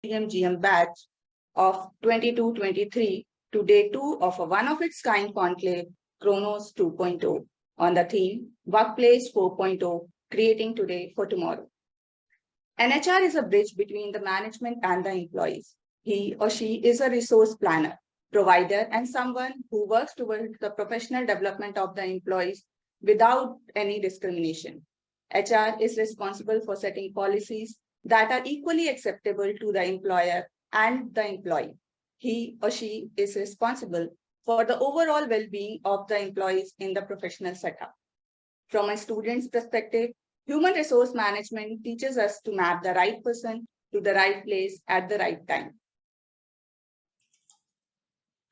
PGDM batch of 22-23 to day 2 of a one-of-its-kind conclave, KRONOS 2.0, on the theme Workplace 4.0, Creating Today for Tomorrow. An HR is a bridge between the management and the employees. He or she is a resource planner, provider, and someone who works towards the professional development of the employees without any discrimination. HR is responsible for setting policies that are equally acceptable to the employer and the employee. He or she is responsible for the overall well-being of the employees in the professional setup. From a student's perspective, human resource management teaches us to map the right person to the right place at the right time.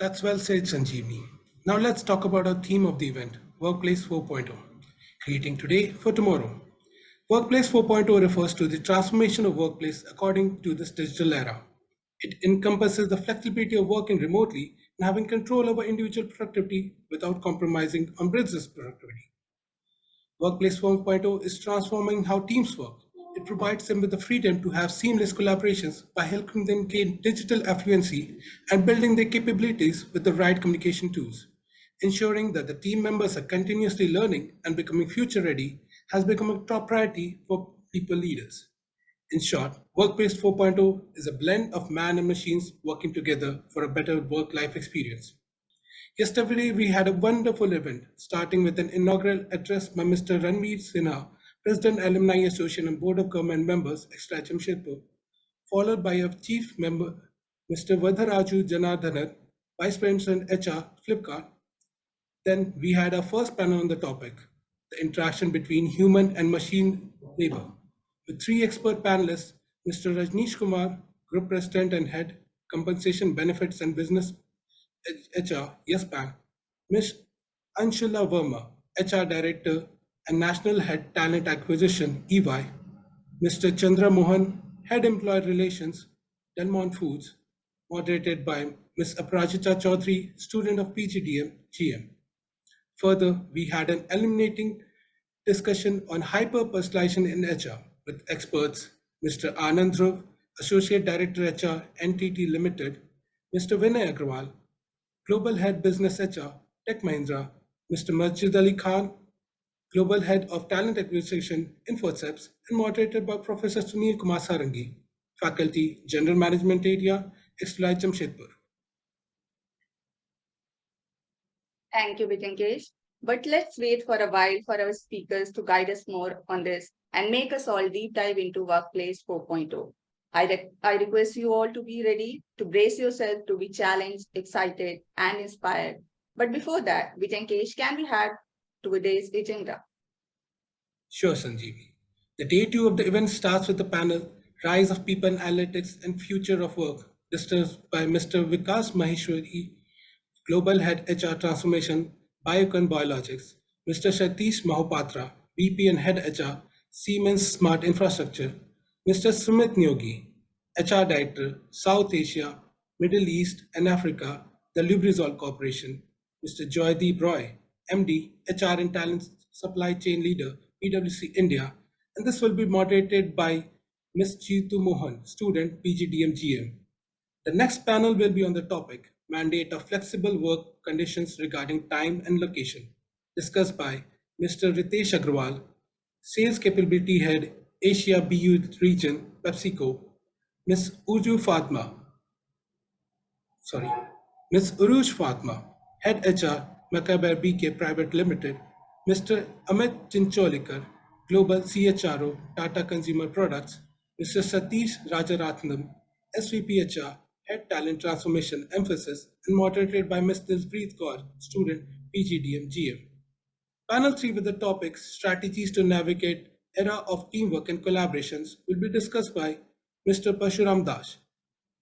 That's well said, Sanjeevni. Now let's talk about our theme of the event, Workplace 4.0, Creating Today for Tomorrow. Workplace 4.0 refers to the transformation of workplace according to this digital era. It encompasses the flexibility of working remotely and having control over individual productivity without compromising on business productivity. Workplace 4.0 is transforming how teams work. It provides them with the freedom to have seamless collaborations by helping them gain digital affluency and building their capabilities with the right communication tools. Ensuring that the team members are continuously learning and becoming future ready has become a top priority for people leaders. In short, Workplace 4.0 is a blend of man and machines working together for a better work-life experience. Yesterday, we had a wonderful event, starting with an inaugural address by Mr. Ranveer Sinha, President, Alumni Association and Board of Government Members, XLRI Jamshedpur, followed by a Chief Member, Mr. Vadharaju Janardhanan, Vice President HR, Flipkart. Then we had our first panel on the topic, the interaction between human and machine labor, with three expert panelists, Mr. Rajneesh Kumar, Group President and Head, Compensation Benefits and Business HR, Yes Bank, Ms. Anshula Verma, HR Director and National Head Talent Acquisition, EY, Mr. Chandra Mohan, Head Employer Relations, Delmont Foods, moderated by Ms. Aparajita Chaudhary, student of PGDM, GM. Further, we had an illuminating discussion on hyper-personalization in HR with experts Mr. Anand Dhruv, Associate Director HR, NTT Limited, Mr. Vinay Agrawal, Global Head Business HR, Tech Mahindra, Mr. Masjid Ali Khan, Global Head of Talent Acquisition, Infoceps, and moderated by Professor Sunil Kumar Sarangi, Faculty, General Management Area, XLRI Jamshedpur. Thank you, Vitankesh. But let's wait for a while for our speakers to guide us more on this and make us all deep dive into Workplace 4.0. I request you all to be ready to brace yourself to be challenged, excited, and inspired. But before that, Vitankesh, can we have today's agenda? Sure, Sanjeevi. The day two of the event starts with the panel Rise of People Analytics and Future of Work, discussed by Mr. Vikas Maheshwari, Global Head HR Transformation, Biocon Biologics, Mr. Satish Mahopatra, VP and Head HR, Siemens Smart Infrastructure, Mr. Sumit Nyogi, HR Director, South Asia, Middle East and Africa, the Lubrizol Corporation, Mr. Joydeep Roy, MD, HR and Talent Supply Chain Leader, PwC India, and this will be moderated by Ms. Jeetu Mohan, student, PGDM GM. The next panel will be on the topic, Mandate of Flexible Work Conditions Regarding Time and Location, discussed by Mr. Ritesh Agrawal, Sales Capability Head, Asia BU Region, PepsiCo, Ms. Uruj Fatma, Head HR, Macabre BK Private Limited, Mr. Amit Chincholikar, Global CHRO, Tata Consumer Products, Mr. Satish Rajaratnam, SVP HR, Head Talent Transformation Emphasis, and moderated by Ms. Dilpreet Kaur, student, PGDM GM. Panel 3 with the topic Strategies to Navigate Era of Teamwork and Collaborations will be discussed by Mr. Pashuram Das,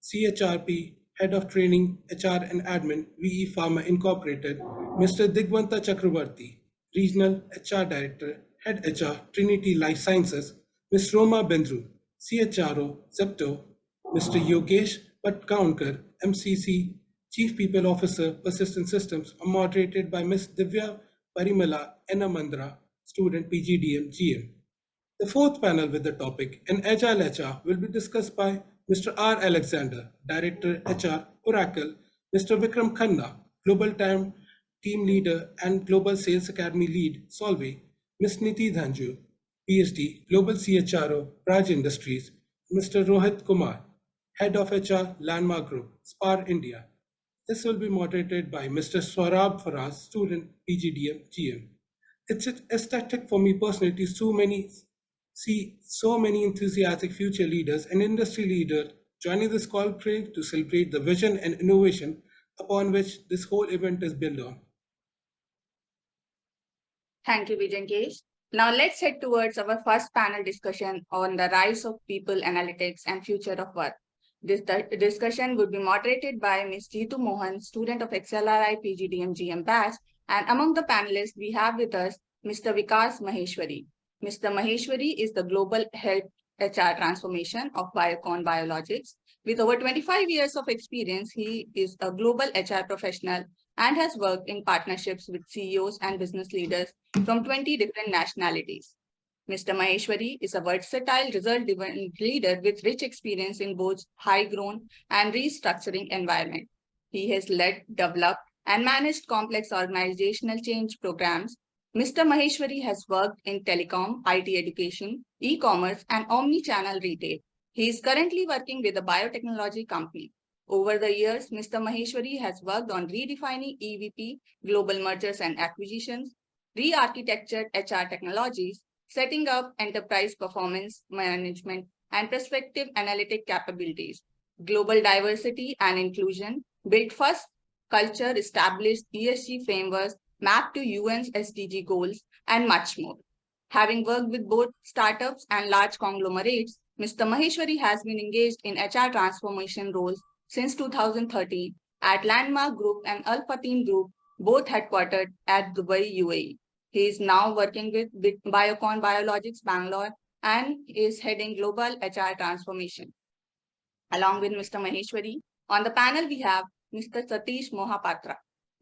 CHRP, Head of Training, HR and Admin, VE Pharma Incorporated, Mr. Digvanta Chakravarti, Regional HR Director, Head HR, Trinity Life Sciences, Ms. Roma Bendru, CHRO, Zepto, Mr. Yogesh Patkaonkar, MCC, Chief People Officer, Persistent Systems, are moderated by Ms. Divya Parimala Enamandra, student, PGDM GM. The fourth panel with the topic, An Agile HR, will be discussed by Mr. R. Alexander, Director HR, Oracle, Mr. Vikram Khanna, Global Team Leader and Global Sales Academy Lead, Solvay, Ms. Niti Dhanju, PhD, Global CHRO, Raj Industries, Mr. Rohit Kumar, Head of HR, Landmark Group, SPAR India. This will be moderated by Mr. Swarab Faraz, student, PGDM, GM. It's ecstatic for me personally to see so many enthusiastic future leaders and industry leaders joining this call train to celebrate the vision and innovation upon which this whole event is built on. Thank you, Vijankesh. Now let's head towards our first panel discussion on the rise of people analytics and future of work. This discussion would be moderated by Ms. Jeetu Mohan, student of XLRI PGDM GM Batch, and among the panelists we have with us Mr. Vikas Maheshwari. Mr. Maheshwari is the Global Health HR Transformation of Biocon Biologics. With over 25 years of experience, he is a global HR professional and has worked in partnerships with CEOs and business leaders from 20 different nationalities. Mr. Maheshwari is a versatile, result-driven leader with rich experience in both high-grown and restructuring environment. He has led, developed, and managed complex organizational change programs. Mr. Maheshwari has worked in telecom, IT education, e-commerce, and omni-channel retail. He is currently working with a biotechnology company. Over the years, Mr. Maheshwari has worked on redefining EVP, global mergers and acquisitions, re-architectured HR technologies, setting up enterprise performance management and prospective analytic capabilities, global diversity and inclusion, built first culture, established ESG frameworks, mapped to UN's SDG goals, and much more. Having worked with both startups and large conglomerates, Mr. Maheshwari has been engaged in HR transformation roles since 2013 at Landmark Group and Alpha Team Group, both headquartered at Dubai, UAE. He is now working with Biocon Biologics Bangalore and is heading global HR transformation. Along with Mr. Maheshwari, on the panel we have Mr. Satish Mohapatra.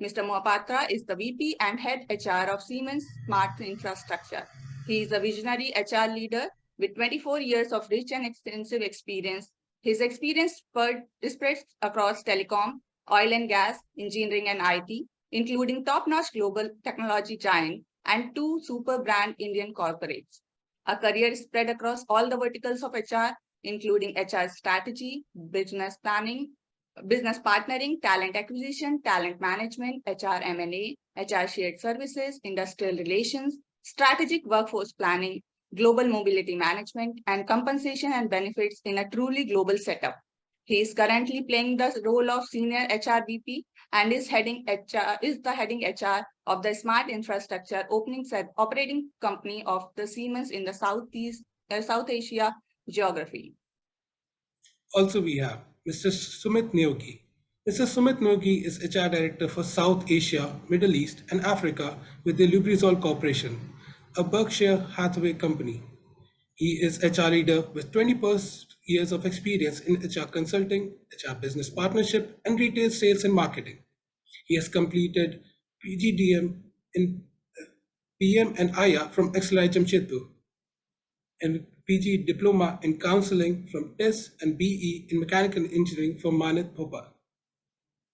Mr. Mohapatra is the VP and Head HR of Siemens Smart Infrastructure. He is a visionary HR leader with 24 years of rich and extensive experience. His experience spreads across telecom, oil and gas, engineering and IT, including top-notch global technology giant and two super brand Indian corporates. A career spread across all the verticals of HR, including HR strategy, business planning, business partnering, talent acquisition, talent management, HR M&A, HR shared services, industrial relations, strategic workforce planning, global mobility management, and compensation and benefits in a truly global setup. He is currently playing the role of senior HR VP and is the heading HR of the Smart Infrastructure operating company of the Siemens in the South Asia geography. Also, we have Mr. Sumit Neogi. Mr. Sumit Neogi is HR Director for South Asia, Middle East, and Africa with the Lubrizol Corporation, a Berkshire Hathaway company. He is HR leader with 20 plus years of experience in HR consulting, HR business partnership, and retail sales and marketing. He has completed PGDM in PM and IA from XLRI Jamshedpur and PG Diploma in Counseling from TES and BE in Mechanical Engineering from Manit Bhopal.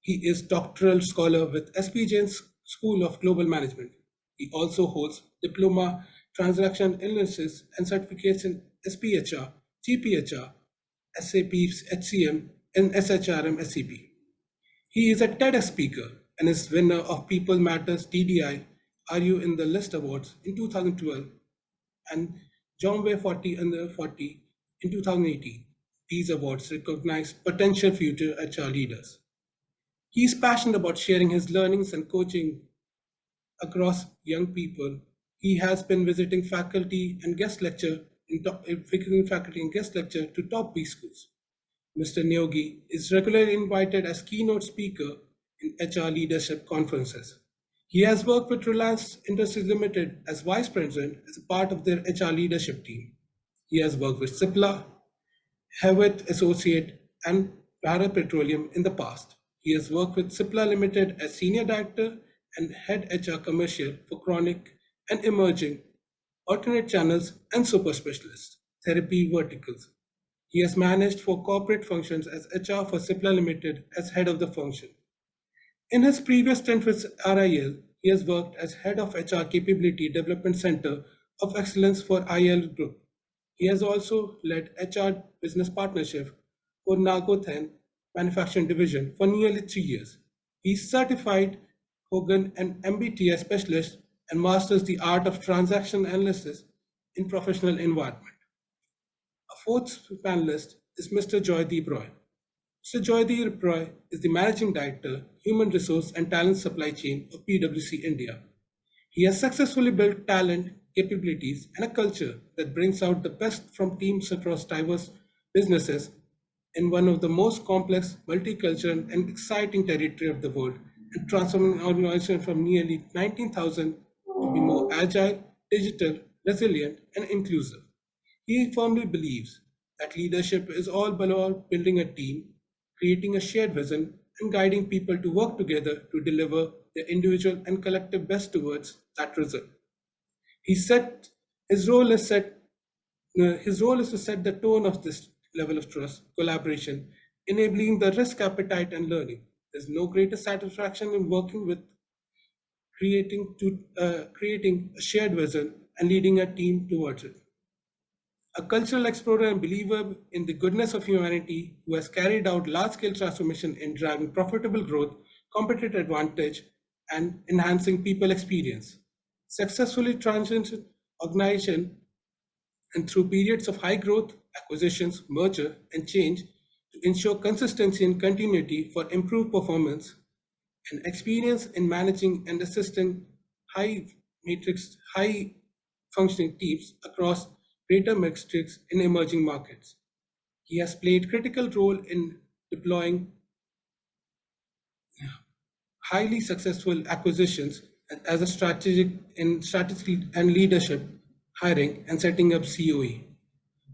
He is doctoral scholar with SP Jain's School of Global Management. He also holds Diploma Transaction Analysis and certificates in SPHR, GPHR, SAP HCM, and SHRM SCP. He is a TEDx speaker and is winner of People Matters TDI Are You in the List Awards in 2012 and John Way 40 Under 40 in 2018. These awards recognize potential future HR leaders. He is passionate about sharing his learnings and coaching across young people. He has been visiting faculty and guest lecture to top B schools. Mr. Neogi is regularly invited as keynote speaker in HR leadership conferences. He has worked with Reliance Industries Limited as vice president as a part of their HR leadership team. He has worked with Cipla, Hewitt Associate, and Bharat Petroleum in the past. He has worked with Cipla Limited as senior director and head HR commercial for chronic and emerging alternate channels and super specialist therapy verticals. He has managed for corporate functions as HR for Cipla Limited as head of the function. In his previous stint with RIL, he has worked as head of HR Capability Development Center of Excellence for IL Group. He has also led HR business partnership for Nagothen Manufacturing Division for nearly 3 years. He is certified Hogan and MBTI specialist and masters the art of transaction analysis in professional environment. A fourth panelist is Mr. Joydeep Roy. Mr. Joydeep Roy is the Managing Director, Human Resource and Talent Supply Chain of PwC India. He has successfully built talent, capabilities, and a culture that brings out the best from teams across diverse businesses in one of the most complex, multicultural, and exciting territory of the world, and transforming an organization from nearly 19,000 to be more agile, digital, resilient, and inclusive. He firmly believes that leadership is all about building a team, creating a shared vision, and guiding people to work together to deliver their individual and collective best towards that result. He set his role is set his role is to set the tone of this level of trust, collaboration, enabling the risk appetite and learning. There's no greater satisfaction in working with creating a shared vision and leading a team towards it. A cultural explorer and believer in the goodness of humanity who has carried out large-scale transformation in driving profitable growth, competitive advantage, and enhancing people experience. Successfully transitioned organization and through periods of high growth, acquisitions, merger, and change to ensure consistency and continuity for improved performance and experience in managing and assisting high functioning teams across greater metrics in emerging markets. He has played critical role in deploying highly successful acquisitions as a strategic in strategy and leadership, hiring and setting up COE.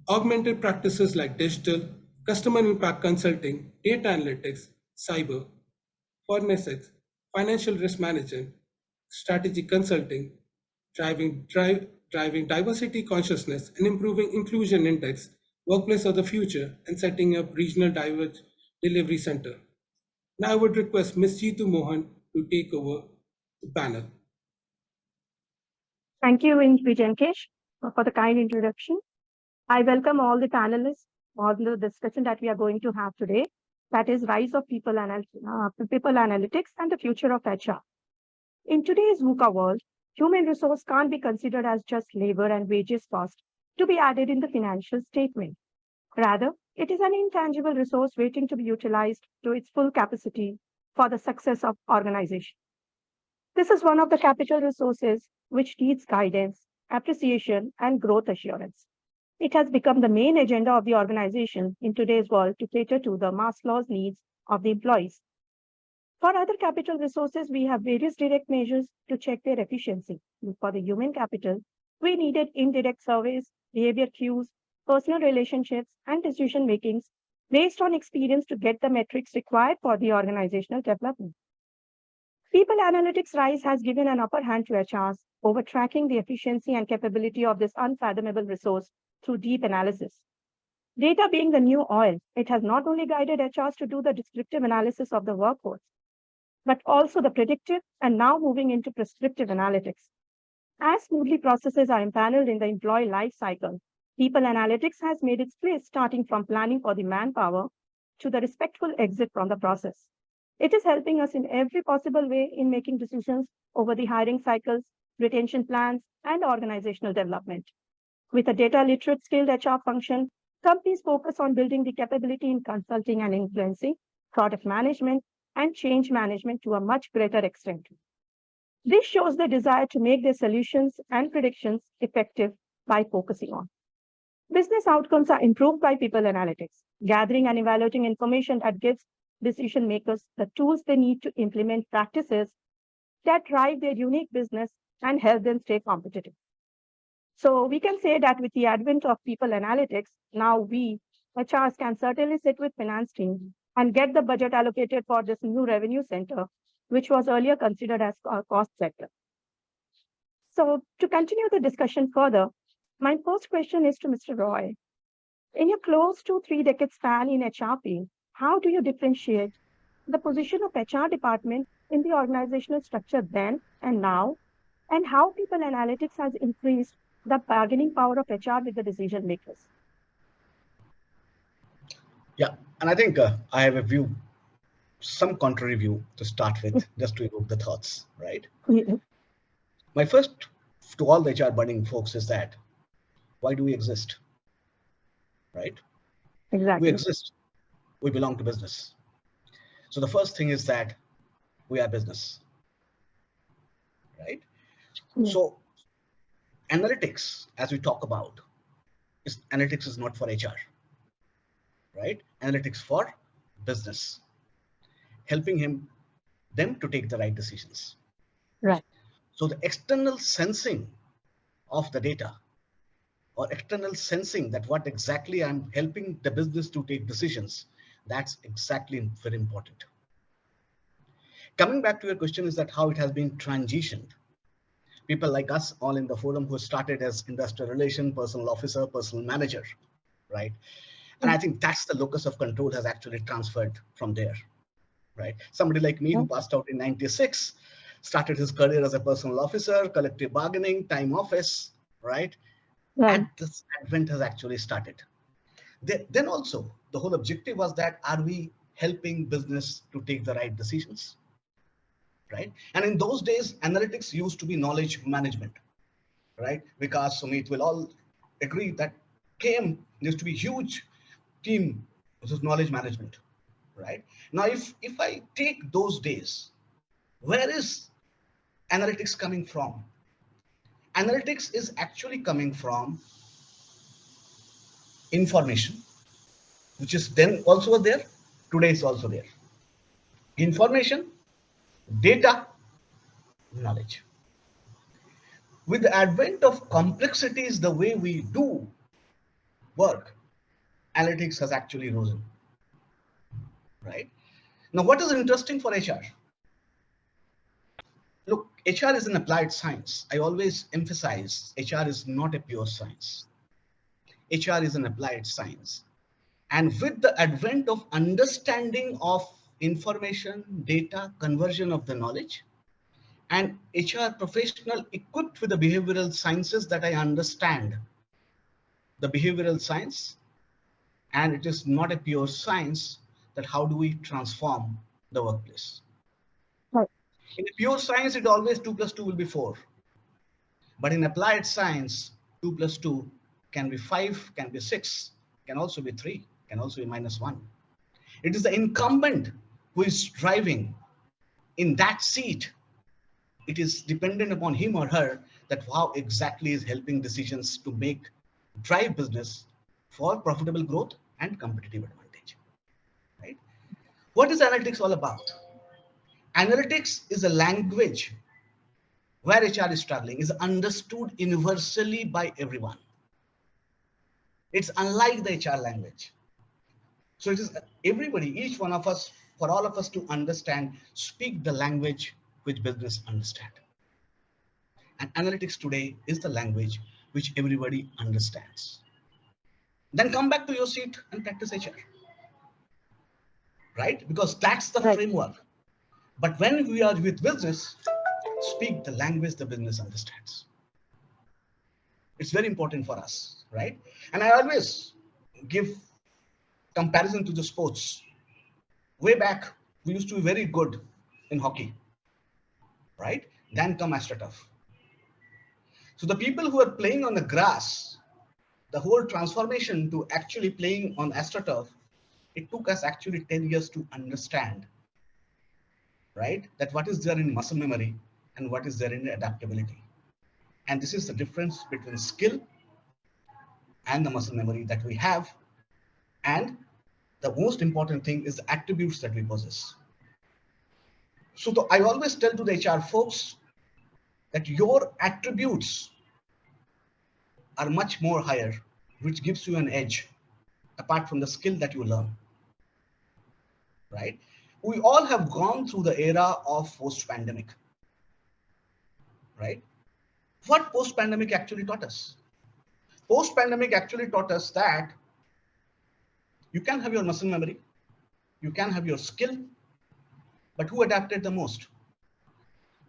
Augmented practices like digital, customer impact consulting, data analytics, cyber, forensics, financial risk management, strategy consulting, driving diversity consciousness and improving inclusion index, workplace of the future, and setting up regional diverse delivery center. Now I would request Ms. Jeetu Mohan to take over the panel. Thank you, Vijankesh, for the kind introduction. I welcome all the panelists on the discussion that we are going to have today, that is Rise of People Analytics and the Future of HR. In today's VUCA world, human resource can't be considered as just labor and wages cost to be added in the financial statement. Rather, it is an intangible resource waiting to be utilized to its full capacity for the success of organization. This is one of the capital resources which needs guidance, appreciation, and growth assurance. It has become the main agenda of the organization in today's world to cater to the Maslow's needs of the employees. For other capital resources, we have various direct measures to check their efficiency. For the human capital, we needed indirect surveys, behavior cues, personal relationships, and decision makings based on experience to get the metrics required for the organizational development. People Analytics Rise has given an upper hand to HRs over tracking the efficiency and capability of this unfathomable resource through deep analysis. Data being the new oil, it has not only guided HRs to do the descriptive analysis of the workforce, but also the predictive and now moving into prescriptive analytics. As smoothly processes are empaneled in the employee life cycle, People Analytics has made its place starting from planning for the manpower to the respectful exit from the process. It is helping us in every possible way in making decisions over the hiring cycles, retention plans, and organizational development. With a data literate skilled HR function, companies focus on building the capability in consulting and influencing, product management, and change management to a much greater extent. This shows the desire to make their solutions and predictions effective by focusing on. Business outcomes are improved by People Analytics, gathering and evaluating information that gives decision makers the tools they need to implement practices that drive their unique business and help them stay competitive. So we can say that with the advent of People Analytics, now we, HRs, can certainly sit with finance team and get the budget allocated for this new revenue center, which was earlier considered as a cost center. So to continue the discussion further, my first question is to Mr. Roy. In your close to 3 decade span in HRP, how do you differentiate the position of HR department in the organizational structure then and now, and how people analytics has increased the bargaining power of HR with the decision makers? Yeah, and I think I have a view, some contrary view to start with, just to evoke the thoughts, right? Mhm. My first to all the HR budding folks is that why do we exist, right? We Exactly. exist, we belong to business. So the first thing is that we are business, right? Yes. So analytics, as we talk about, analytics is not for HR, right? Analytics for business, helping them to take the right decisions. Right. So the external sensing of the data, or external sensing that what exactly I'm helping the business to take decisions, that's exactly very important. Coming back to your question is that how it has been transitioned. People like us all in the forum who started as industrial relation, personal officer, personal manager, right? And I think that's the locus of control has actually transferred from there, right? Somebody like me who passed out in 96, started his career as a personal officer, collective bargaining, time office, right? Right. And this advent has actually started. Then also, the whole objective was that are we helping business to take the right decisions, right? And in those days, analytics used to be knowledge management, right? Because Sumit will all agree that KM used to be huge team, which is knowledge management, right? Now, if I take those days, where is analytics coming from? Analytics is actually coming from information, which is then also there, today is also there. Information, data, knowledge. With the advent of complexities, the way we do work, analytics has actually risen, right? Now, what is interesting for HR? Look, HR is an applied science. I always emphasize HR is not a pure science. HR is an applied science. And with the advent of understanding of information, data, conversion of the knowledge, and HR professional equipped with the behavioral sciences that I understand, the behavioral science, and it is not a pure science that how do we transform the workplace. Right. In a pure science, it always 2 plus 2 will be 4. But in applied science, 2 plus 2 can be 5, can be 6, can also be 3, can also be -1. It is the incumbent who is driving in that seat. It is dependent upon him or her that how exactly is helping decisions to make drive business for profitable growth and competitive advantage, right? What is analytics all about? Analytics is a language where HR is struggling, is understood universally by everyone. It's unlike the HR language. So it is everybody, each one of us, for all of us to understand, speak the language which business understand. And analytics today is the language which everybody understands. Then come back to your seat and practice HR, right? Because that's the Right. framework. But when we are with business, speak the language the business understands. It's very important for us, right? And I always give comparison to the sports. Way back, we used to be very good in hockey, right? Then come AstroTurf. So the people who are playing on the grass, the whole transformation to actually playing on AstroTurf, it took us actually 10 years to understand, right? That what is there in muscle memory and what is there in adaptability. And this is the difference between skill and the muscle memory that we have. And the most important thing is the attributes that we possess. So I always tell to the HR folks that your attributes are much more higher, which gives you an edge apart from the skill that you learn, right? We all have gone through the era of post-pandemic, right? What post-pandemic actually taught us? Post-pandemic actually taught us that You can have your muscle memory, you can have your skill, but who adapted the most?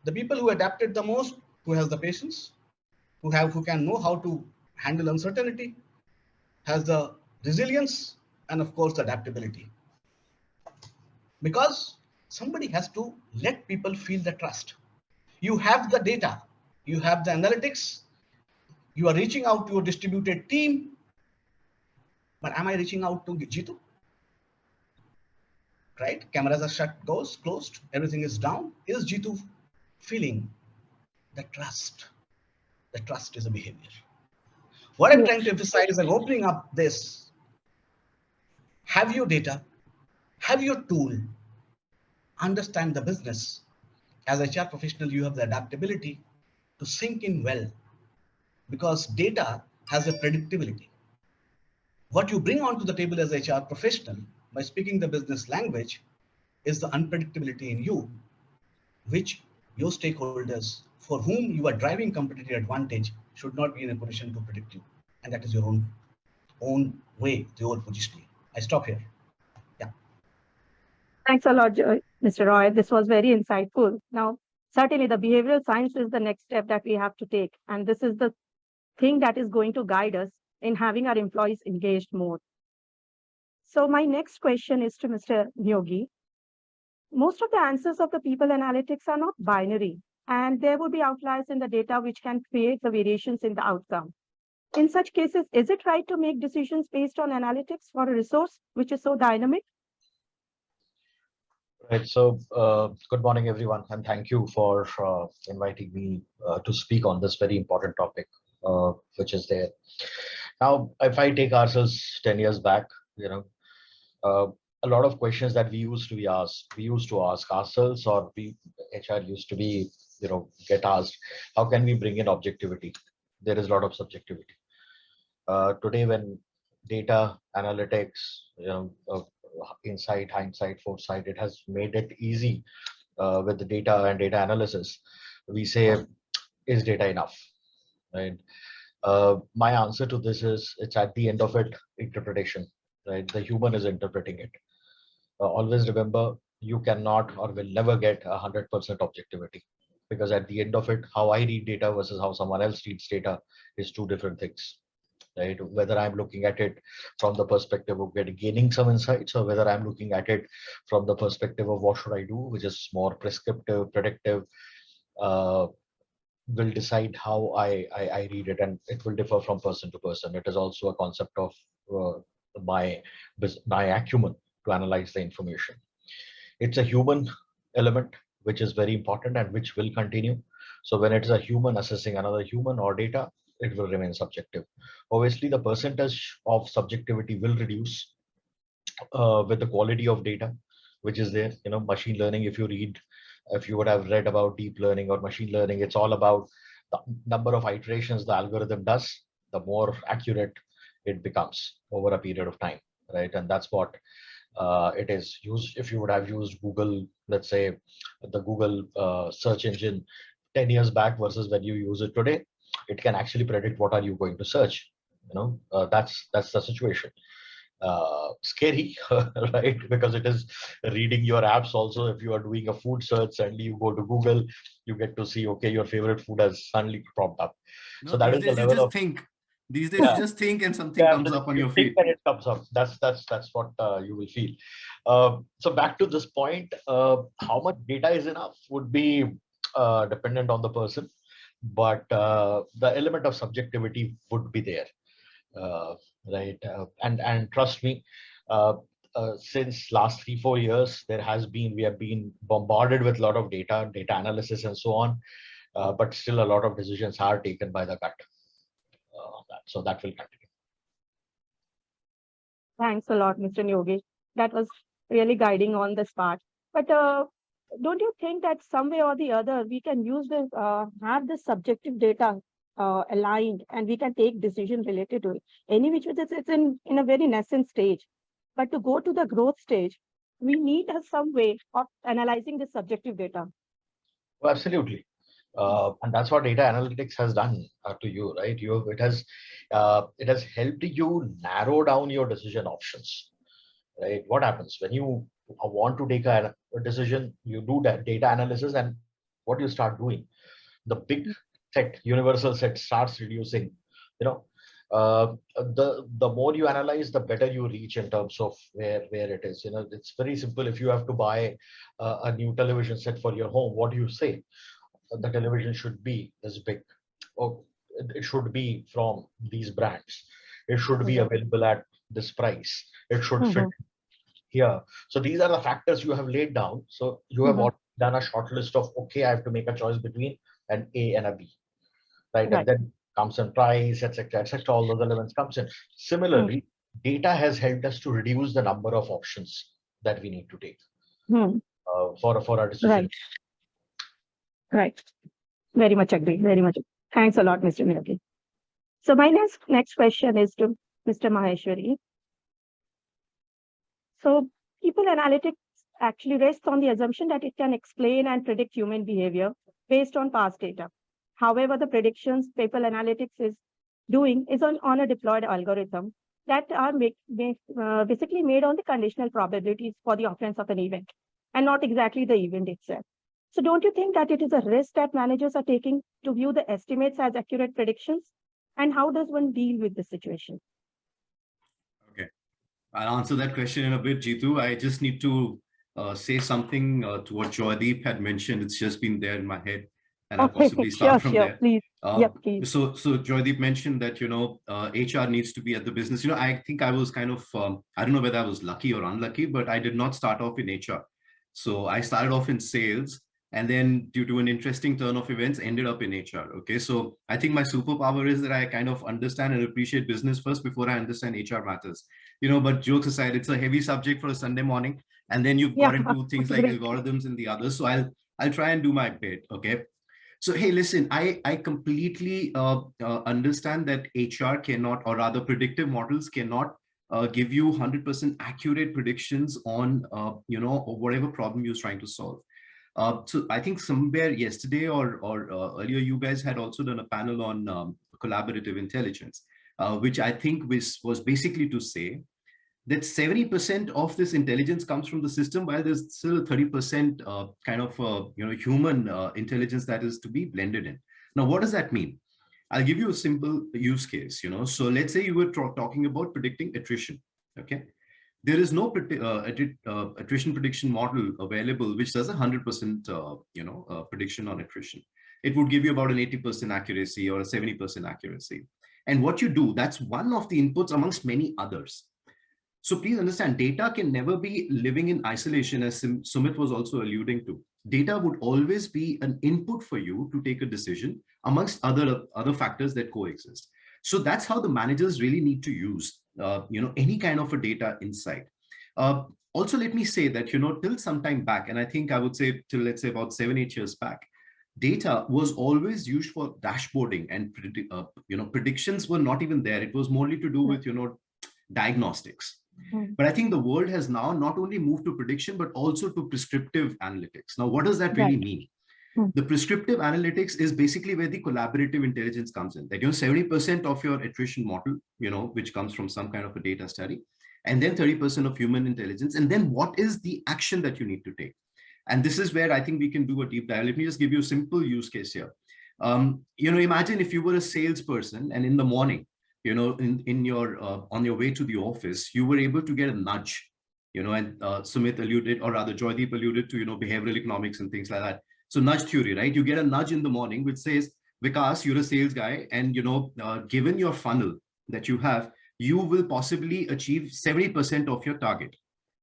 The people who adapted the most, who has the patience, who can know how to handle uncertainty, has the resilience, and of course, the adaptability. Because somebody has to let people feel the trust. You have the data, you have the analytics, you are reaching out to your distributed team, but am I reaching out to Jitu? Right? Cameras are shut, closed, everything is down. Is Jitu feeling the trust? The trust is a behavior. What I'm trying to emphasize and opening up this, have your data, have your tool, understand the business. As a HR professional, you have the adaptability to sink in well, because data has a predictability. What you bring onto the table as a HR professional by speaking the business language is the unpredictability in you, which your stakeholders for whom you are driving competitive advantage should not be in a position to predict you. And that is your own way, your positioning. I stop here. Yeah. Thanks a lot, Mr. Roy. This was very insightful. Now, certainly the behavioral science is the next step that we have to take. And this is the thing that is going to guide us in having our employees engaged more. So my next question is to Mr. Nyogi. Most of the answers of the people analytics are not binary, and there will be outliers in the data which can create the variations in the outcome. In such cases, is it right to make decisions based on analytics for a resource which is so dynamic? Right. So, good morning, everyone, and thank you for inviting me to speak on this very important topic, which is there. Now, if I take ourselves 10 years back, a lot of questions that we used to ask ourselves, or HR used to be, get asked, how can we bring in objectivity? There is a lot of subjectivity. Today, when data analytics, insight, hindsight, foresight, it has made it easy with the data and data analysis. We say, is data enough? Right? My answer to this is, it's at the end of it, interpretation. Right? The human is interpreting it. Always remember, you cannot or will never get 100% objectivity, because at the end of it, how I read data versus how someone else reads data is two different things. Right? Whether I'm looking at it from the perspective of gaining some insights, or whether I'm looking at it from the perspective of what should I do, which is more prescriptive, predictive, will decide how I read it, and it will differ from person to person. It is also a concept of my acumen to analyze the information. It's a human element which is very important and which will continue. So when it is a human assessing another human or data, it will remain subjective. Obviously, the percentage of subjectivity will reduce with the quality of data which is there. Machine learning, if you would have read about deep learning or machine learning, it's all about the number of iterations the algorithm does, the more accurate it becomes over a period of time, right? And that's what it is used. If you would have used Google, let's say the Google search engine 10 years back versus when you use it today, it can actually predict what are you going to search. That's the situation. Scary, right? Because it is reading your apps also. If you are doing a food search, suddenly you go to Google, you get to see, okay, your favorite food has suddenly popped up. No, so that is the level of think. These days, you just think and something comes up on your feed. And it comes up. That's what you will feel. So back to this point, how much data is enough would be dependent on the person, but the element of subjectivity would be there. Right, and trust me, since last 3-4 years, we have been bombarded with a lot of data analysis and so on, but still a lot of decisions are taken by the gut. So that will continue. Thanks a lot, Mr. Nyogi. That was really guiding on this part. But don't you think that some way or the other we can use this, have this subjective data aligned, and we can take decisions related to it? Any which it's in a very nascent stage, but to go to the growth stage, we need some way of analyzing the subjective data. Well, absolutely. And that's what data analytics has done to you, right? It has helped you narrow down your decision options. right? What happens when you want to take a decision? You do that data analysis, and what you start doing, the big set, universal set starts reducing. You know, the more you analyze, the better you reach in terms of where it is. You know, it's very simple. If you have to buy a new television set for your home, what do you say? The television should be this big, or it should be from these brands. It should be available at this price. It should fit here. So these are the factors you have laid down. So you have done a short list of, okay, I have to make a choice between an A and a B, right? And then comes in price, etc., etc. All those elements comes in. Similarly, data has helped us to reduce the number of options that we need to take for our decision. Right. Very much agree. Very much. Thanks a lot, Mr. Miraki. So my next question is to Mr. Maheshwari. So people analytics actually rests on the assumption that it can explain and predict human behavior based on past data. However, the predictions people analytics is doing is on a deployed algorithm that are basically made on the conditional probabilities for the occurrence of an event and not exactly the event itself. So don't you think that it is a risk that managers are taking to view the estimates as accurate predictions? And how does one deal with this situation? Okay, I'll answer that question in a bit, Jeetu. I just need to say something to what Joydeep had mentioned. It's just been there in my head, and I'll possibly start from there. Please. Please. So Joydeep mentioned that, HR needs to be at the business. I think I was kind of, I don't know whether I was lucky or unlucky, but I did not start off in HR. So I started off in sales, and then due to an interesting turn of events, ended up in HR. Okay, so I think my superpower is that I kind of understand and appreciate business first before I understand HR matters. But jokes aside, it's a heavy subject for a Sunday morning, and then you've got into things like algorithms and the others. So I'll try and do my bit. Okay. So hey, listen, I completely understand that HR cannot, or rather predictive models cannot give you 100% accurate predictions on whatever problem you're trying to solve. So I think somewhere yesterday or earlier, you guys had also done a panel on collaborative intelligence, which I think was basically to say that 70% of this intelligence comes from the system, while there's still 30% kind of human intelligence that is to be blended in. Now, what does that mean? I'll give you a simple use case. So let's say you were talking about predicting attrition. Okay. There is no attrition prediction model available which does 100% prediction on attrition. It would give you about an 80% accuracy or a 70% accuracy. And what you do, that's one of the inputs amongst many others. So please understand, data can never be living in isolation, as Sumit was also alluding to. Data would always be an input for you to take a decision amongst other factors that coexist. So that's how the managers really need to use any kind of a data insight. Also, let me say that, till some time back, and I think I would say till, let's say, about 7-8 years back, data was always used for dashboarding, and predictions were not even there. It was morely to do with, diagnostics. But I think the world has now not only moved to prediction, but also to prescriptive analytics. Now, what does that really mean? The prescriptive analytics is basically where the collaborative intelligence comes in. That 70% of your attrition model, which comes from some kind of a data study, and then 30% of human intelligence. And then what is the action that you need to take? And this is where I think we can do a deep dive. Let me just give you a simple use case here. Imagine if you were a salesperson, and in the morning, in your on your way to the office, you were able to get a nudge, and Sumit alluded, or rather Joydeep alluded to, behavioral economics and things like that. So nudge theory, right? You get a nudge in the morning which says, Vikas, you're a sales guy, and given your funnel that you have, you will possibly achieve 70% of your target.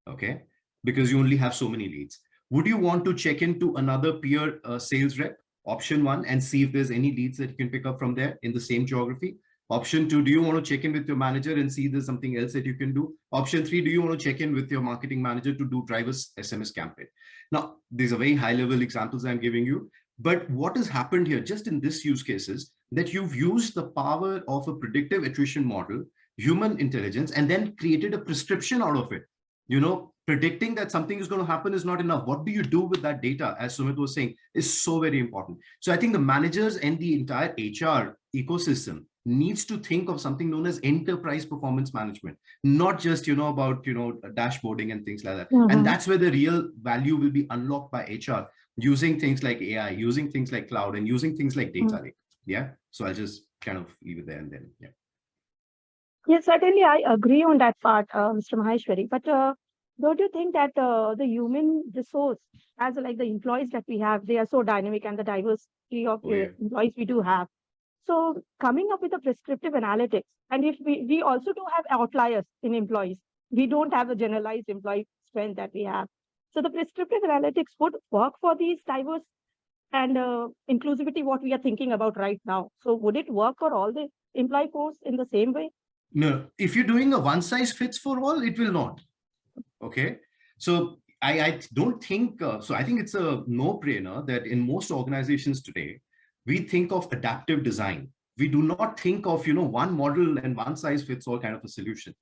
Okay, because you only have so many leads. Would you want to check into another peer sales rep? Option 1, and see if there's any leads that you can pick up from there in the same geography. Option 2, do you want to check in with your manager and see there's something else that you can do? Option 3, do you want to check in with your marketing manager to do driver's SMS campaign? Now, these are very high level examples I'm giving you, but what has happened here just in this use case is that you've used the power of a predictive attrition model, human intelligence, and then created a prescription out of it. Predicting that something is going to happen is not enough. What do you do with that data, as Sumit was saying, is so very important. So I think the managers and the entire HR ecosystem needs to think of something known as enterprise performance management, not just, about, dashboarding and things like that. And that's where the real value will be unlocked by HR, using things like AI, using things like cloud, and using things like data lake. Yeah. So I'll just kind of leave it there and then, yeah. Yes, certainly I agree on that part, Mr. Maheshwari. But don't you think that the human resource, as like the employees that we have, they are so dynamic, and the diversity of employees we do have. So coming up with a prescriptive analytics, and if we also do have outliers in employees, we don't have a generalized employee strength that we have. So the prescriptive analytics would work for these diverse and inclusivity, what we are thinking about right now. So would it work for all the employee force in the same way? No, if you're doing a one size fits for all, it will not. Okay. So I don't think, so I think it's a no-brainer that in most organizations today, we think of adaptive design. We do not think of, one model and one size fits all kind of a solution.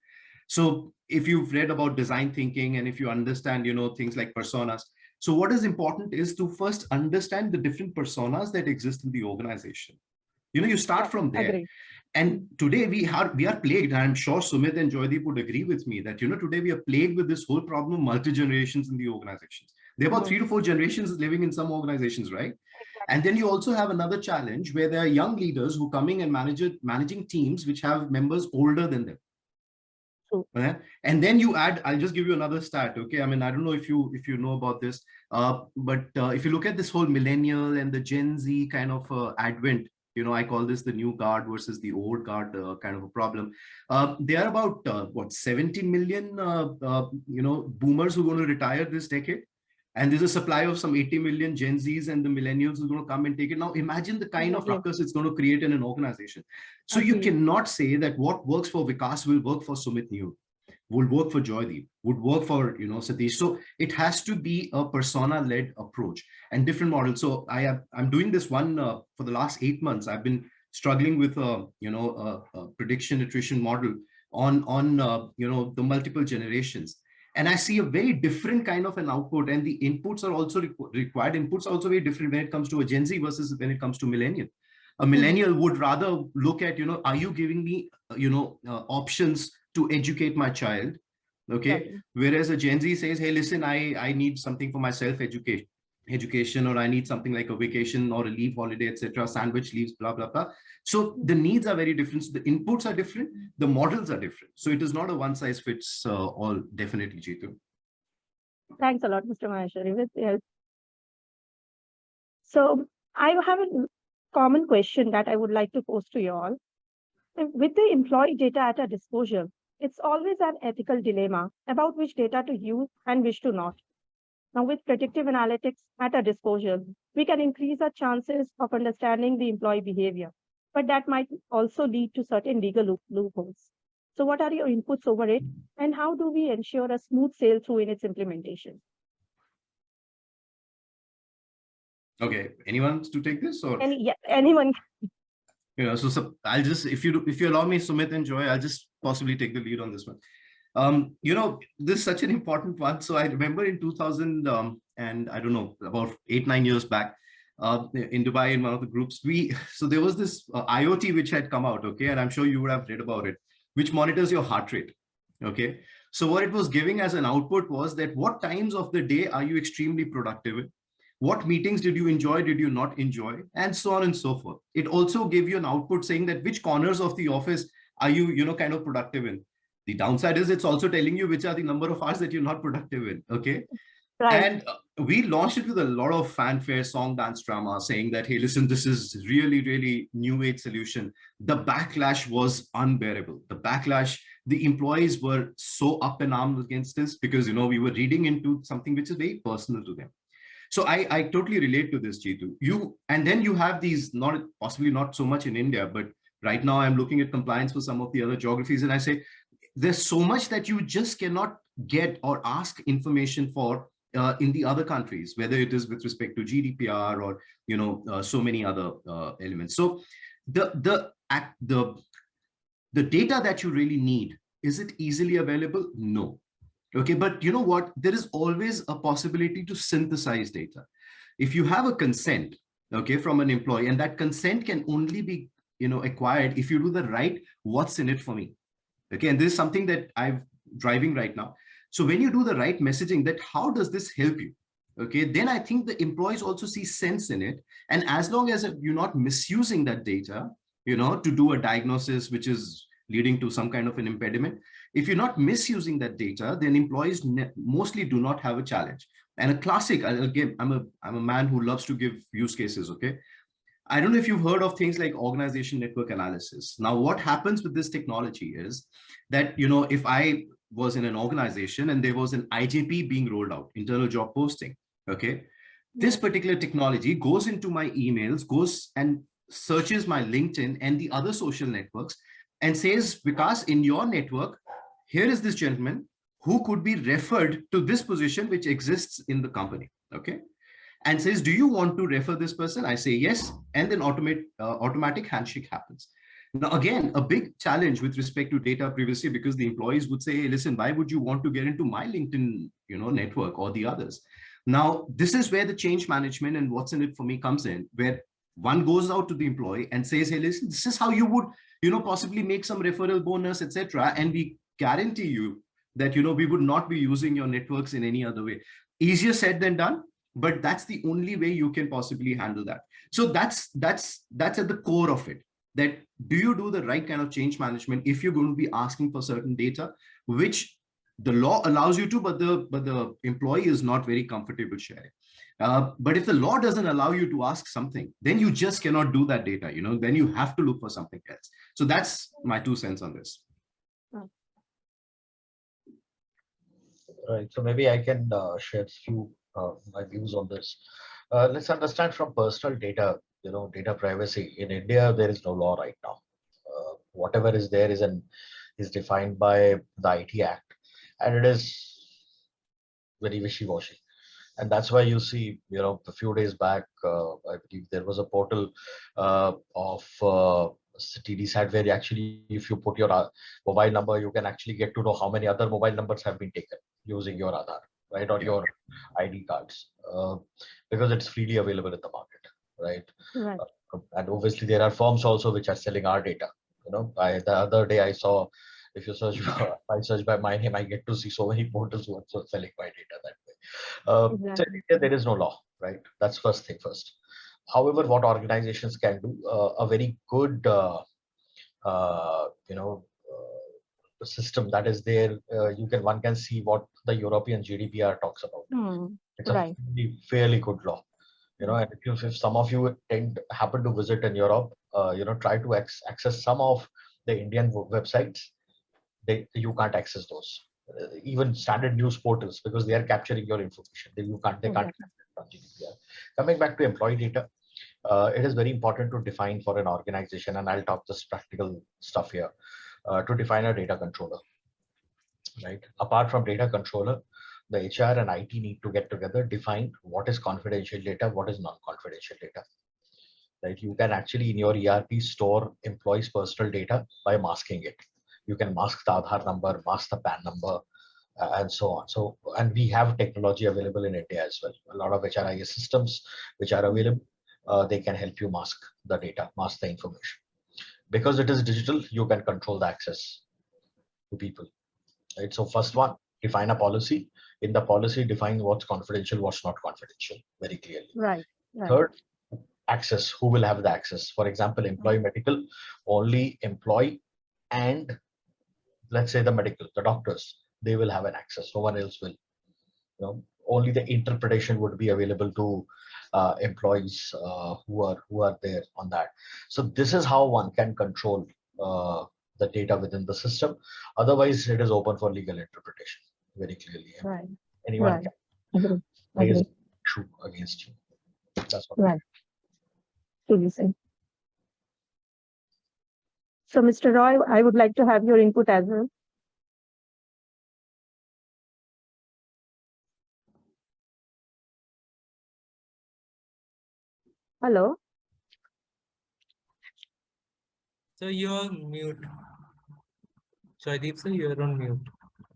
So if you've read about design thinking, and if you understand, things like personas, so what is important is to first understand the different personas that exist in the organization. You start from there. Agree. And today we are plagued, and I'm sure Sumit and Joydeep would agree with me that, today we are plagued with this whole problem of multi-generations in the organizations. There are about 3 to 4 generations living in some organizations, right? And then you also have another challenge where there are young leaders who are coming and managing teams which have members older than them. Okay? And then you add, I'll just give you another stat. Okay. I mean, I don't know if you know about this, but if you look at this whole millennial and the Gen Z kind of advent, I call this the new guard versus the old guard kind of a problem. There are about 70 million, boomers who are going to retire this decade. And there's a supply of some 80 million Gen Zs and the millennials who are going to come and take it. Now, imagine the kind of ruckus it's going to create in an organization. So you cannot say that what works for Vikas will work for Sumit New, would work for Joydeep, would work for, Satish. So it has to be a persona-led approach and different models. So I'm doing this one for the last 8 months. I've been struggling with a prediction attrition model on the multiple generations. And I see a very different kind of an output, and the inputs are also required. Inputs are also very different when it comes to a Gen Z versus when it comes to millennial. A millennial would rather look at, are you giving me, options to educate my child? Okay. Whereas a Gen Z says, hey, listen, I need something for my self-education, or I need something like a vacation or a leave holiday, etc., sandwich leaves, blah, blah, blah. So the needs are very different. So the inputs are different. The models are different. So it is not a one size fits all, definitely, Jeetu. Thanks a lot, Mr. Maheshwari. So I have a common question that I would like to pose to you all. With the employee data at our disposal, it's always an ethical dilemma about which data to use and which to not. Now, with predictive analytics at our disposal, we can increase our chances of understanding the employee behavior, but that might also lead to certain legal loopholes. So what are your inputs over it, and how do we ensure a smooth sail through in its implementation? Okay, anyone to take this, or anyone? So I'll just, if you allow me, Sumit and Joy, I'll just possibly take the lead on this one. This is such an important one. So I remember in 2000 and I don't know, about 8-9 years back, in Dubai, in one of the groups, so there was this IoT which had come out. Okay, and I'm sure you would have read about it, which monitors your heart rate. Okay, so what it was giving as an output was that what times of the day are you extremely productive in? What meetings did you enjoy, did you not enjoy, and so on and so forth. It also gave you an output saying that which corners of the office are you, kind of productive in. The downside is it's also telling you which are the number of hours that you're not productive in. Okay. Right. And we launched it with a lot of fanfare, song, dance, drama, saying that, hey, listen, this is really, really new age solution. The backlash was unbearable. The backlash, the employees were so up in arms against this because, we were reading into something which is very personal to them. So I totally relate to this, Jeetu. And then you have these, possibly not so much in India, but right now I'm looking at compliance for some of the other geographies. And I say, there's so much that you just cannot get or ask information for in the other countries, whether it is with respect to GDPR or, so many other elements. So the data that you really need, is it easily available? No. Okay, but you know what? There is always a possibility to synthesize data. If you have a consent, okay, from an employee, and that consent can only be acquired if you do the right what's in it for me. Okay, and this is something that I'm driving right now. So when you do the right messaging, that how does this help you? Okay, then I think the employees also see sense in it. And as long as you're not misusing that data, to do a diagnosis which is leading to some kind of an impediment, if you're not misusing that data, then employees mostly do not have a challenge. And a classic, again, I'm a man who loves to give use cases. Okay, I don't know if you've heard of things like organization network analysis. Now, what happens with this technology is that, if I was in an organization and there was an IJP being rolled out, internal job posting, okay, this particular technology goes into my emails, goes and searches my LinkedIn and the other social networks and says, Vikas, in your network, here is this gentleman who could be referred to this position which exists in the company, okay? And says, do you want to refer this person? I say yes, and then automatic handshake happens. Now, again, a big challenge with respect to data privacy, because the employees would say, hey, listen, why would you want to get into my LinkedIn network or the others? Now, this is where the change management and what's in it for me comes in, where one goes out to the employee and says, hey, listen, this is how you would possibly make some referral bonus, etc. And we guarantee you that we would not be using your networks in any other way. Easier said than done, but that's the only way you can possibly handle that. So that's at the core of it, that do you do the right kind of change management if you're going to be asking for certain data, which the law allows you to, but the employee is not very comfortable sharing. But if the law doesn't allow you to ask something, then you just cannot do that data, then you have to look for something else. So that's my 2 cents on this. Right. So maybe I can share a few my views on this. Let's understand from personal data, data privacy. In India, there is no law right now. Whatever is there is defined by the IT Act, and it is very wishy-washy. And that's why you see, a few days back, I believe there was a portal of TDSAT where actually, if you put your mobile number, you can actually get to know how many other mobile numbers have been taken using your Aadhaar, right, or your ID cards, because it's freely available in the market, right? Right. And obviously, there are firms also which are selling our data. The other day I saw, if you search, I search by my name, I get to see so many portals who are selling my data that way. So in India, there is no law, right? That's first thing first. However, what organizations can do, a very good, system that is there, one can see what the European GDPR talks about. It's a fairly good law. And if some of you happen to visit in Europe, try to access some of the Indian websites. You can't access those, even standard news portals, because they are capturing your information. They can't access it on GDPR. Coming back to employee data, it is very important to define for an organization, and I'll talk this practical stuff here, to define a data controller, right? Apart from data controller, the HR and IT need to get together, define what is confidential data, what is non-confidential data, right? You can actually in your ERP store employees' personal data by masking it. You can mask the Aadhaar number, mask the PAN number, and so on. So, and we have technology available in India as well. A lot of HRIS systems which are available, they can help you mask the data, mask the information. Because it is digital, you can control the access to people, right? So first one, define a policy. In the policy, define what's confidential, what's not confidential, very clearly. Right. Third, access. Who will have the access? For example, employee medical, only employee and let's say the doctors, they will have an access. No one else will. Only the interpretation would be available to employees who are there on that. So this is how one can control the data within the system. Otherwise, it is open for legal interpretation very clearly. Right. Anyone can raise an issue against you. That's what. Right. So, Mr. Roy, I would like to have your input as well. Hello. So you're mute. Joydeep sir, you're on mute.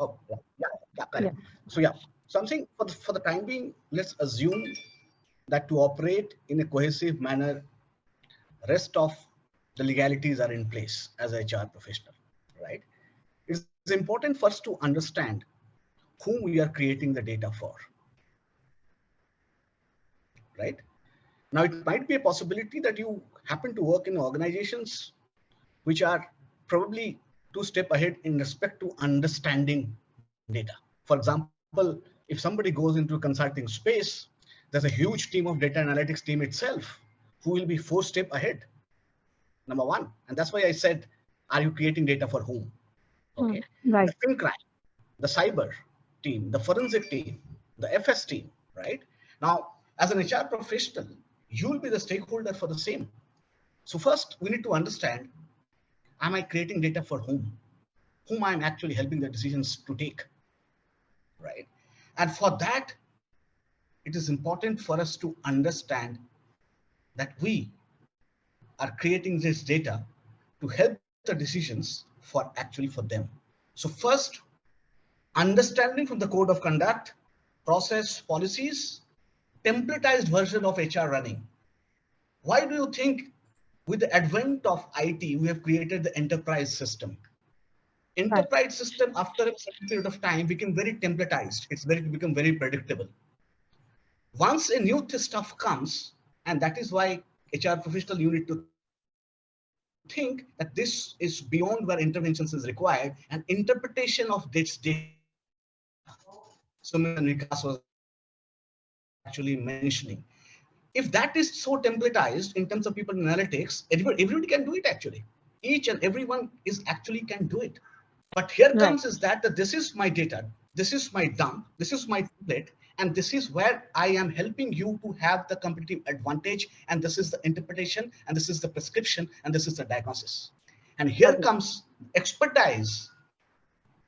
Oh, yeah, correct. So yeah, something for the time being, let's assume that to operate in a cohesive manner, rest of the legalities are in place as a HR professional, right? It's important for us to understand whom we are creating the data for, right? Now, it might be a possibility that you happen to work in organizations which are probably two steps ahead in respect to understanding data. For example, if somebody goes into consulting space, there's a huge team of data analytics team itself who will be 4 steps ahead. Number one, and that's why I said, are you creating data for whom? Okay. Right. The FinCrime, the cyber team, the forensic team, the FS team, right? Now, as an HR professional, you will be the stakeholder for the same. So first, we need to understand, am I creating data for whom? Whom I'm actually helping the decisions to take, right? And for that, it is important for us to understand that we are creating this data to help the decisions for them. So first, understanding from the code of conduct, process, policies, templatized version of HR running. Why do you think with the advent of IT, we have created the enterprise system? Enterprise system after a certain period of time became very templatized. Become very predictable. Once a new stuff comes, and that is why HR professional you need to think that this is beyond where interventions is required, and interpretation of this data. Sumit and Vikas was actually mentioning. If that is so templatized in terms of people analytics, everybody can do it actually. Each and everyone is actually can do it. But here comes is that this is my data, this is my dump, this is my template, and this is where I am helping you to have the competitive advantage, and this is the interpretation, and this is the prescription, and this is the diagnosis. And here comes expertise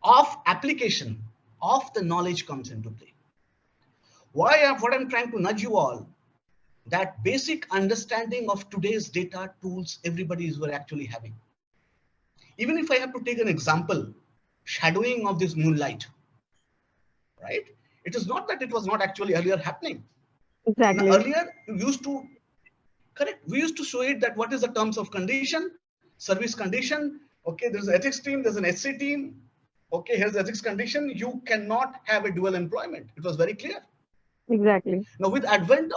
of application of the knowledge comes into play. What I'm trying to nudge you all, that basic understanding of today's data tools everybody is actually having. Even if I have to take an example, shadowing of this moonlight, right? It is not that it was not actually earlier happening. Exactly. Now, earlier, we used to show it that what is the terms of condition, service condition. Okay, there's an ethics team, there's an SC team. Okay, here's the ethics condition. You cannot have a dual employment. It was very clear. Exactly. Now, with advent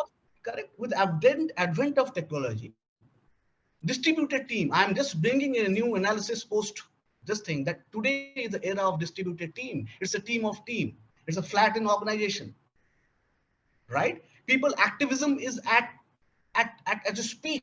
of technology, distributed team, I'm just bringing a new analysis post this thing, that today is the era of distributed team. It's a team of team. It's a flattened organization, right? People activism is at a peak,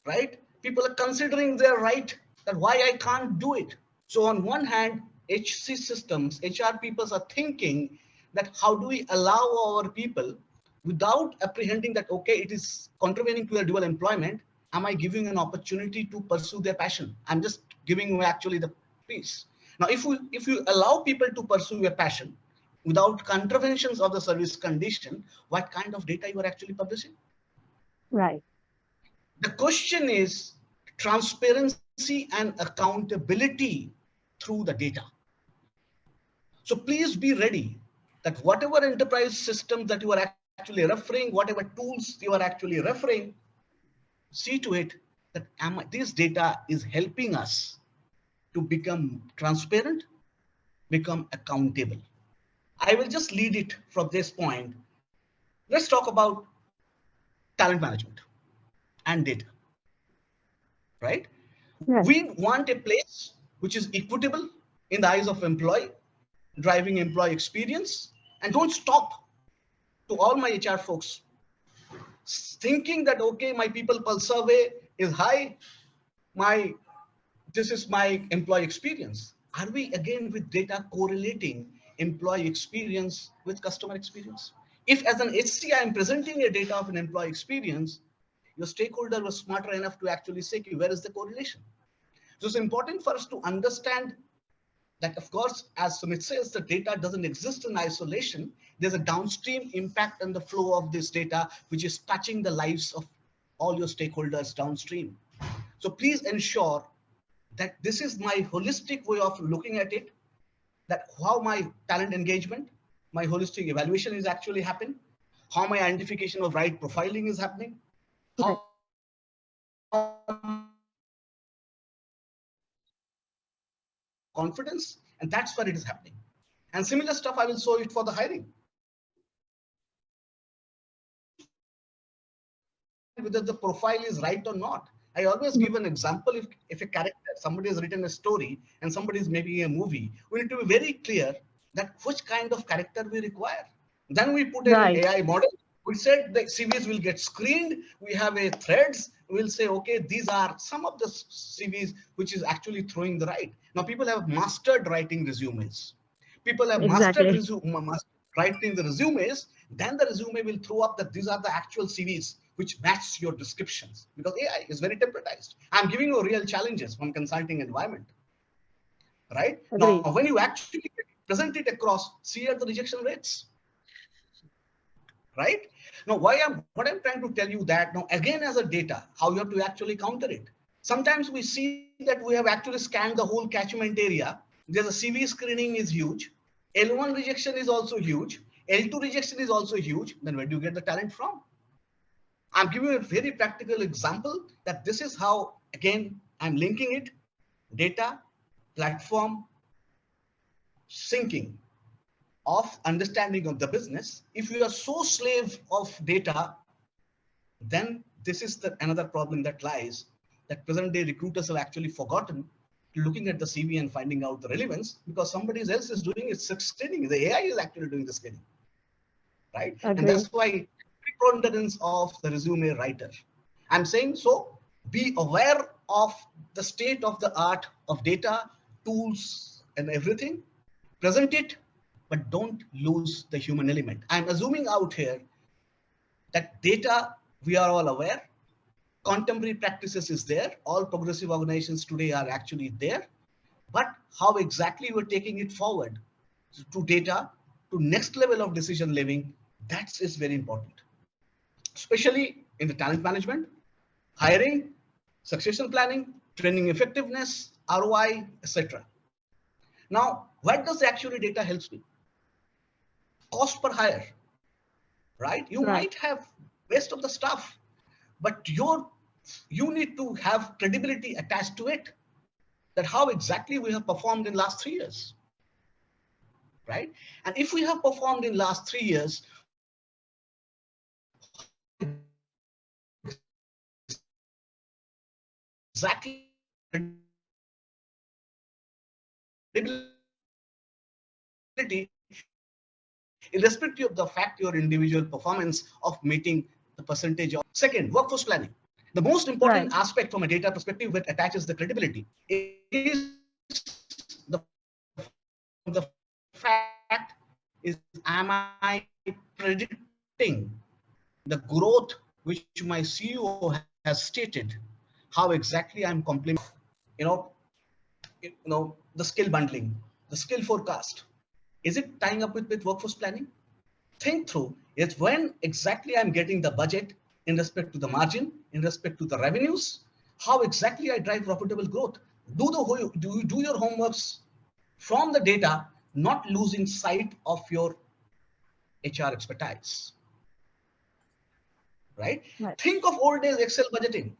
right? People are considering their right, that why I can't do it. So on one hand, HC systems, HR people are thinking that how do we allow our people without apprehending that, okay, it is contravening to their dual employment. Am I giving an opportunity to pursue their passion? I'm just giving you actually the piece. Now, if you allow people to pursue their passion without contraventions of the service condition, what kind of data you are actually publishing? Right. The question is transparency and accountability through the data. So please be ready that whatever enterprise system that you are actually referring, whatever tools you are actually referring, see to it that this data is helping us to become transparent, become accountable. I will just lead it from this point. Let's talk about talent management and data, right? Yes. We want a place which is equitable in the eyes of employee, driving employee experience, and don't stop to all my HR folks thinking that, okay, my people pulse survey is high, this is my employee experience. Are we again with data correlating employee experience with customer experience? If as an HC I am presenting a data of an employee experience, your stakeholder was smarter enough to actually say, where is the correlation? So it's important for us to understand that, of course, as Sumit says, the data doesn't exist in isolation. There's a downstream impact on the flow of this data, which is touching the lives of all your stakeholders downstream. So please ensure that this is my holistic way of looking at it, that how my talent engagement, my holistic evaluation is actually happening, how my identification of right profiling is happening, how confidence, and that's where it is happening. And similar stuff, I will show it for the hiring. Whether the profile is right or not. I always give an example. If a character, somebody has written a story and somebody is making a movie, we need to be very clear that which kind of character we require. Then we put an AI model. We said the CVs will get screened. We have a threads. We'll say, okay, these are some of the CVs which is actually throwing the right. Now people have mastered writing resumes. People have mastered writing the resumes. Then the resume will throw up that these are the actual CVs which match your descriptions, because AI is very templatized. I'm giving you real challenges from consulting environment, right? Now, when you actually present it across, see at the rejection rates, right? Now, what I'm trying to tell you that now again as a data, how you have to actually counter it. Sometimes we see that we have actually scanned the whole catchment area. There's a CV screening is huge. L1 rejection is also huge. L2 rejection is also huge. Then where do you get the talent from? I'm giving you a very practical example that this is how, again, I'm linking it, data, platform, syncing of understanding of the business. If you are so slave of data, then this is another problem that lies, that present day recruiters have actually forgotten looking at the CV and finding out the relevance, because somebody else is doing it screening. The AI is actually doing the screening, right? And that's why preponderance of the resume writer. I'm saying, so be aware of the state of the art of data, tools, and everything. Present it, but don't lose the human element. I'm assuming out here that data, we are all aware. Contemporary practices is there. All progressive organizations today are actually there. But how exactly we're taking it forward to data, to next level of decision living, that is very important. Especially in the talent management, hiring, succession planning, training effectiveness, ROI, etc. Now, what does actually data helps me? Cost per hire, right? You might have best of the stuff, but you need to have credibility attached to it, that how exactly we have performed in last 3 years, right? And if we have performed in last 3 years, exactly irrespective of the fact your individual performance of meeting the percentage of. Second, workforce planning. The most important aspect from a data perspective that attaches the credibility is the fact is, am I predicting the growth which my CEO has stated? How exactly I'm complementing, the skill bundling, the skill forecast. Is it tying up with workforce planning? Think through is when exactly I'm getting the budget in respect to the margin, in respect to the revenues, how exactly I drive profitable growth. Do you do your homeworks from the data, not losing sight of your HR expertise, right? Think of old days Excel budgeting.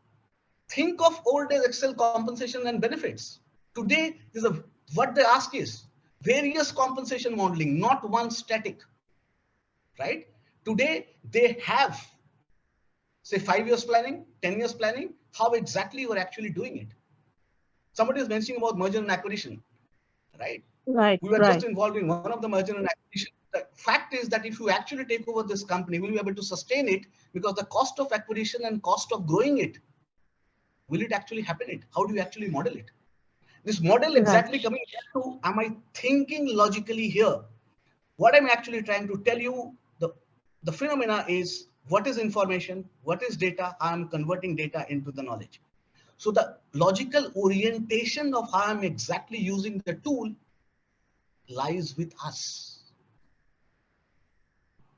Think of old days Excel compensation and benefits. Today, what they ask is various compensation modeling, not one static, right? Today, they have, say, 5 years planning, 10 years planning, how exactly you are actually doing it. Somebody is mentioning about merger and acquisition, right? We were just involved in one of the merger and acquisition. The fact is that if you actually take over this company, will you be able to sustain it? Because the cost of acquisition and cost of growing it, will it actually happen? How do you actually model it? This model exactly coming back to, am I thinking logically here? What I'm actually trying to tell you, the phenomena is, what is information, what is data, I'm converting data into the knowledge. So the logical orientation of how I'm exactly using the tool lies with us.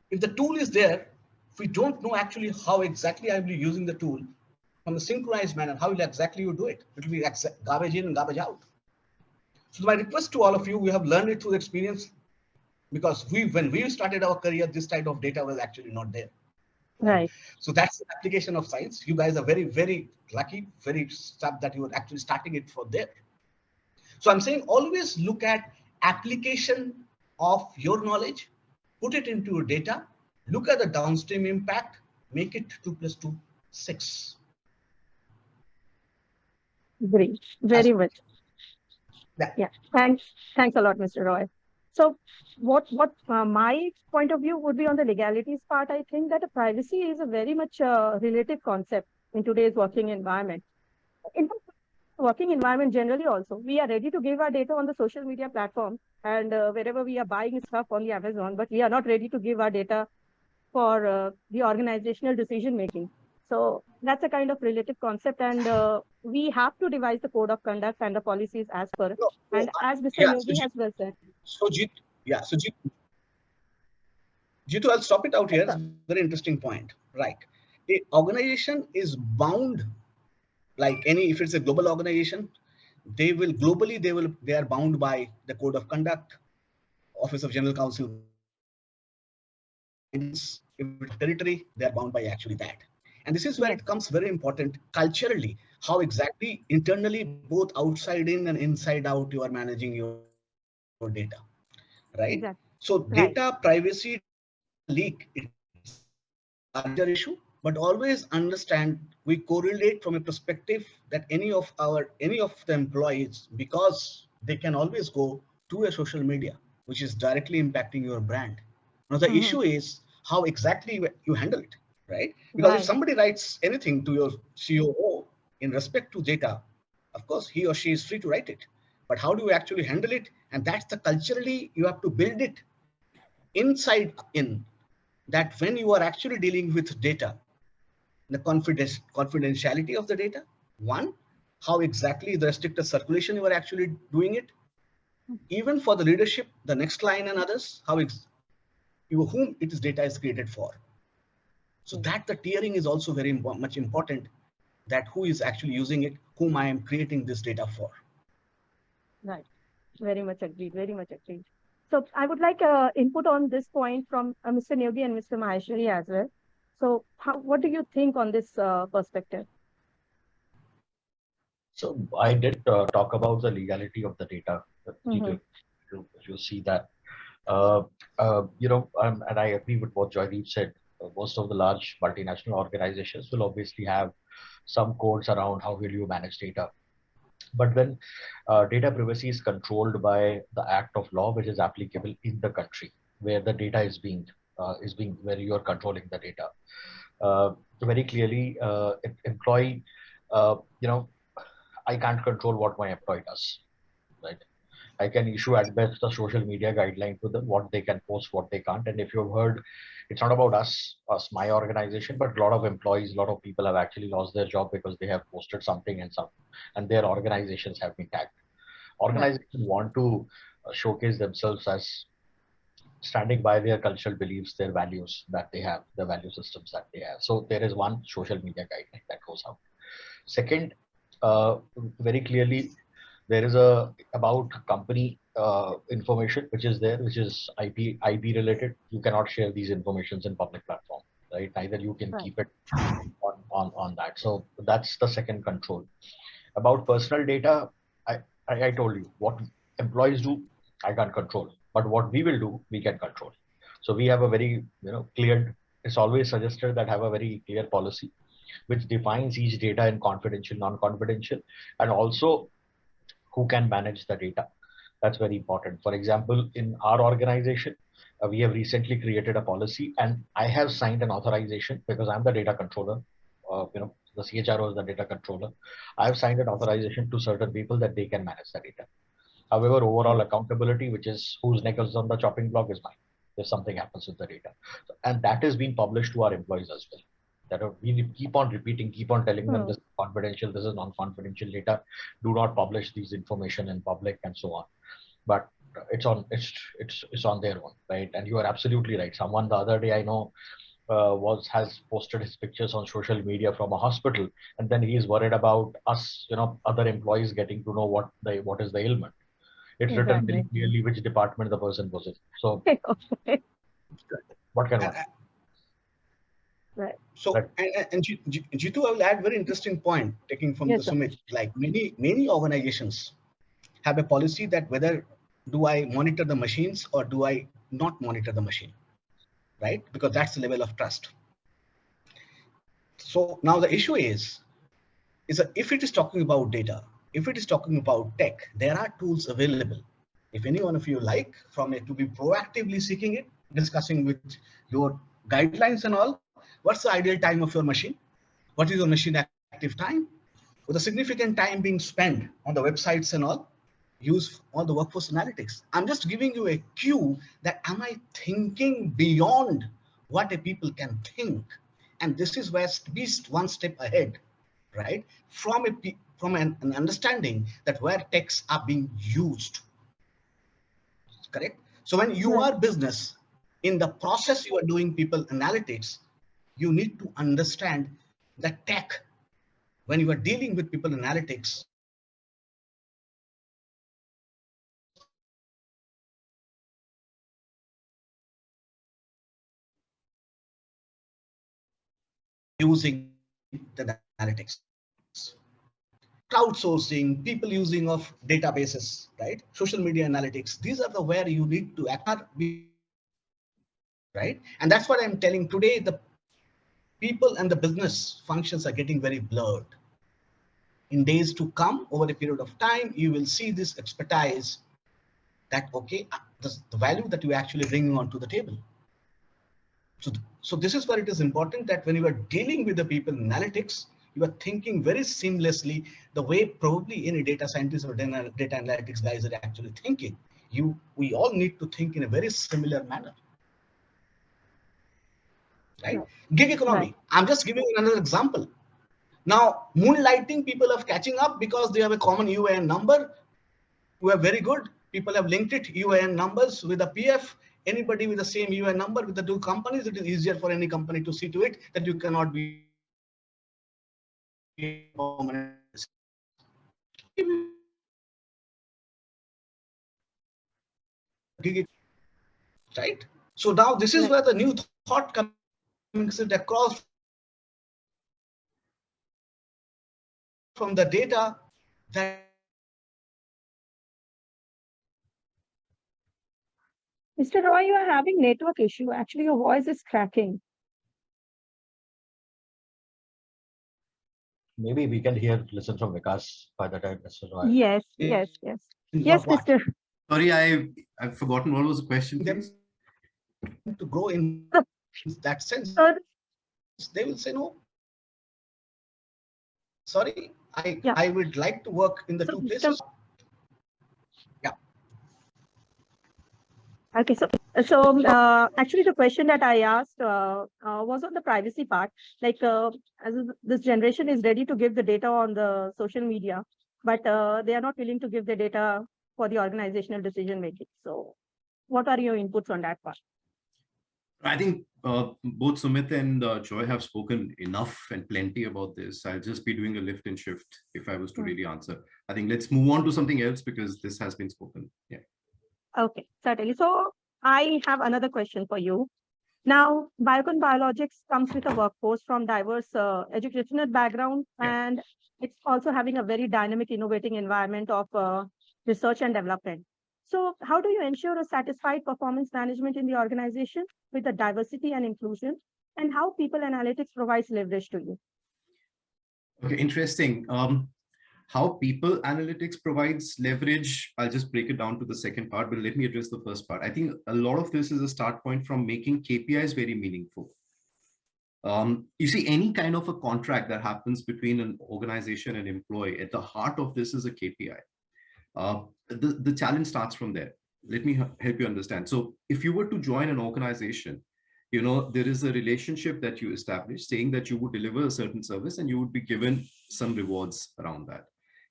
If the tool is there, if we don't know actually how exactly I will be using the tool from a synchronized manner, how will exactly you do it? It will be garbage in and garbage out. So my request to all of you, we have learned it through experience, because when we started our career, this type of data was actually not there. Right. So that's the application of science. You guys are very, very lucky, very stuff that you are actually starting it for there. So I'm saying always look at application of your knowledge, put it into your data, look at the downstream impact, make it 2 + 2 = 6. Great. Very much. Yeah. Yeah. Thanks a lot, Mr. Roy. So what my point of view would be on the legalities part. I think that privacy is a very much relative concept in today's working environment. In working environment generally also, we are ready to give our data on the social media platform and wherever we are buying stuff on the Amazon, but we are not ready to give our data for the organizational decision making. So that's a kind of relative concept, and we have to devise the code of conduct and the policies as per. No, no, And as Mr. yeah. Yogi has well said. So Jitu, I'll stop it out here. Yes, It's a very interesting point. Right. The organization is bound, like any, if it's a global organization, they are bound by the code of conduct, Office of General Counsel. If it's territory, they are bound by actually that. And this is where it comes very important culturally, how exactly internally, both outside in and inside out, you are managing your data, right? exactly. So Right. data privacy leak, it's a larger issue, but always understand we correlate from a perspective that any of the employees, because they can always go to a social media, which is directly impacting your brand. Now the issue is how exactly you handle it, right? Because if Right. somebody writes anything to your COO in respect to data, of course he or she is free to write it. But how do you actually handle it? And that's the culturally you have to build it inside in, that when you are actually dealing with data, the confidentiality of the data, one, how exactly the restricted circulation you are actually doing it, even for the leadership, the next line and others, whom it is data is created for. So that the tiering is also very much important, that who is actually using it, whom I am creating this data for. Right. Very much agreed. Very much agreed. So I would like input on this point from Mr. Nyogi and Mr. Maheshwari as well. So what do you think on this perspective? So I did talk about the legality of the data. If you see that, and I agree with what Joydeep said. Most of the large multinational organizations will obviously have some codes around how will you manage data. But when data privacy is controlled by the act of law, which is applicable in the country where the data is being where you are controlling the data, very clearly, employee, I can't control what my employee does, right? I can issue at best a social media guideline to them, what they can post, what they can't. And if you've heard, it's not about my organization, but a lot of employees, a lot of people have actually lost their job because they have posted something and their organizations have been tagged. Organizations want to showcase themselves as standing by their cultural beliefs, their values that they have, the value systems that they have. So there is one social media guideline that goes out. Second, very clearly, there is about company information which is there, which is IP related. You cannot share these informations in public platform, right? Neither you can keep it on that. So that's the second control. About personal data, I told you what employees do, I can't control, but what we will do, we can control. So we have a very clear. It's always suggested that have a very clear policy which defines each data in confidential, non-confidential, and also who can manage the data. That's very important. For example, in our organization, we have recently created a policy, and I have signed an authorization because I'm the data controller. The CHRO is the data controller. I have signed an authorization to certain people that they can manage the data. However, overall accountability, which is whose neck is on the chopping block, is mine if something happens with the data. And that is being published to our employees as well. That we keep on repeating, keep on telling them this is confidential, this is non-confidential data. Do not publish these information in public and so on. But it's on their own, right? And you are absolutely right. Someone the other day I know has posted his pictures on social media from a hospital, and then he is worried about us, other employees getting to know what is the ailment. It's written very clearly which department the person was in. So what can one? So, Right. and Jitu, I will add very interesting point taking from Yes, the Sumit. Like many organizations have a policy that whether do I monitor the machines or do I not monitor the machine, right? Because that's the level of trust. So now the issue is that if it is talking about data, if it is talking about tech, there are tools available. If any one of you like from it to be proactively seeking it, discussing with your guidelines and all, what's the ideal time of your machine? What is your machine active time? With a significant time being spent on the websites and all, use all the workforce analytics. I'm just giving you a cue that am I thinking beyond what a people can think? And this is where be one step ahead, right? From an understanding that where techs are being used, correct? So when you right. are business, in the process you are doing people analytics, you need to understand the tech. When you are dealing with people analytics, using the analytics, crowdsourcing, people using of databases, right? Social media analytics. These are the where you need to act, right? And that's what I'm telling today. The people and the business functions are getting very blurred. In days to come, over a period of time, you will see this expertise that okay, the value that you actually bring onto the table. So this is where it is important that when you are dealing with the people analytics, you are thinking very seamlessly the way probably any data scientist or data analytics guys are actually thinking. We all need to think in a very similar manner, right? Right. Gig Right. economy. I'm just giving another example. Now, moonlighting, people are catching up because they have a common UAN number. We are very good. People have linked it, UAN numbers with a PF. Anybody with the same UAN number with the two companies, it is easier for any company to see to it that you cannot be right? So now this is Right. where the new thought comes across from the data that Mr. Roy, you are having network issue. Actually, your voice is cracking. Maybe we can listen from Vikas by the time Mr. Roy. Yes, yes, yes. Yes, what? Mr. Sorry, I've forgotten what was the question, please. To grow in that sense, Sir, they will say no. Sorry, yeah. I would like to work in the So, two Mr. places. Yeah. Okay, so actually the question that I asked was on the privacy part. Like as this generation is ready to give the data on the social media, but they are not willing to give the data for the organizational decision making. So what are your inputs on that part? I think both Sumit and Joy have spoken enough and plenty about this. I'll just be doing a lift and shift if I was to really answer. I think let's move on to something else because this has been spoken. Yeah. Okay, certainly. So I have another question for you. Now, Biocon Biologics comes with a workforce from diverse educational background, and it's also having a very dynamic, innovating environment of research and development. So how do you ensure a satisfied performance management in the organization with the diversity and inclusion, and how people analytics provides leverage to you? Okay, interesting. How people analytics provides leverage, I'll just break it down to the second part, but let me address the first part. I think a lot of this is a start point from making KPIs very meaningful. You see, any kind of a contract that happens between an organization and employee, at the heart of this is a KPI. The challenge starts from there. Let me help you understand. So if you were to join an organization, you know, there is a relationship that you establish saying that you would deliver a certain service and you would be given some rewards around that.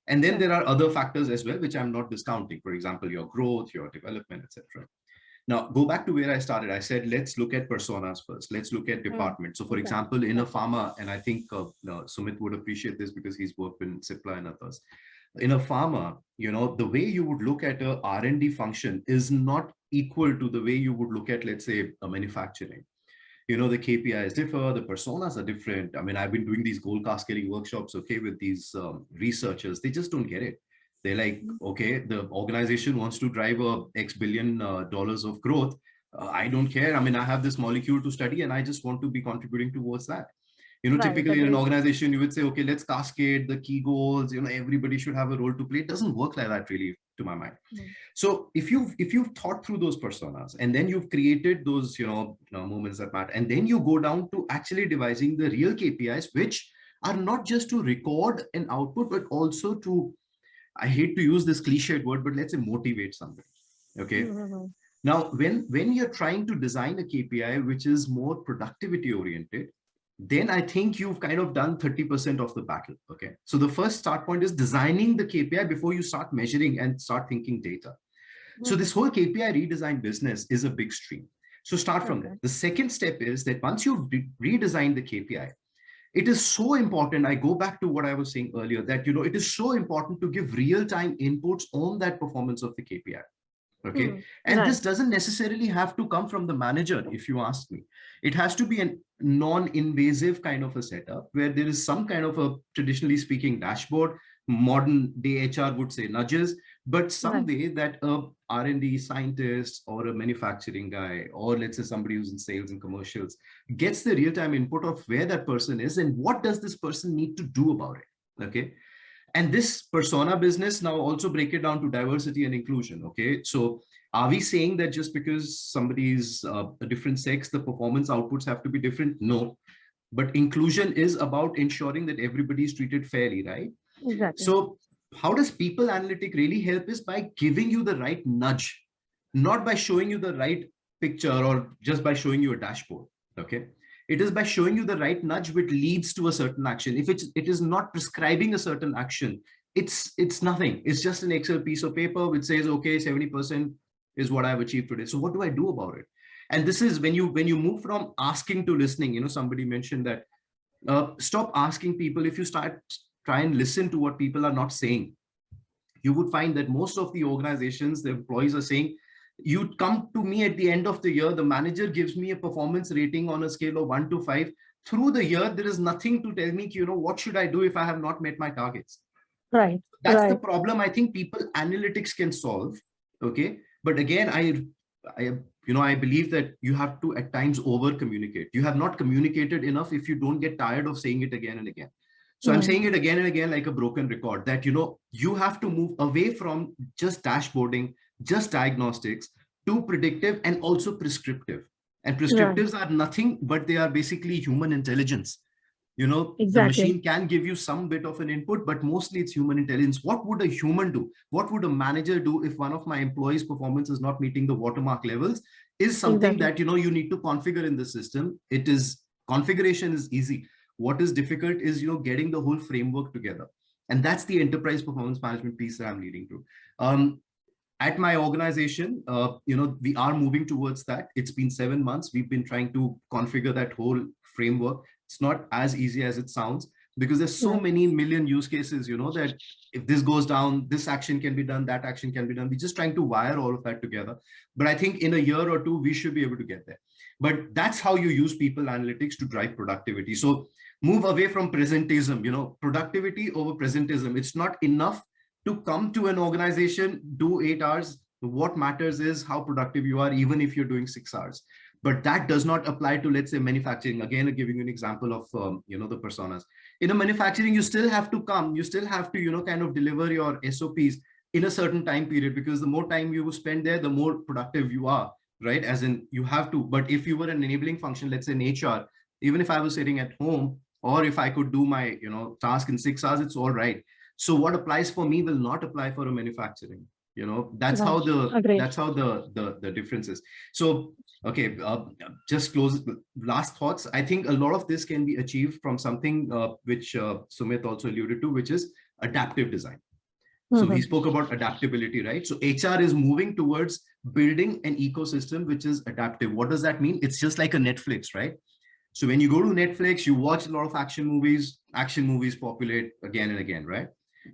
And then there are other factors as well, which I'm not discounting. For example, your growth, your development, etc. Now, go back to where I started. I said, let's look at personas first. Let's look at departments. So for example, in a pharma, and I think Sumit would appreciate this because he's worked in CIPLA and others. In a pharma, you know, the way you would look at a R&D function is not equal to the way you would look at, let's say, a manufacturing. The KPIs differ, the personas are different. I mean, I've been doing these goal cascading workshops, okay, with these researchers. They just don't get it. They're like, okay, the organization wants to drive a X billion dollars of growth. I don't care. I mean, I have this molecule to study and I just want to be contributing towards that. Right, Typically in an agreed. organization, you would say, okay, let's cascade the key goals. Everybody should have a role to play. It doesn't work like that, really, to my mind. So if you've thought through those personas and then you've created those moments that matter, and then you go down to actually devising the real KPIs, which are not just to record an output, but also to, I hate to use this cliched word, but let's say motivate somebody. Okay. Now, when you're trying to design a KPI which is more productivity oriented, then I think you've kind of done 30% of the battle. Okay. So the first start point is designing the KPI before you start measuring and start thinking data. So this whole KPI redesign business is a big stream. So start from there. The second step is that once you've redesigned the KPI, it is so important. I go back to what I was saying earlier, that, it is so important to give real-time inputs on that performance of the KPI. Okay. And this doesn't necessarily have to come from the manager, if you ask me. It has to be a non-invasive kind of a setup where there is some kind of a, traditionally speaking, dashboard. Modern day HR would say nudges, but some way that a R&D scientist or a manufacturing guy, or let's say somebody who's in sales and commercials, gets the real-time input of where that person is and what does this person need to do about it. Okay. And this persona business, now also break it down to diversity and inclusion. Okay. So are we saying that just because somebody is a different sex, the performance outputs have to be different? No. But inclusion is about ensuring that everybody is treated fairly, right? Exactly. So how does people analytic really help is by giving you the right nudge, not by showing you the right picture or just by showing you a dashboard. Okay. It is by showing you the right nudge which leads to a certain action. If it is not prescribing a certain action, it's nothing. It's just an Excel piece of paper which says, okay, 70% is what I've achieved today. So what do I do about it? And this is when you move from asking to listening. Somebody mentioned that stop asking people. If you try and listen to what people are not saying, you would find that most of the organizations, the employees are saying, you come to me at the end of the year, the manager gives me a performance rating on a scale of 1 to 5. Through the year, there is nothing to tell me, what should I do if I have not met my targets? Right. That's the problem I think people analytics can solve. Okay. But again, I believe that you have to at times over communicate. You have not communicated enough if you don't get tired of saying it again and again. So I'm saying it again and again like a broken record, that, you have to move away from just dashboarding, just diagnostics, to predictive and also prescriptive. And prescriptives are nothing, but they are basically human intelligence. The machine can give you some bit of an input, but mostly it's human intelligence. What would a human do? What would a manager do if one of my employees' performance is not meeting the watermark levels? Is something that, you need to configure in the system. Configuration is easy. What is difficult is, getting the whole framework together. And that's the enterprise performance management piece that I'm leading to. At my organization, we are moving towards that. It's been 7 months. We've been trying to configure that whole framework. It's not as easy as it sounds, because there's so many million use cases, that if this goes down, this action can be done, that action can be done. We're just trying to wire all of that together. But I think in a year or two, we should be able to get there. But that's how you use people analytics to drive productivity. So move away from presentism, productivity over presentism. It's not enough to come to an organization, do 8 hours. What matters is how productive you are, even if you're doing 6 hours. But that does not apply to, let's say, manufacturing. Again, giving you an example of, the personas. In a manufacturing, you still have to come, you still have to, kind of deliver your SOPs in a certain time period, because the more time you spend there, the more productive you are, right? As in you have to. But if you were an enabling function, let's say in HR, even if I was sitting at home, or if I could do my, task in 6 hours, it's all right. So what applies for me will not apply for a manufacturing. That's how the difference is. So, okay, just close last thoughts. I think a lot of this can be achieved from something which Sumit also alluded to, which is adaptive design. So he spoke about adaptability, right? So HR is moving towards building an ecosystem which is adaptive. What does that mean? It's just like a Netflix, right? So when you go to Netflix, you watch a lot of action movies populate again and again, right?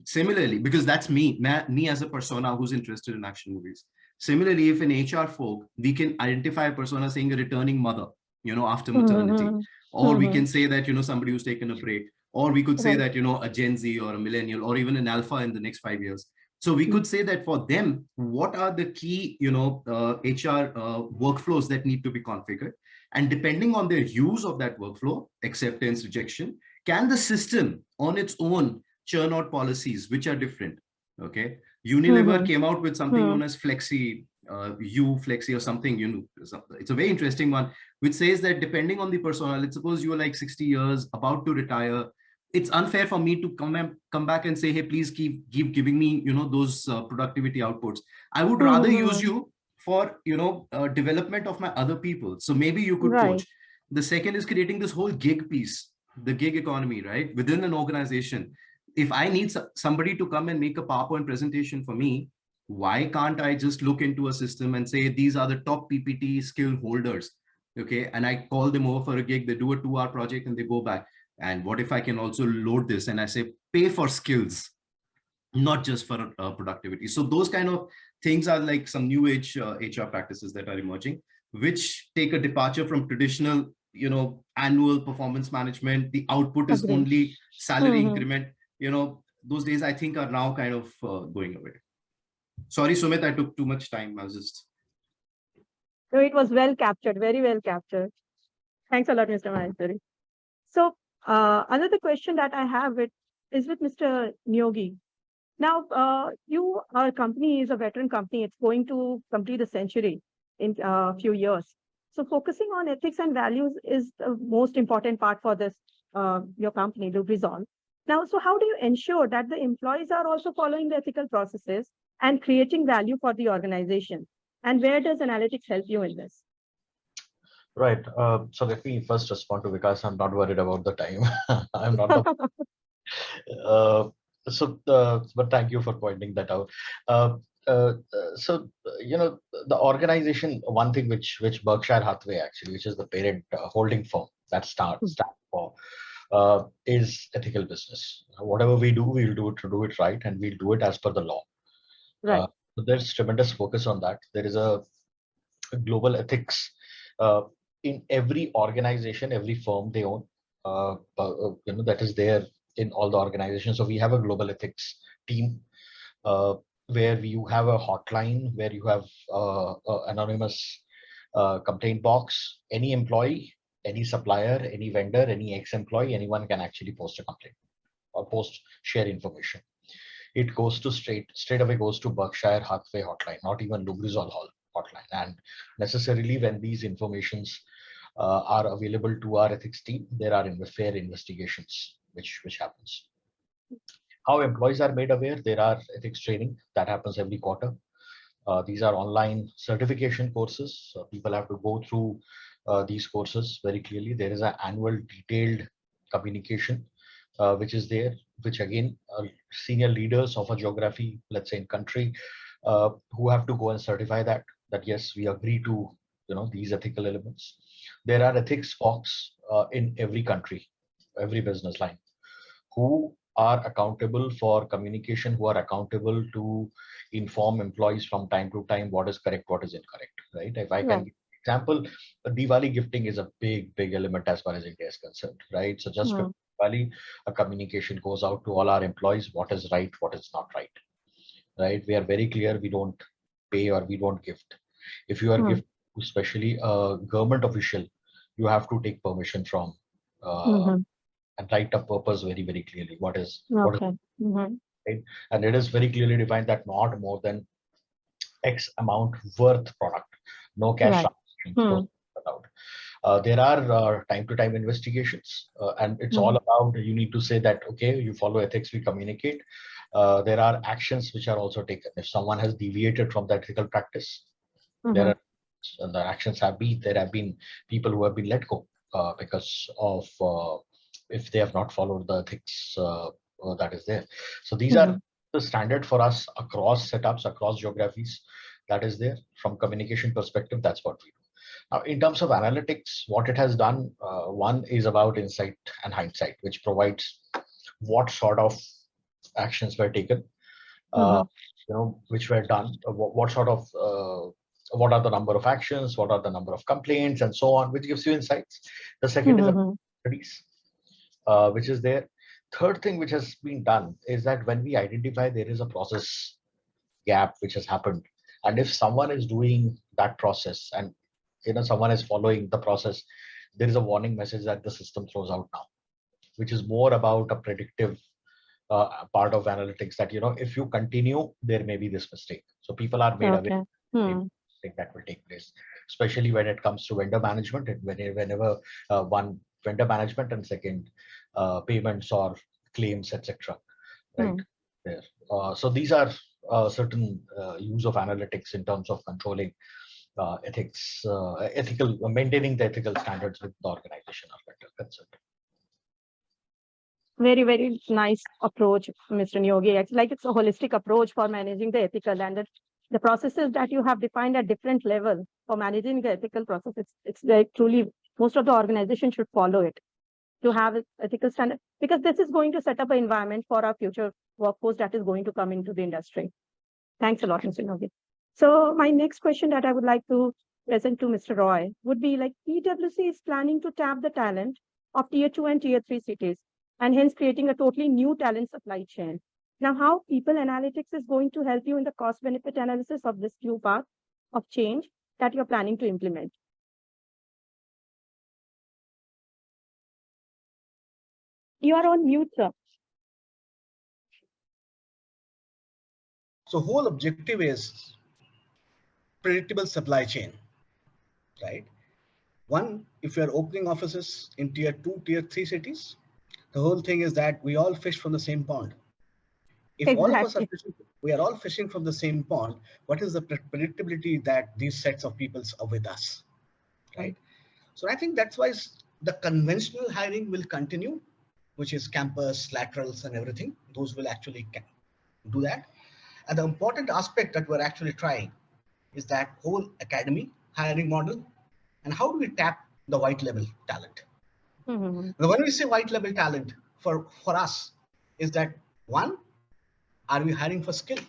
Similarly, because that's me as a persona who's interested in action movies. Similarly, if in HR folk, we can identify a persona saying a returning mother, after maternity. Or we can say that, somebody who's taken a break. Or we could say Right. that, a Gen Z or a millennial or even an alpha in the next 5 years. So we could say that for them, what are the key, HR workflows that need to be configured? And depending on their use of that workflow, acceptance, rejection, can the system on its own churn out policies which are different? Okay. Unilever came out with something known as Flexi, Flexi or something, it's a very interesting one, which says that depending on the persona, let's suppose you are like 60 years, about to retire, it's unfair for me to come back and say, hey, please keep giving me, those productivity outputs. I would rather use you for, development of my other people. So maybe you could Right. coach. The second is creating this whole gig piece, the gig economy, right? Within an organization. If I need somebody to come and make a PowerPoint presentation for me, why can't I just look into a system and say, these are the top PPT skill holders? Okay. And I call them over for a gig, they do a 2-hour project and they go back. And what if I can also load this and I say, pay for skills, not just for productivity. So those kind of things are like some new age HR practices that are emerging, which take a departure from traditional, annual performance management. The output is Agreed. only salary increment. Those days I think are now kind of going away. Sorry, Sumit, I took too much time. I was just. So it was well captured, very well captured. Thanks a lot, Mr. Maheshwari. So another question that I have is with Mr. Nyogi. Now, our company is a veteran company. It's going to complete a century in a few years. So focusing on ethics and values is the most important part for this, your company, Lubrizol. Now, so how do you ensure that the employees are also following the ethical processes and creating value for the organization? And where does analytics help you in this? Right. So let me first respond to Vikas. I'm not worried about the time. I'm not. But thank you for pointing that out. The organization, one thing which Berkshire Hathaway actually, which is the parent holding firm that stands for, is ethical business. Whatever we do, we'll do it right, and we'll do it as per the law. Right. So there's tremendous focus on that. There is a global ethics in every organization, every firm they own. That is there in all the organizations. So we have a global ethics team where you have a hotline, where you have anonymous complaint box. Any employee, any supplier, any vendor, any ex-employee, anyone can actually post a complaint or share information. It goes to straight away goes to Berkshire Hathaway hotline, not even Lubrizol hotline. And necessarily when these informations are available to our ethics team, there are fair investigations which happens. How employees are made aware, there are ethics training that happens every quarter. These are online certification courses. People have to go through these courses very clearly. There is an annual detailed communication which is there, which again senior leaders of a geography, let's say in country, who have to go and certify that yes, we agree to these ethical elements. There are ethics folks in every country, every business line, who are accountable for communication, who are accountable to inform employees from time to time what is correct, what is incorrect, right? If I can give an example, Diwali gifting is a big element as far as India is concerned, right? So just before Diwali, a communication goes out to all our employees, what is right, what is not right, right? We are very clear, we don't pay or we don't gift. If you are gifting, especially a government official, you have to take permission from and write a purpose very clearly. What is right? And it is very clearly defined that not more than X amount worth product, no cash transactions allowed. There are time to time investigations, and it's all about, you need to say that, okay, you follow ethics, we communicate. There are actions which are also taken. If someone has deviated from the ethical practice, there are the actions there have been people who have been let go because of if they have not followed the ethics that is there. So these are the standard for us across setups, across geographies, that is there. From communication perspective, that's what we do. Now, in terms of analytics, what it has done, one is about insight and hindsight, which provides what sort of actions were taken, which were done, what sort of what are the number of actions, what are the number of complaints, and so on, which gives you insights. The second is studies, which is there. Third thing which has been done is that when we identify there is a process gap which has happened, and if someone is doing that process and someone is following the process, there is a warning message that the system throws out now, which is more about a predictive part of analytics, that if you continue, there may be this mistake. So people are made aware that will take place, especially when it comes to vendor management, and whenever one, vendor management, and second, payments or claims, etc. Right there. So these are certain use of analytics in terms of controlling ethics, maintaining the ethical standards with the organization or vendor concerned. Very, very nice approach, Mr. Nyogi. It's like it's a holistic approach for managing the ethical, and the processes that you have defined at different level for managing the ethical process. It's like truly most of the organization should follow it to have ethical standard, because this is going to set up an environment for our future workforce that is going to come into the industry. Thanks a lot, Mr. Nyogi. So my next question that I would like to present to Mr. Roy would be like, PwC is planning to tap the talent of tier 2 and tier 3 cities, and hence creating a totally new talent supply chain. Now, how people analytics is going to help you in the cost benefit analysis of this new path of change that you're planning to implement? You are on mute, sir. So whole objective is predictable supply chain, right? One, if you are opening offices in tier 2, tier 3 cities, the whole thing is that we all fish from the same pond. If all of us are fishing, we are all fishing from the same pond, what is the predictability that these sets of people are with us, right? So I think that's why the conventional hiring will continue, which is campus, laterals, and everything. Those will actually do that. And the important aspect that we're actually trying is that whole academy hiring model, and how do we tap the white level talent? Now, when we say white level talent for us, is that one, are we hiring for skill,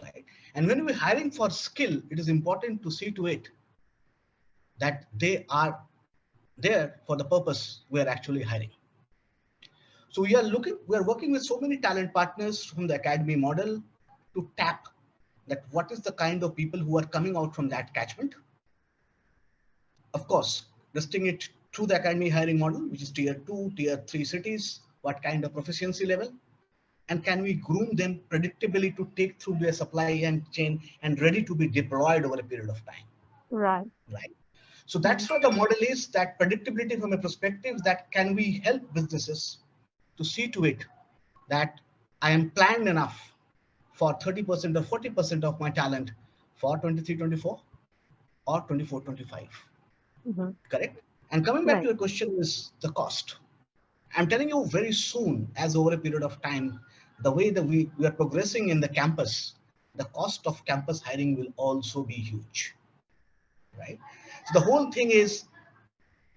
right? And when we're hiring for skill, it is important to see to it that they are there for the purpose we are actually hiring. So we are working with so many talent partners from the academy model to tap that what is the kind of people who are coming out from that catchment. Of course, listing it through the academy hiring model, which is tier 2, tier 3 cities, what kind of proficiency level, and can we groom them predictably to take through their supply and chain and ready to be deployed over a period of time. Right. So that's what the model is, that predictability from a perspective that can we help businesses to see to it that I am planned enough for 30% or 40% of my talent for 23-24 or 24-25. Correct? And coming back to your question is the cost. I'm telling you very soon, as over a period of time, the way that we are progressing in the campus, the cost of campus hiring will also be huge, right? So the whole thing is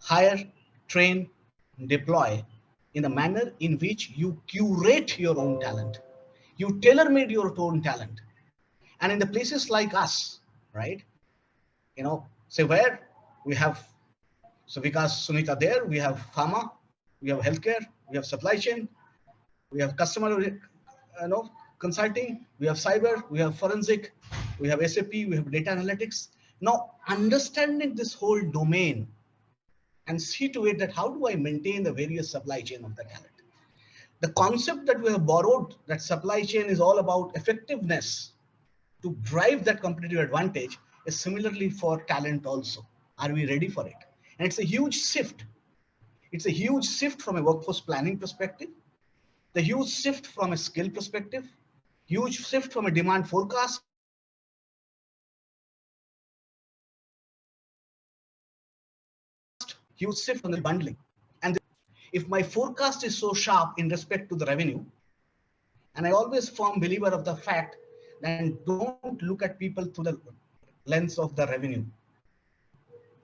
hire, train, deploy in a manner in which you curate your own talent. You tailor-made your own talent. And in the places like us, right? Say where we have, so Vikas, Sunita there, we have pharma, we have healthcare, we have supply chain, we have customer consulting, we have cyber, we have forensic, we have SAP, we have data analytics. Now, understanding this whole domain and see to it that how do I maintain the various supply chain of the talent? The concept that we have borrowed, that supply chain is all about effectiveness to drive that competitive advantage, is similarly for talent also. Are we ready for it? And it's a huge shift. It's a huge shift from a workforce planning perspective, the huge shift from a skill perspective, huge shift from a demand forecast, huge shift from the bundling. And if my forecast is so sharp in respect to the revenue, and I always firm believer of the fact that don't look at people through the lens of the revenue.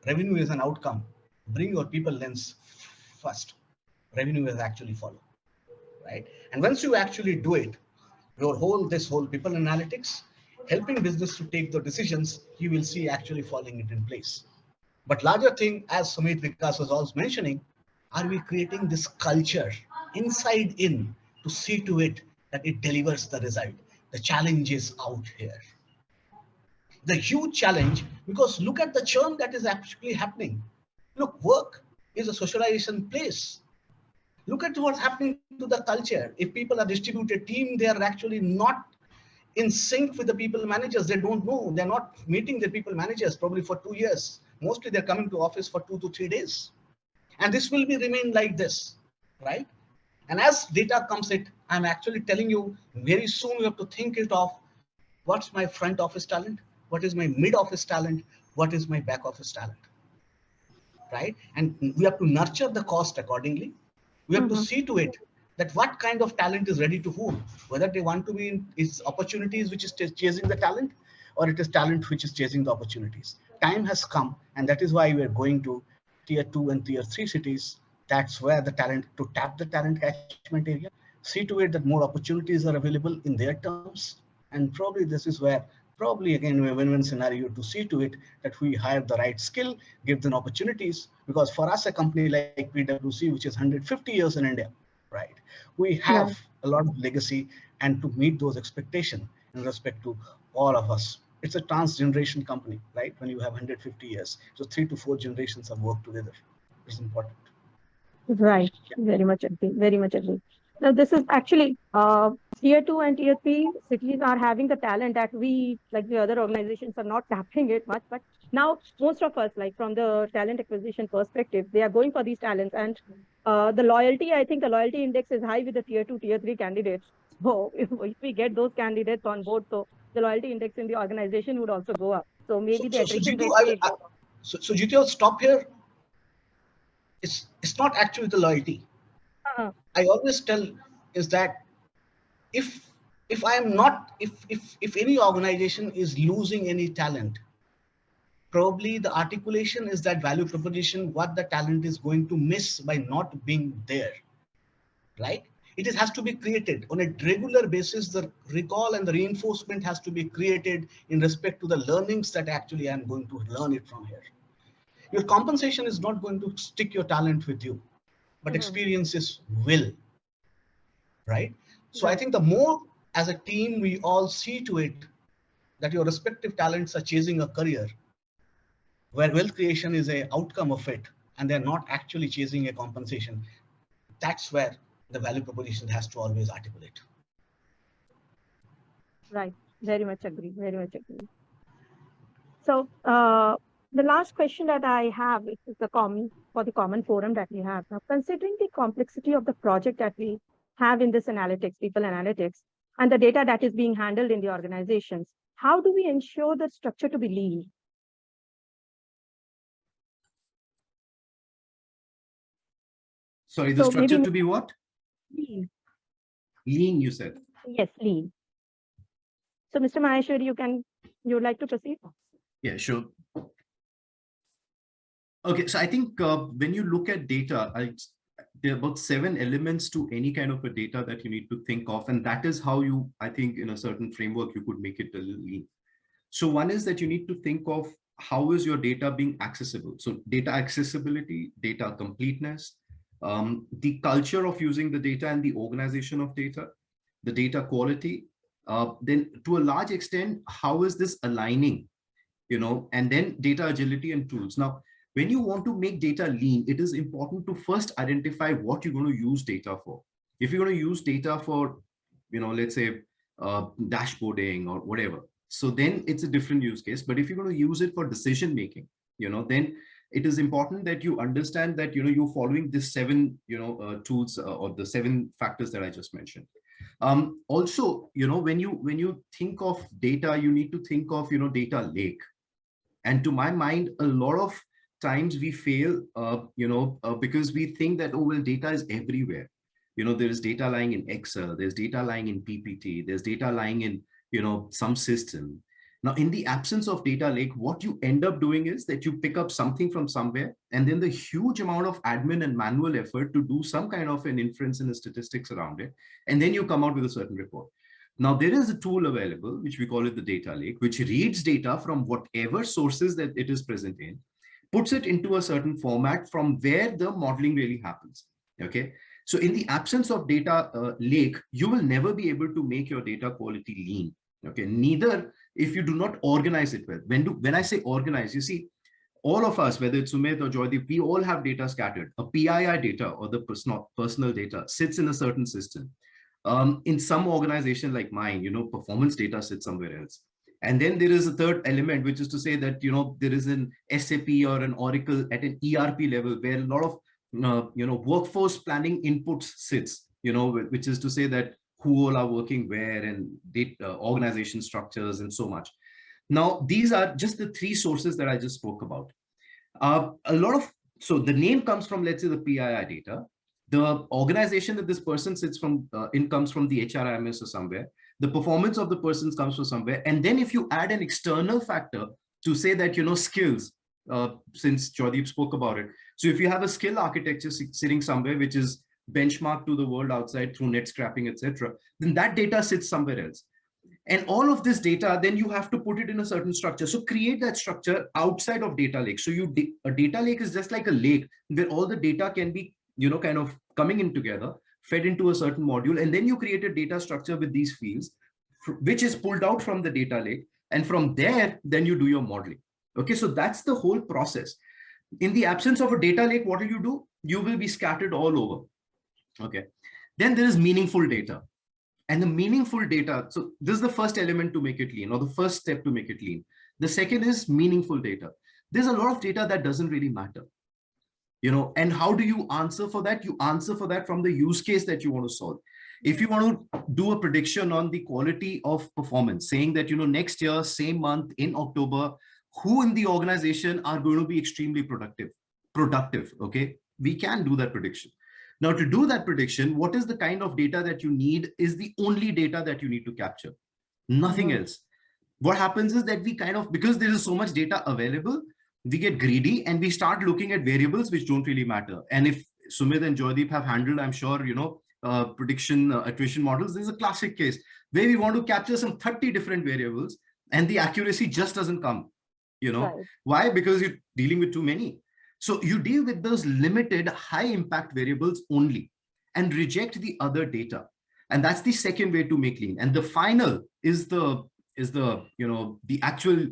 Revenue is an outcome. Bring your people lens first. Revenue is actually follow, right? And once you actually do it, this whole people analytics helping business to take the decisions, you will see actually falling it in place. But larger thing, as Sumit Vikas was also mentioning, are we creating this culture inside in to see to it that it delivers the result? The challenge is out here. The huge challenge, because look at the churn that is actually happening. Look, work is a socialization place. Look at what's happening to the culture. If people are distributed team, they are actually not in sync with the people managers. They don't know. They're not meeting their people managers probably for 2 years. Mostly they're coming to office for 2 to 3 days. And this will be remain like this, right? And as data comes in, I'm actually telling you very soon you have to think it of what's my front office talent? What is my mid office talent? What is my back office talent? Right? And we have to nurture the cost accordingly. We have to see to it that what kind of talent is ready to whom, whether they want to be in is opportunities which is chasing the talent, or it is talent which is chasing the opportunities. Time has come, and that is why we are going to tier 2 and tier 3 cities. That's where the talent, to tap the talent catchment area, see to it that more opportunities are available in their terms. And probably this is where probably again a win-win scenario to see to it that we hire the right skill, give them opportunities. Because for us, a company like PwC, which is 150 years in India, right, we have a lot of legacy, and to meet those expectations in respect to all of us. It's a trans-generation company, right? When you have 150 years, so 3 to 4 generations have worked together. It's important. Right. Very much agree. Very much agree. Now, this is actually tier 2 and tier 3 cities are having the talent that we, like the other organizations, are not tapping it much. But now most of us, like from the talent acquisition perspective, they are going for these talents. And the loyalty, I think the loyalty index is high with the tier 2, tier 3 candidates. So if we get those candidates on board, so the loyalty index in the organization would also go up. So maybe the attrition Jitu, rate may go up. so Jitu, I'll stop here. It's not actually the loyalty. I always tell is that if I am not, if any organization is losing any talent, probably the articulation is that value proposition, what the talent is going to miss by not being there, right? It has to be created on a regular basis. The recall and the reinforcement has to be created in respect to the learnings that actually I'm going to learn it from here. Your compensation is not going to stick your talent with you, but experiences will, right? So I think the more as a team we all see to it that your respective talents are chasing a career where wealth creation is an outcome of it, and they're not actually chasing a compensation, that's where the value proposition has to always articulate. Right. Very much agree. Very much agree. So the last question that I have is the common forum that we have. Now, considering the complexity of the project that we have in this analytics, people analytics, and the data that is being handled in the organizations, how do we ensure the structure to be lean? Sorry, the structure to be what? Lean. Lean, you said. Yes, lean. So, Mr. Maheshwari, you would like to proceed? Yeah, sure. Okay, so I think when you look at data, there are about 7 elements to any kind of a data that you need to think of. And that is how you, I think in a certain framework, you could make it a little lean. So one is that you need to think of how is your data being accessible. So data accessibility, data completeness, the culture of using the data and the organization of data, the data quality, then to a large extent, how is this aligning, and then data agility and tools. Now, when you want to make data lean, it is important to first identify what you're going to use data for. If you're going to use data for, let's say dashboarding or whatever, so then it's a different use case. But if you're going to use it for decision making, then it is important that you understand that, you're following the 7, tools or the 7 factors that I just mentioned. Also, when you think of data, you need to think of, data lake. And to my mind, a lot of times we fail, because we think that, oh, well, data is everywhere. There is data lying in Excel, there's data lying in PPT, there's data lying in, some system. Now, in the absence of data lake, what you end up doing is that you pick up something from somewhere, and then the huge amount of admin and manual effort to do some kind of an inference and statistics around it, and then you come out with a certain report. Now, there is a tool available, which we call it the data lake, which reads data from whatever sources that it is present in, puts it into a certain format from where the modeling really happens. Okay. So in the absence of data lake, you will never be able to make your data quality lean. Okay. Neither if you do not organize it well. When I say organize, you see, all of us, whether it's Sumit or Joydeep, we all have data scattered. A PII data or the personal data sits in a certain system. In some organization like mine, performance data sits somewhere else. And then there is a third element, which is to say that, there is an SAP or an Oracle at an ERP level where a lot of, workforce planning inputs sits, which is to say that who all are working where and data, organization structures and so much. Now, these are just the three sources that I just spoke about. So the name comes from, let's say, the PII data. The organization that this person sits from comes from the HRIMS or somewhere. The performance of the persons comes from somewhere. And then if you add an external factor to say that, skills, since Joydeep spoke about it. So if you have a skill architecture sitting somewhere, which is benchmarked to the world outside through net scrapping, etc., then that data sits somewhere else. And all of this data, then you have to put it in a certain structure. So create that structure outside of data lake. So a data lake is just like a lake where all the data can be, kind of coming in together, fed into a certain module. And then you create a data structure with these fields, which is pulled out from the data lake. And from there, then you do your modeling. Okay, so that's the whole process. In the absence of a data lake, what will you do? You will be scattered all over. Okay, then there is meaningful data. And the meaningful data, so this is the first element to make it lean, or the first step to make it lean. The second is meaningful data. There's a lot of data that doesn't really matter. And how do you answer for that? You answer for that from the use case that you want to solve. If you want to do a prediction on the quality of performance, saying that, next year, same month in October, who in the organization are going to be extremely productive, okay? We can do that prediction. Now, to do that prediction, what is the kind of data that you need is the only data that you need to capture, nothing else. What happens is that we because there is so much data available, we get greedy and we start looking at variables which don't really matter. And if Sumit and Joydeep have handled, I'm sure, prediction attrition models, this is a classic case where we want to capture some 30 different variables and the accuracy just doesn't come, Right. Why? Because you're dealing with too many. So you deal with those limited high impact variables only and reject the other data. And that's the second way to make lean. And the final is the actual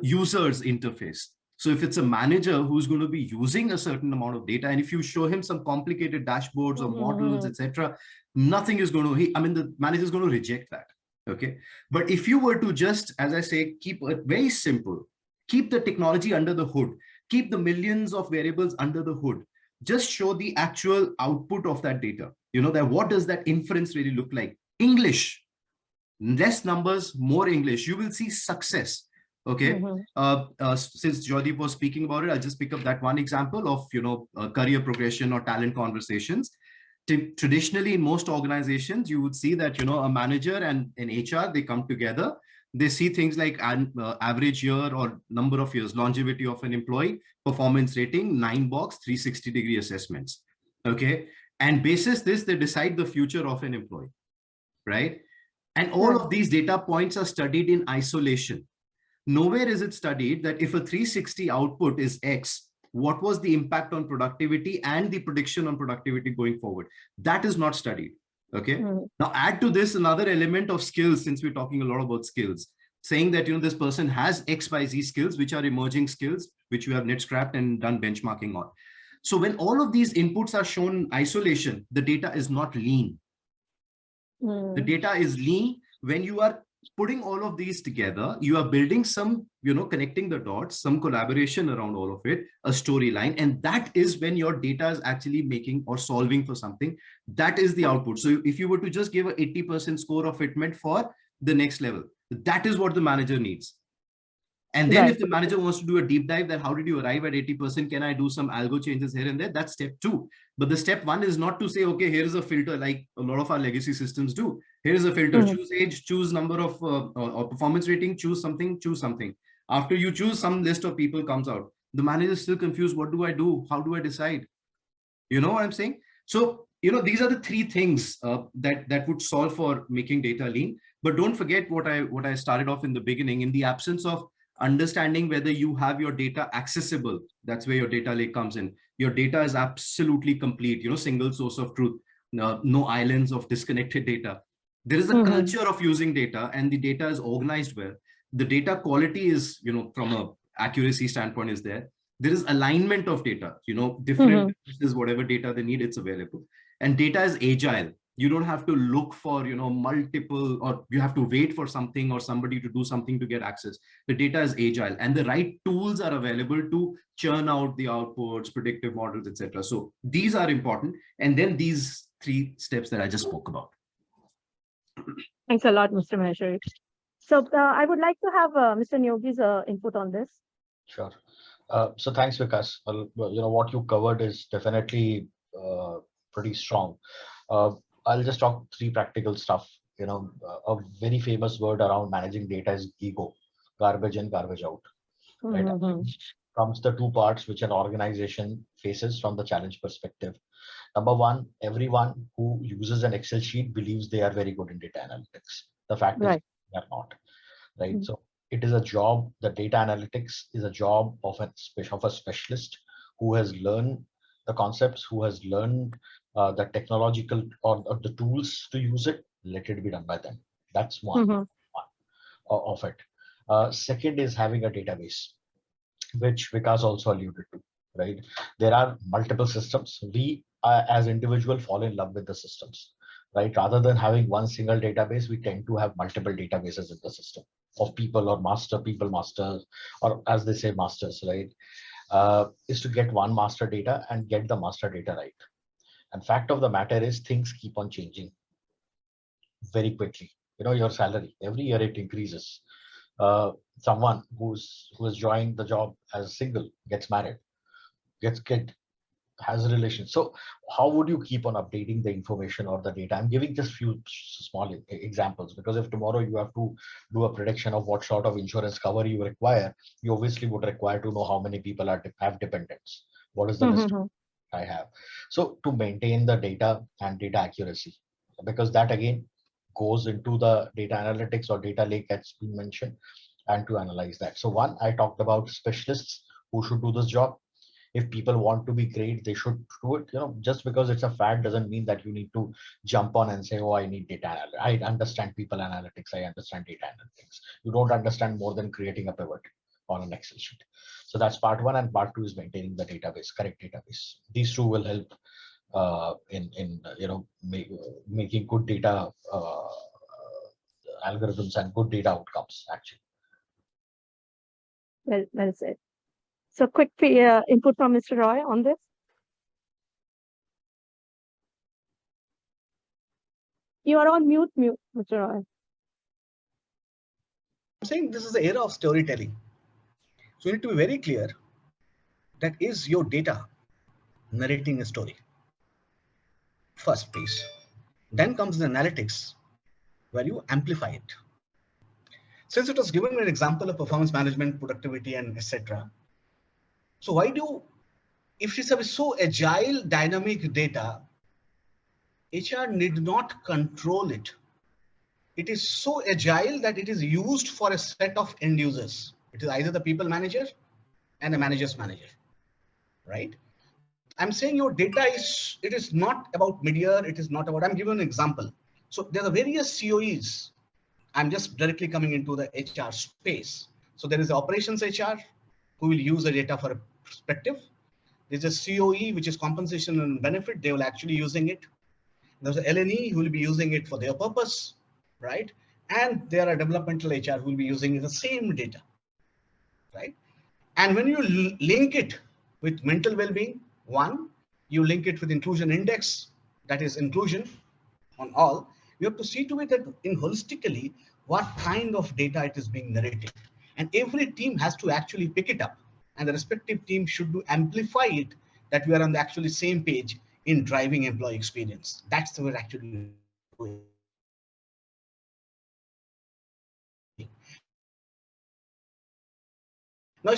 user's interface. So if it's a manager who's going to be using a certain amount of data, and if you show him some complicated dashboards or models, etc., nothing is going to, the manager is going to reject that. Okay. But if you were to just, as I say, keep it very simple, keep the technology under the hood, keep the millions of variables under the hood, just show the actual output of that data. That what does that inference really look like? English, less numbers, more English, you will see success. Okay. Since Joydeep was speaking about it, I'll just pick up that one example of, career progression or talent conversations. Traditionally, in most organizations, you would see that, a manager and an HR, they come together. They see things like average year or number of years, longevity of an employee, performance rating, 9-box, 360-degree assessments. Okay. And basis this, they decide the future of an employee, right? And all of these data points are studied in isolation. Nowhere is it studied that if a 360 output is X, what was the impact on productivity and the prediction on productivity going forward? That is not studied. Okay. Now add to this another element of skills, since we're talking a lot about skills, saying that, this person has XYZ skills, which are emerging skills, which we have net scrapped and done benchmarking on. So when all of these inputs are shown in isolation, the data is not lean. The data is lean when you are putting all of these together, you are building some, connecting the dots, some collaboration around all of it, a storyline. And that is when your data is actually making or solving for something. That is the output. So if you were to just give an 80% score of fitment for the next level, that is what the manager needs. And then if the manager wants to do a deep dive, then how did you arrive at 80%? Can I do some algo changes here and there? That's step 2. But the step 1 is not to say, okay, here is a filter like a lot of our legacy systems do. Here is a filter, choose age, choose number of or performance rating, choose something, choose something. After you choose, some list of people comes out. The manager is still confused. What do I do? How do I decide? You know what I'm saying? So, these are the 3 things that would solve for making data lean. But don't forget what I started off in the beginning. In the absence of understanding whether you have your data accessible, that's where your data lake comes in. Your data is absolutely complete, single source of truth, no islands of disconnected data. There is a culture of using data, and the data is organized well. The data quality is, from a accuracy standpoint is there. There is alignment of data, different businesses, whatever data they need, it's available. And data is agile. You don't have to look for, multiple, or you have to wait for something or somebody to do something to get access. The data is agile, and the right tools are available to churn out the outputs, predictive models, etc. So these are important. And then these 3 steps that I just spoke about. Thanks a lot, Mr. Maheshwari. So I would like to have Mr. Nyogi's input on this. Sure. So thanks, Vikas. What you covered is definitely pretty strong. I'll just talk 3 practical stuff. A very famous word around managing data is ego, garbage in, garbage out. Right? Comes the 2 parts which an organization faces from the challenge perspective. Number 1, everyone who uses an Excel sheet believes they are very good in data analytics. The fact is they are not. Right? So it is a job. The data analytics is a job of a specialist who has learned the concepts, who has learned the technological or the tools to use it. Let it be done by them. That's one of it. Second is having a database, which Vikas also alluded to. Right? There are multiple systems. We as individuals fall in love with the systems. Right? Rather than having one single database, we tend to have multiple databases in the system of people or people masters, or as they say, masters, right? Is to get one master data and get the master data right. And fact of the matter is things keep on changing very quickly. Your salary, every year it increases. Someone who has joined the job as single gets married, gets kid, has a relation. So how would you keep on updating the information or the data? I'm giving just few small examples, because if tomorrow you have to do a prediction of what sort of insurance cover you require, you obviously would require to know how many people have dependents. What is the list I have? So to maintain the data and data accuracy, because that again goes into the data analytics or data lake that's been mentioned, and to analyze that. So 1, I talked about specialists who should do this job. If people want to be great, they should do it. Just because it's a fad doesn't mean that you need to jump on and say, oh, I need data analytics. I understand people analytics. I understand data analytics. You don't understand more than creating a pivot on an Excel sheet. So that's part 1, and part 2 is maintaining the database, correct database. These 2 will help in making good data algorithms and good data outcomes actually. Well said. So quick input from Mr. Roy on this. You are on mute, Mr. Roy. I'm saying this is the era of storytelling. So you need to be very clear that is your data narrating a story. First piece. Then comes the analytics, where you amplify it. Since it was given an example of performance management, productivity, and etc. So why if you have so agile, dynamic data, HR need not control it. It is so agile that it is used for a set of end users. It is either the people manager and the manager's manager, right? I'm saying your data it is not about mid-year. It is not about, I'm giving an example. So there are various COEs. I'm just directly coming into the HR space. So there is the operations HR who will use the data for a perspective. There's a COE, which is compensation and benefit. They will actually using it. There's a LNE who will be using it for their purpose, right? And there are developmental HR who will be using the same data, right? And when you link it with mental well-being, 1, you link it with inclusion index, that is inclusion on all. You have to see to it that in holistically, what kind of data it is being narrated. And every team has to actually pick it up, and the respective team should amplify it, that we are on the actually same page in driving employee experience. That's the way actually doing. Now,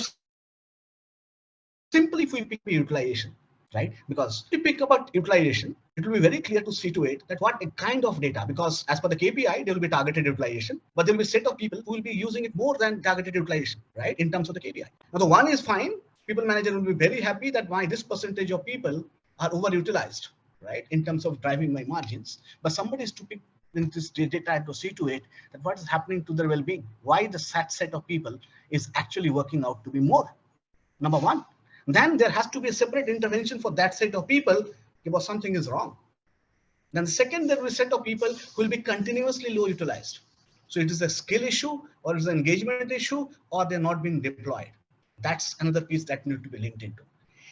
simply if we pick utilization, right? Because we pick about utilization, it will be very clear to see to it that what kind of data, because as per the KPI, there will be targeted utilization, but there will be a set of people who will be using it more than targeted utilization, right? In terms of the KPI. Now, the one is fine. People manager will be very happy that why this percentage of people are overutilized, right? In terms of driving my margins, but somebody is to pick in this data to see to it that what is happening to their well-being, why the set of people is actually working out to be more. Number one. Then there has to be a separate intervention for that set of people because something is wrong. Then the second, there will be a set of people who will be continuously low utilized. So it is a skill issue, or it's an engagement issue, or they're not being deployed. That's another piece that needs to be linked into.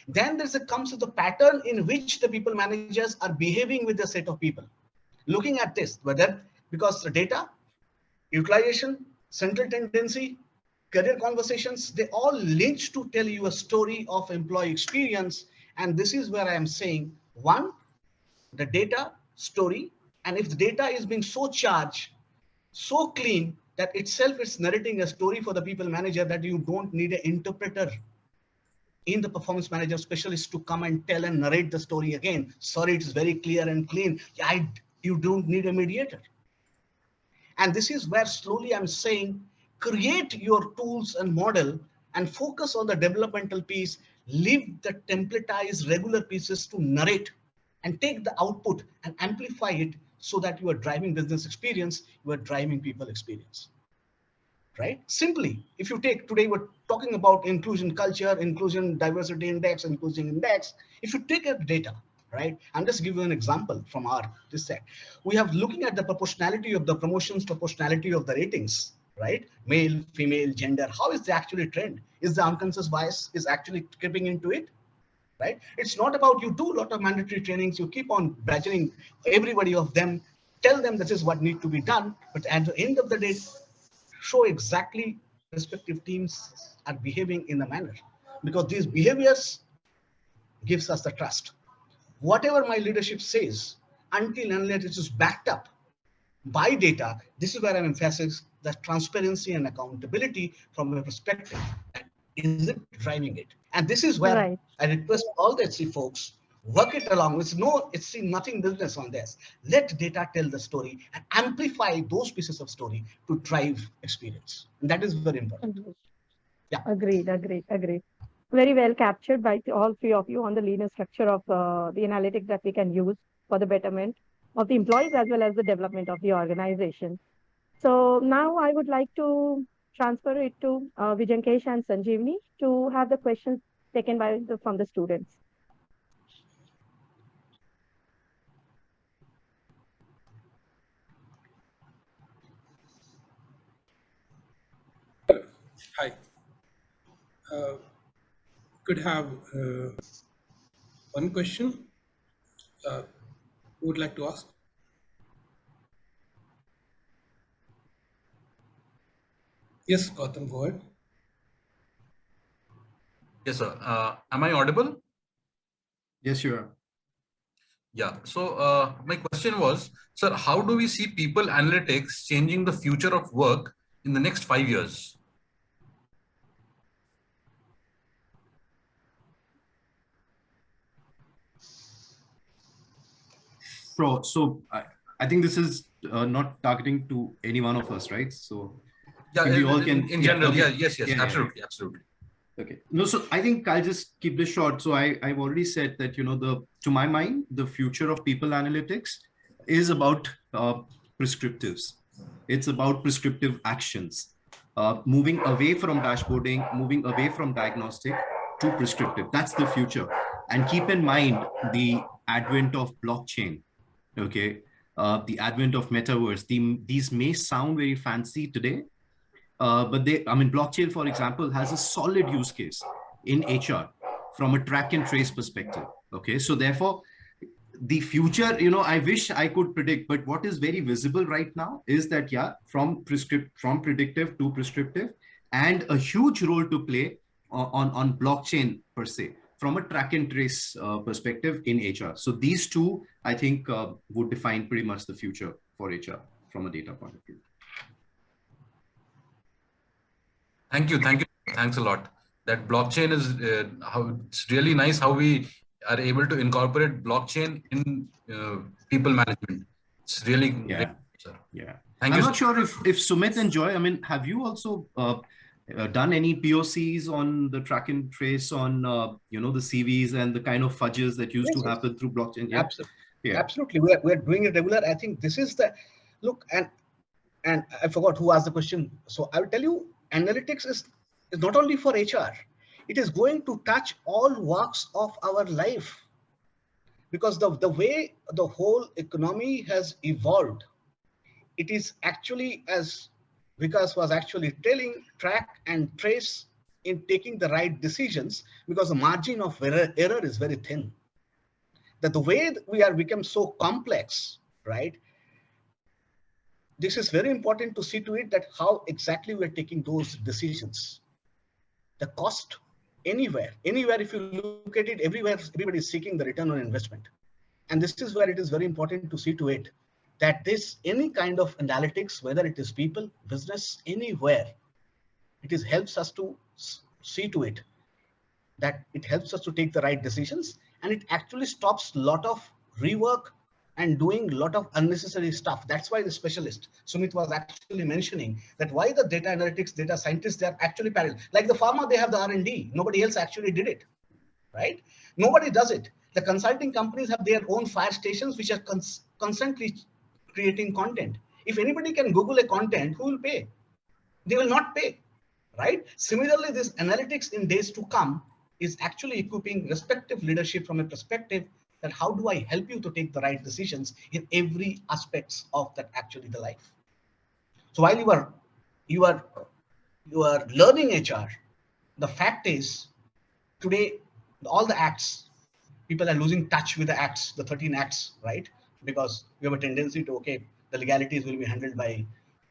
Then comes to the pattern in which the people managers are behaving with the set of people. Looking at this, whether because the data, utilization, central tendency, career conversations, they all link to tell you a story of employee experience. And this is where I am saying, one, the data story, and if the data is being so charged, so clean that itself is narrating a story for the people manager that you don't need an interpreter in the performance manager specialist to come and tell and narrate the story again. Sorry, it's very clear and clean. You don't need a mediator. And this is where slowly I'm saying, create your tools and model and focus on the developmental piece, leave the templatized regular pieces to narrate and take the output and amplify it so that you are driving business experience, you are driving people experience. Right? Simply, if you take today, we're talking about inclusion culture, inclusion diversity index, inclusion index. If you take a data, right? I'm just giving you an example from this set. We have looking at the proportionality of the promotions, proportionality of the ratings, right? Male, female, gender. How is the actually trend? Is the unconscious bias is actually creeping into it? Right? It's not about you do a lot of mandatory trainings, you keep on badgering everybody of them, tell them this is what needs to be done, but at the end of the day, show exactly respective teams are behaving in the manner, because these behaviors gives us the trust. Whatever my leadership says, until and unless it is backed up by data, this is where I'm emphasizing the transparency and accountability from a perspective. Is it driving it? And this is where I request all the HC folks, work it along. It's nothing business on this. Let data tell the story and amplify those pieces of story to drive experience. And that is very important. Yeah. Agreed. Very well captured by all three of you on the linear structure of the analytics that we can use for the betterment of the employees as well as the development of the organization. So now I would like to transfer it to Vijankesh and Sanjeevani to have the questions taken from the students. Hi. Could have one question. Who would like to ask? Yes, Gautam, go ahead. Yes, sir. Am I audible? Yes, you are. Yeah. So my question was, sir, how do we see people analytics changing the future of work in the next 5 years? So I think this is not targeting to any one of us, right? So yeah, we all can in general. okay. Yes, absolutely, yeah. absolutely. Okay. No, so I think I'll just keep this short. So I've already said that, to my mind, the future of people analytics is about prescriptives. It's about prescriptive actions, moving away from dashboarding, moving away from diagnostic to prescriptive. That's the future. And keep in mind the advent of blockchain. Okay. The advent of metaverse. These may sound very fancy today, but blockchain, for example, has a solid use case in HR from a track and trace perspective. Okay, so therefore, the future, I wish I could predict, but what is very visible right now is that, from predictive to prescriptive, and a huge role to play on blockchain per se, from a track and trace perspective in HR. So these two, I think, would define pretty much the future for HR from a data point of view. Thank you. Thanks a lot. That blockchain is it's really nice how we are able to incorporate blockchain in people management. It's really great, sir. Yeah. Thank I'm you, not sir. sure if Sumit and Joy, I mean, have you also done any POCs on the track and trace on, you know, the CVs and the kind of fudges that used to happen through blockchain? Yeah. Absolutely. Yeah. Absolutely. We're doing it regular. I think this is the look, and I forgot who asked the question. So I will tell you, analytics is not only for HR, it is going to touch all walks of our life, because the way the whole economy has evolved, it is actually, as Vikas was actually telling, track and trace in taking the right decisions, because the margin of error is very thin. That the way we are become so complex, right? This is very important to see to it that how exactly we're taking those decisions. The cost, anywhere, if you look at it, everywhere, everybody is seeking the return on investment. And this is where it is very important to see to it that this, any kind of analytics, whether it is people, business, anywhere, it is helps us to see to it that it helps us to take the right decisions, and it actually stops a lot of rework and doing a lot of unnecessary stuff. That's why the specialist Sumit was actually mentioning that why the data analytics, data scientists, they are actually parallel. Like the pharma, they have the R&D. Nobody else actually did it, right? Nobody does it. The consulting companies have their own fire stations, which are constantly creating content. If anybody can Google a content, who will pay? They will not pay, right? Similarly, this analytics in days to come is actually equipping respective leadership from a perspective that how do I help you to take the right decisions in every aspects of that actually the life. So while you are learning HR, the fact is today all the acts, people are losing touch with the acts, the 13 acts, right? Because we have a tendency to, okay, the legalities will be handled by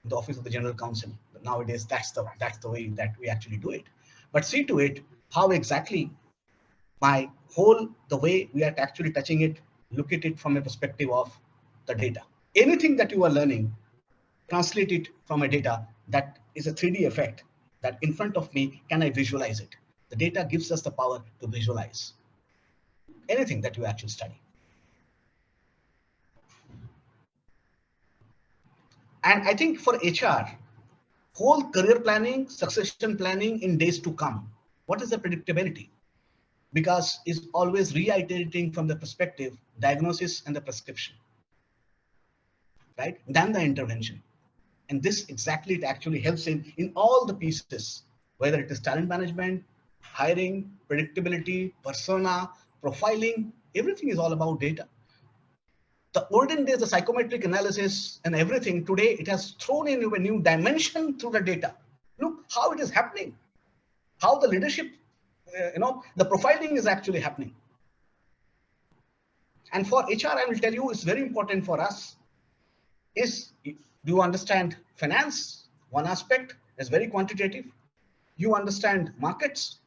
the office of the general counsel. But nowadays, that's the way that we actually do it. But see to it how exactly the way we are actually touching it, look at it from a perspective of the data. Anything that you are learning, translate it from a data that is a 3D effect that in front of me, can I visualize it? The data gives us the power to visualize anything that you actually study. And I think for HR, whole career planning, succession planning in days to come, what is the predictability? Because it's always reiterating from the perspective, diagnosis and the prescription, right? Than the intervention. And this exactly, it actually helps in all the pieces, whether it is talent management, hiring, predictability, persona, profiling, everything is all about data. The olden days, the psychometric analysis and everything, today it has thrown in a new dimension through the data. Look how it is happening, how the leadership, the profiling is actually happening. And for HR, I will tell you, it's very important for us is, do you understand finance? One aspect is very quantitative. You understand markets,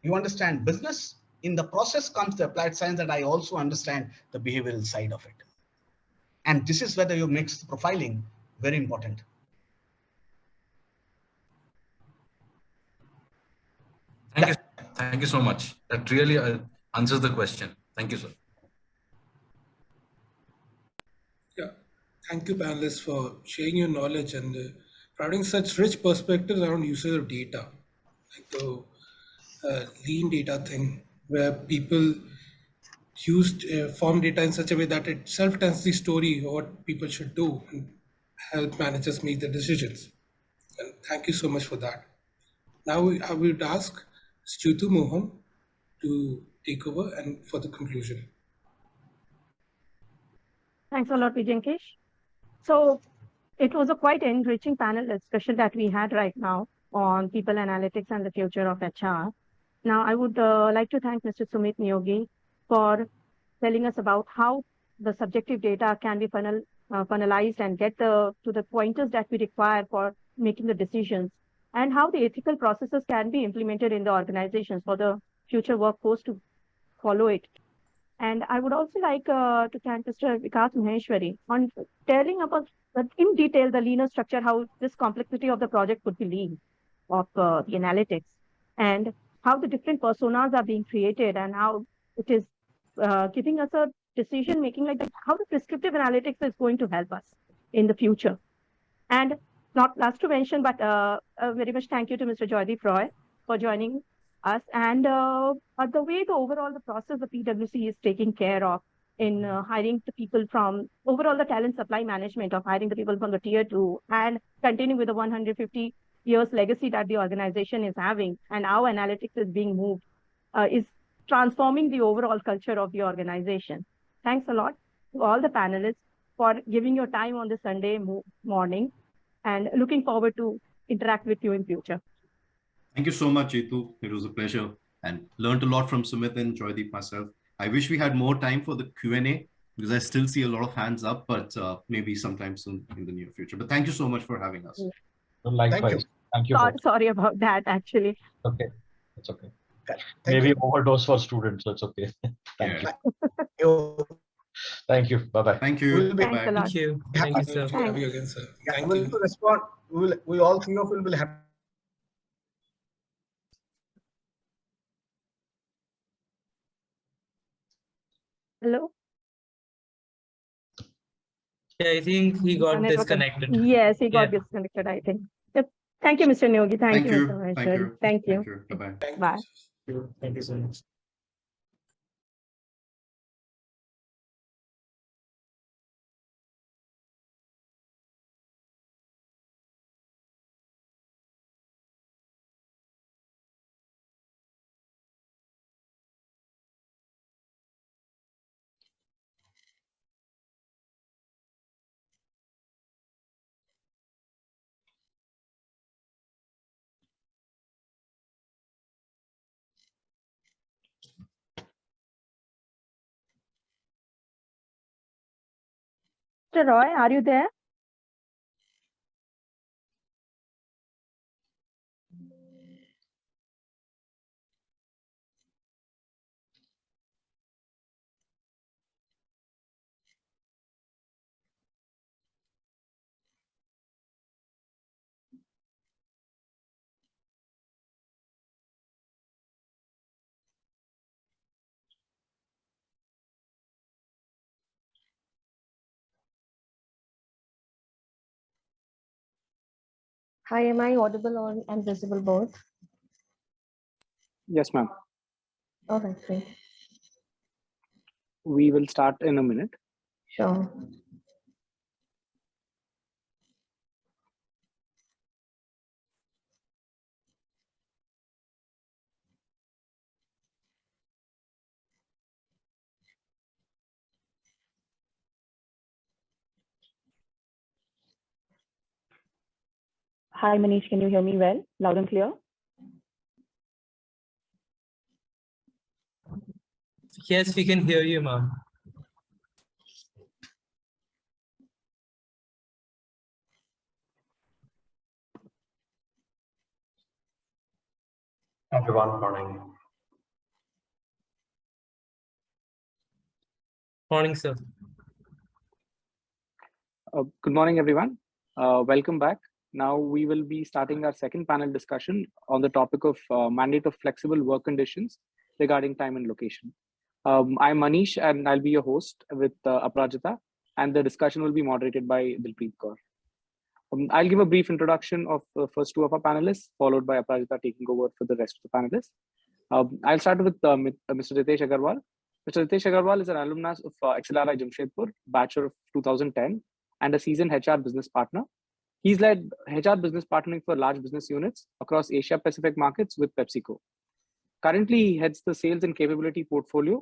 you understand business. In the process comes the applied science that I also understand the behavioral side of it. And this is whether you mix the profiling very important. Thank you so much. That really answers the question. Thank you, sir. Yeah, thank you, panelists, for sharing your knowledge and providing such rich perspectives around usage of data, like the lean data thing, where people used form data in such a way that it self tells the story of what people should do and help managers make the decisions. And thank you so much for that. Now I would ask Stutu Mohan to take over and for the conclusion. Thanks a lot, Vijankesh. So it was a quite enriching panel discussion that we had right now on people analytics and the future of HR. Now, I would like to thank Mr. Sumit Neogi for telling us about how the subjective data can be funnelized and get to the pointers that we require for making the decisions, and how the ethical processes can be implemented in the organizations for the future workforce to follow it. And I would also like to thank Mr. Vikas Maheshwari on telling about in detail the linear structure, how this complexity of the project could be lean of the analytics, and how the different personas are being created and how it is giving us a decision making like that, how the prescriptive analytics is going to help us in the future. And not last to mention, but very much thank you to Mr. Joydeep Roy for joining us. And the way the overall the process the PwC is taking care of in hiring the people from overall the talent supply management of hiring the people from the tier 2 and continuing with the 150 years legacy that the organization is having, and how analytics is being moved is transforming the overall culture of the organization. Thanks a lot to all the panelists for giving your time on this Sunday morning, and looking forward to interact with you in future. Thank you so much, Jitu. It was a pleasure and learned a lot from Sumit and Joydeep myself. I wish we had more time for the Q&A because I still see a lot of hands up, but maybe sometime soon in the near future. But thank you so much for having us. Likewise. Thank you. Sorry about that, actually. Okay. It's okay. Maybe overdose for students, so it's okay. Thank you. Thank you. Bye-bye. Thank you. Thanks a lot. Thank you. Thank you, sir. Have you again, sir. Yeah, Thank we'll you. respond. We all three of you will have. Hello? Yeah, I think he got disconnected. Yes, he got disconnected, I think. Yep. Thank you, Mr. Nyogi. Thank you, Mr. Thank Maheshwari. you. Thank you. Bye-bye. Bye. Thank you so much. Mr. Roy, are you there? Hi, am I audible or and visible both? Yes, ma'am. All right, great. We will start in a minute. Sure. Hi, Manish. Can you hear me well? Loud and clear? Yes, we can hear you, ma'am. Everyone, morning. Morning, sir. Good morning, everyone. Welcome back. Now we will be starting our second panel discussion on the topic of mandate of flexible work conditions regarding time and location. I'm Manish, and I'll be your host with Aparajita, and the discussion will be moderated by Dilpreet Kaur. I'll give a brief introduction of the first two of our panelists, followed by Aparajita taking over for the rest of the panelists. I'll start with Mr. Ritesh Agarwal. Mr. Ritesh Agarwal is an alumnus of XLRI Jamshedpur, batch of 2010, and a seasoned HR business partner. He's led HR business partnering for large business units across Asia Pacific markets with PepsiCo. Currently, he heads the sales and capability portfolio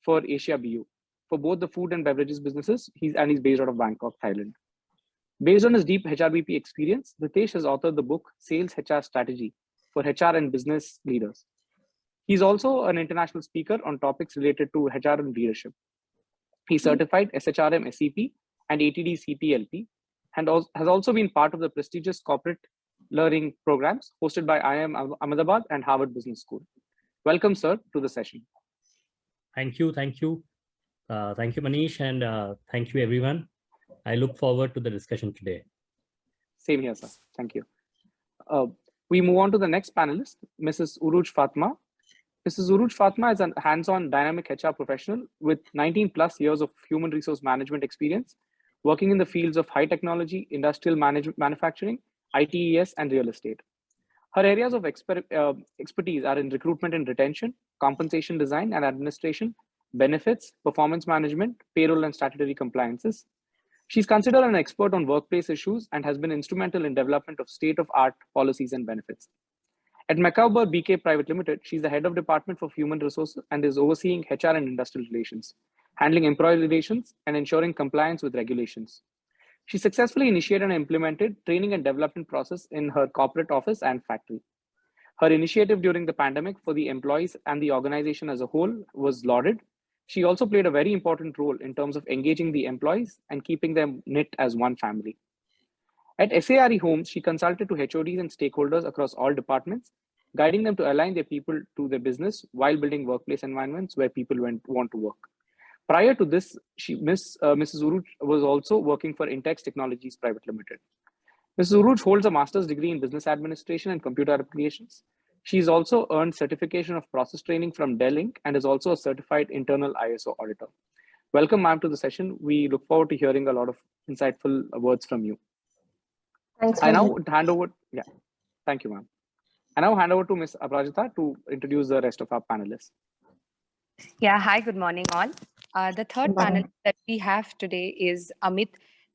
for Asia BU for both the food and beverages businesses. He's based out of Bangkok, Thailand. Based on his deep HRBP experience, Ritesh has authored the book Sales HR Strategy for HR and Business Leaders. He's also an international speaker on topics related to HR and leadership. He's certified SHRM SEP and ATD CPLP, and has also been part of the prestigious corporate learning programs hosted by IIM Ahmedabad and Harvard Business School. Welcome, sir, to the session. Thank you. Thank you, Manish, and thank you, everyone. I look forward to the discussion today. Same here, sir. Thank you. We move on to the next panelist, Mrs. Uruj Fatma. Mrs. Uruj Fatma is a hands-on dynamic HR professional with 19 plus years of human resource management experience, working in the fields of high technology, industrial manufacturing, ITES, and real estate. Her areas of expertise are in recruitment and retention, compensation design and administration, benefits, performance management, payroll and statutory compliances. She's considered an expert on workplace issues and has been instrumental in development of state-of-art policies and benefits. At Macabre BK Private Limited, she's the head of Department for Human Resources and is overseeing HR and industrial relations, handling employee relations and ensuring compliance with regulations. She successfully initiated and implemented training and development process in her corporate office and factory. Her initiative during the pandemic for the employees and the organization as a whole was lauded. She also played a very important role in terms of engaging the employees and keeping them knit as one family. At XLRI Homes, she consulted to HODs and stakeholders across all departments, guiding them to align their people to their business while building workplace environments where people want to work. Prior to this, Mrs. Uruj was also working for Intex Technologies Private Limited. Mrs. Uruj holds a master's degree in business administration and computer applications. She's also earned certification of process training from Dell Inc. and is also a certified internal ISO auditor. Welcome, ma'am, to the session. We look forward to hearing a lot of insightful words from you. Thanks. I now hand over, thank you, ma'am. I now hand over to Ms. Aparajita to introduce the rest of our panelists. Yeah, hi, good morning all. The third panel that we have today is Amit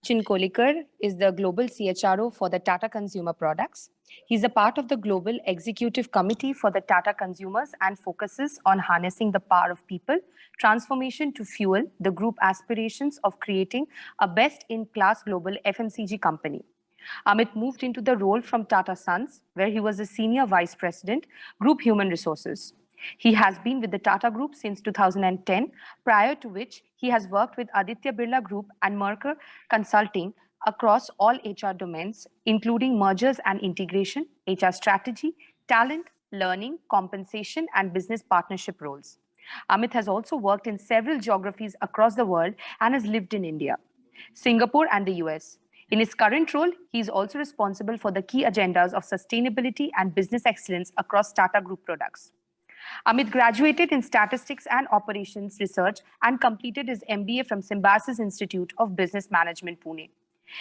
Chinkolikar, is the Global CHRO for the Tata Consumer Products. He's a part of the Global Executive Committee for the Tata Consumers and focuses on harnessing the power of people, transformation to fuel the group aspirations of creating a best-in-class global FMCG company. Amit moved into the role from Tata Sons, where he was a Senior Vice President, Group Human Resources. He has been with the Tata Group since 2010, prior to which he has worked with Aditya Birla Group and Mercer Consulting across all HR domains, including mergers and integration, HR strategy, talent, learning, compensation, and business partnership roles. Amit has also worked in several geographies across the world and has lived in India, Singapore, and the US. In his current role, he is also responsible for the key agendas of sustainability and business excellence across Tata Group products. Amit graduated in Statistics and Operations Research and completed his MBA from Symbiosis Institute of Business Management, Pune.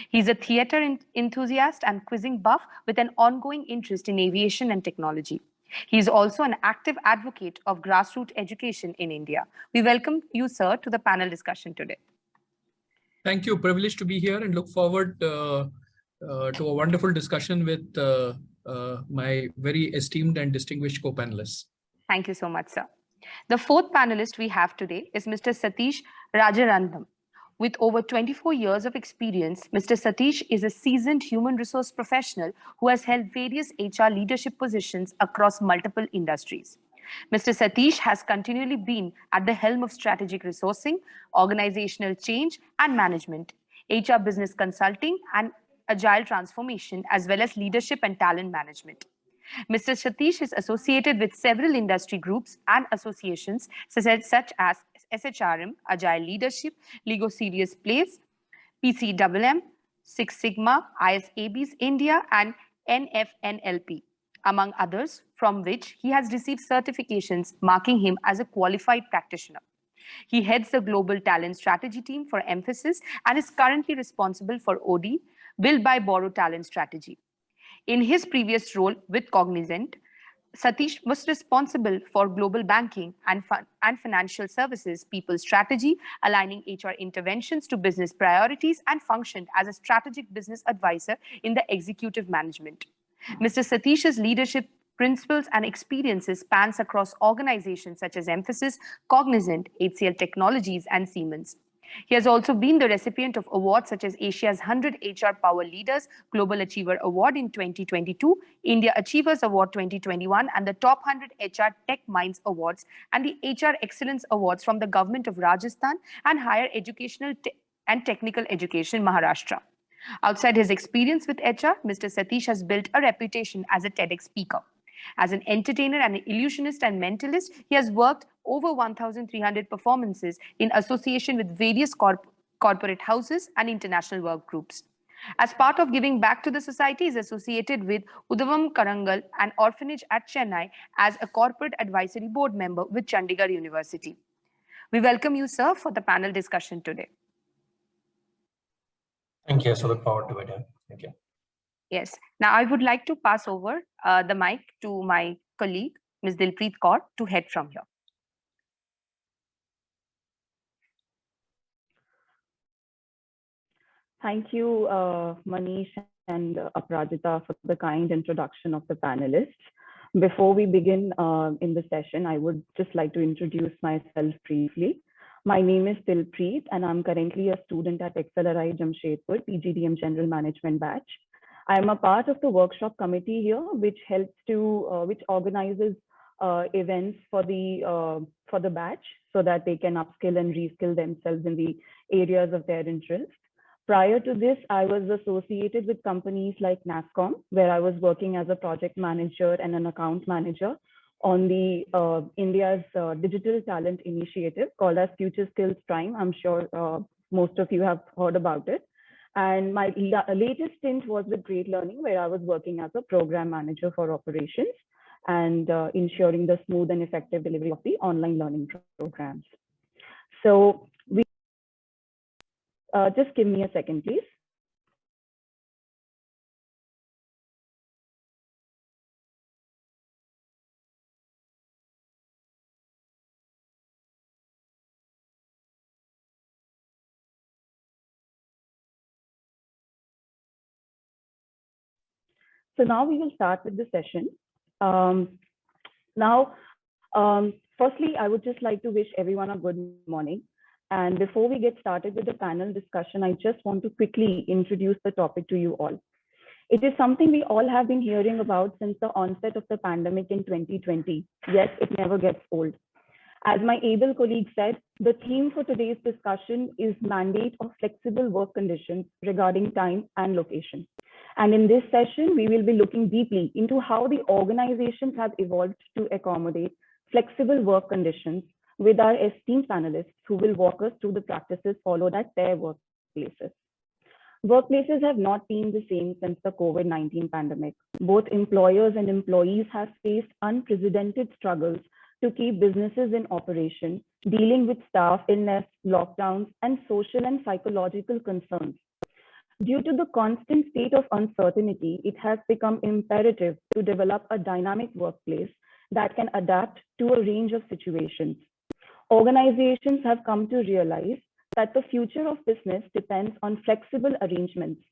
He's a theatre enthusiast and quizzing buff with an ongoing interest in aviation and technology. He is also an active advocate of grassroots education in India. We welcome you, sir, to the panel discussion today. Thank you. Privileged to be here and look forward to a wonderful discussion with my very esteemed and distinguished co-panelists. Thank you so much, sir. The fourth panelist we have today is Mr. Satish Rajarantham. With over 24 years of experience, Mr. Satish is a seasoned human resource professional who has held various HR leadership positions across multiple industries. Mr. Satish has continually been at the helm of strategic resourcing, organizational change and management, HR business consulting and agile transformation, as well as leadership and talent management. Mr. Satish is associated with several industry groups and associations such as SHRM, Agile Leadership, Lego Serious Place, PCWM, Six Sigma, ISABs India, and NFNLP, among others, from which he has received certifications marking him as a qualified practitioner. He heads the Global Talent Strategy team for Emphasis and is currently responsible for OD, Build, Buy, Borrow Talent Strategy. In his previous role with Cognizant, Satish was responsible for global banking and financial services, people strategy, aligning HR interventions to business priorities, and functioned as a strategic business advisor in the executive management. Mr. Satish's leadership principles and experiences spans across organizations such as Emphasis, Cognizant, HCL Technologies, and Siemens. He has also been the recipient of awards such as Asia's 100 HR Power Leaders Global Achiever Award in 2022, India Achievers Award 2021, and the Top 100 HR Tech Minds Awards and the HR Excellence Awards from the Government of Rajasthan and Higher Educational and Technical Education, Maharashtra. Outside his experience with HR, Mr. Satish has built a reputation as a TEDx speaker. As an entertainer and an illusionist and mentalist, he has worked over 1,300 performances in association with various corporate houses and international work groups. As part of giving back to the society, is associated with Udavam Karangal, an orphanage at Chennai, as a corporate advisory board member with Chandigarh University. We welcome you, sir, for the panel discussion today. Thank you. So look forward to it. Thank you. Yes. Now I would like to pass over the mic to my colleague, Ms. Dilpreet Kaur, to head from here. Thank you, Manish and Aparajita, for the kind introduction of the panelists. Before we begin in the session, I would just like to introduce myself briefly. My name is Dilpreet, and I'm currently a student at XLRI Jamshedpur, PGDM General Management Batch. I'm a part of the workshop committee here, which helps to, which organizes events for the batch so that they can upskill and reskill themselves in the areas of their interest. Prior to this, I was associated with companies like NASCOM, where I was working as a project manager and an account manager on the India's digital talent initiative called as Future Skills Prime. I'm sure most of you have heard about it. And my latest stint was with Great Learning, where I was working as a program manager for operations and ensuring the smooth and effective delivery of the online learning programs. So we just give me a second, please. So now we will start with the session. Firstly, I would just like to wish everyone a good morning. And before we get started with the panel discussion, I just want to quickly introduce the topic to you all. It is something we all have been hearing about since the onset of the pandemic in 2020. Yes, it never gets old. As my able colleague said, the theme for today's discussion is mandate of flexible work conditions regarding time and location. And in this session, we will be looking deeply into how the organizations have evolved to accommodate flexible work conditions with our esteemed panelists who will walk us through the practices followed at their workplaces. Workplaces have not been the same since the COVID-19 pandemic. Both employers and employees have faced unprecedented struggles to keep businesses in operation, dealing with staff illness, lockdowns, and social and psychological concerns. Due to the constant state of uncertainty, it has become imperative to develop a dynamic workplace that can adapt to a range of situations. Organizations have come to realize that the future of business depends on flexible arrangements.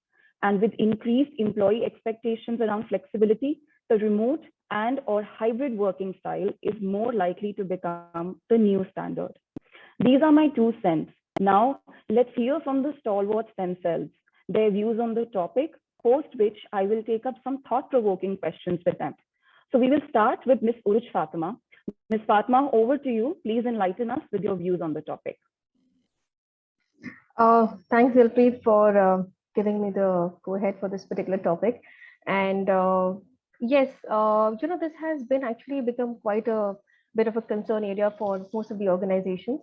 And with increased employee expectations around flexibility, the remote and/or hybrid working style is more likely to become the new standard. These are my 2 cents. Now, let's hear from the stalwarts themselves, their views on the topic, post which I will take up some thought-provoking questions with them. So we will start with Ms. Uruj Fatima. Ms. Fatima, over to you. Please enlighten us with your views on the topic. Thanks, Dilpreet, for giving me the go-ahead for this particular topic. And yes, this has been actually become quite a bit of a concern area for most of the organizations.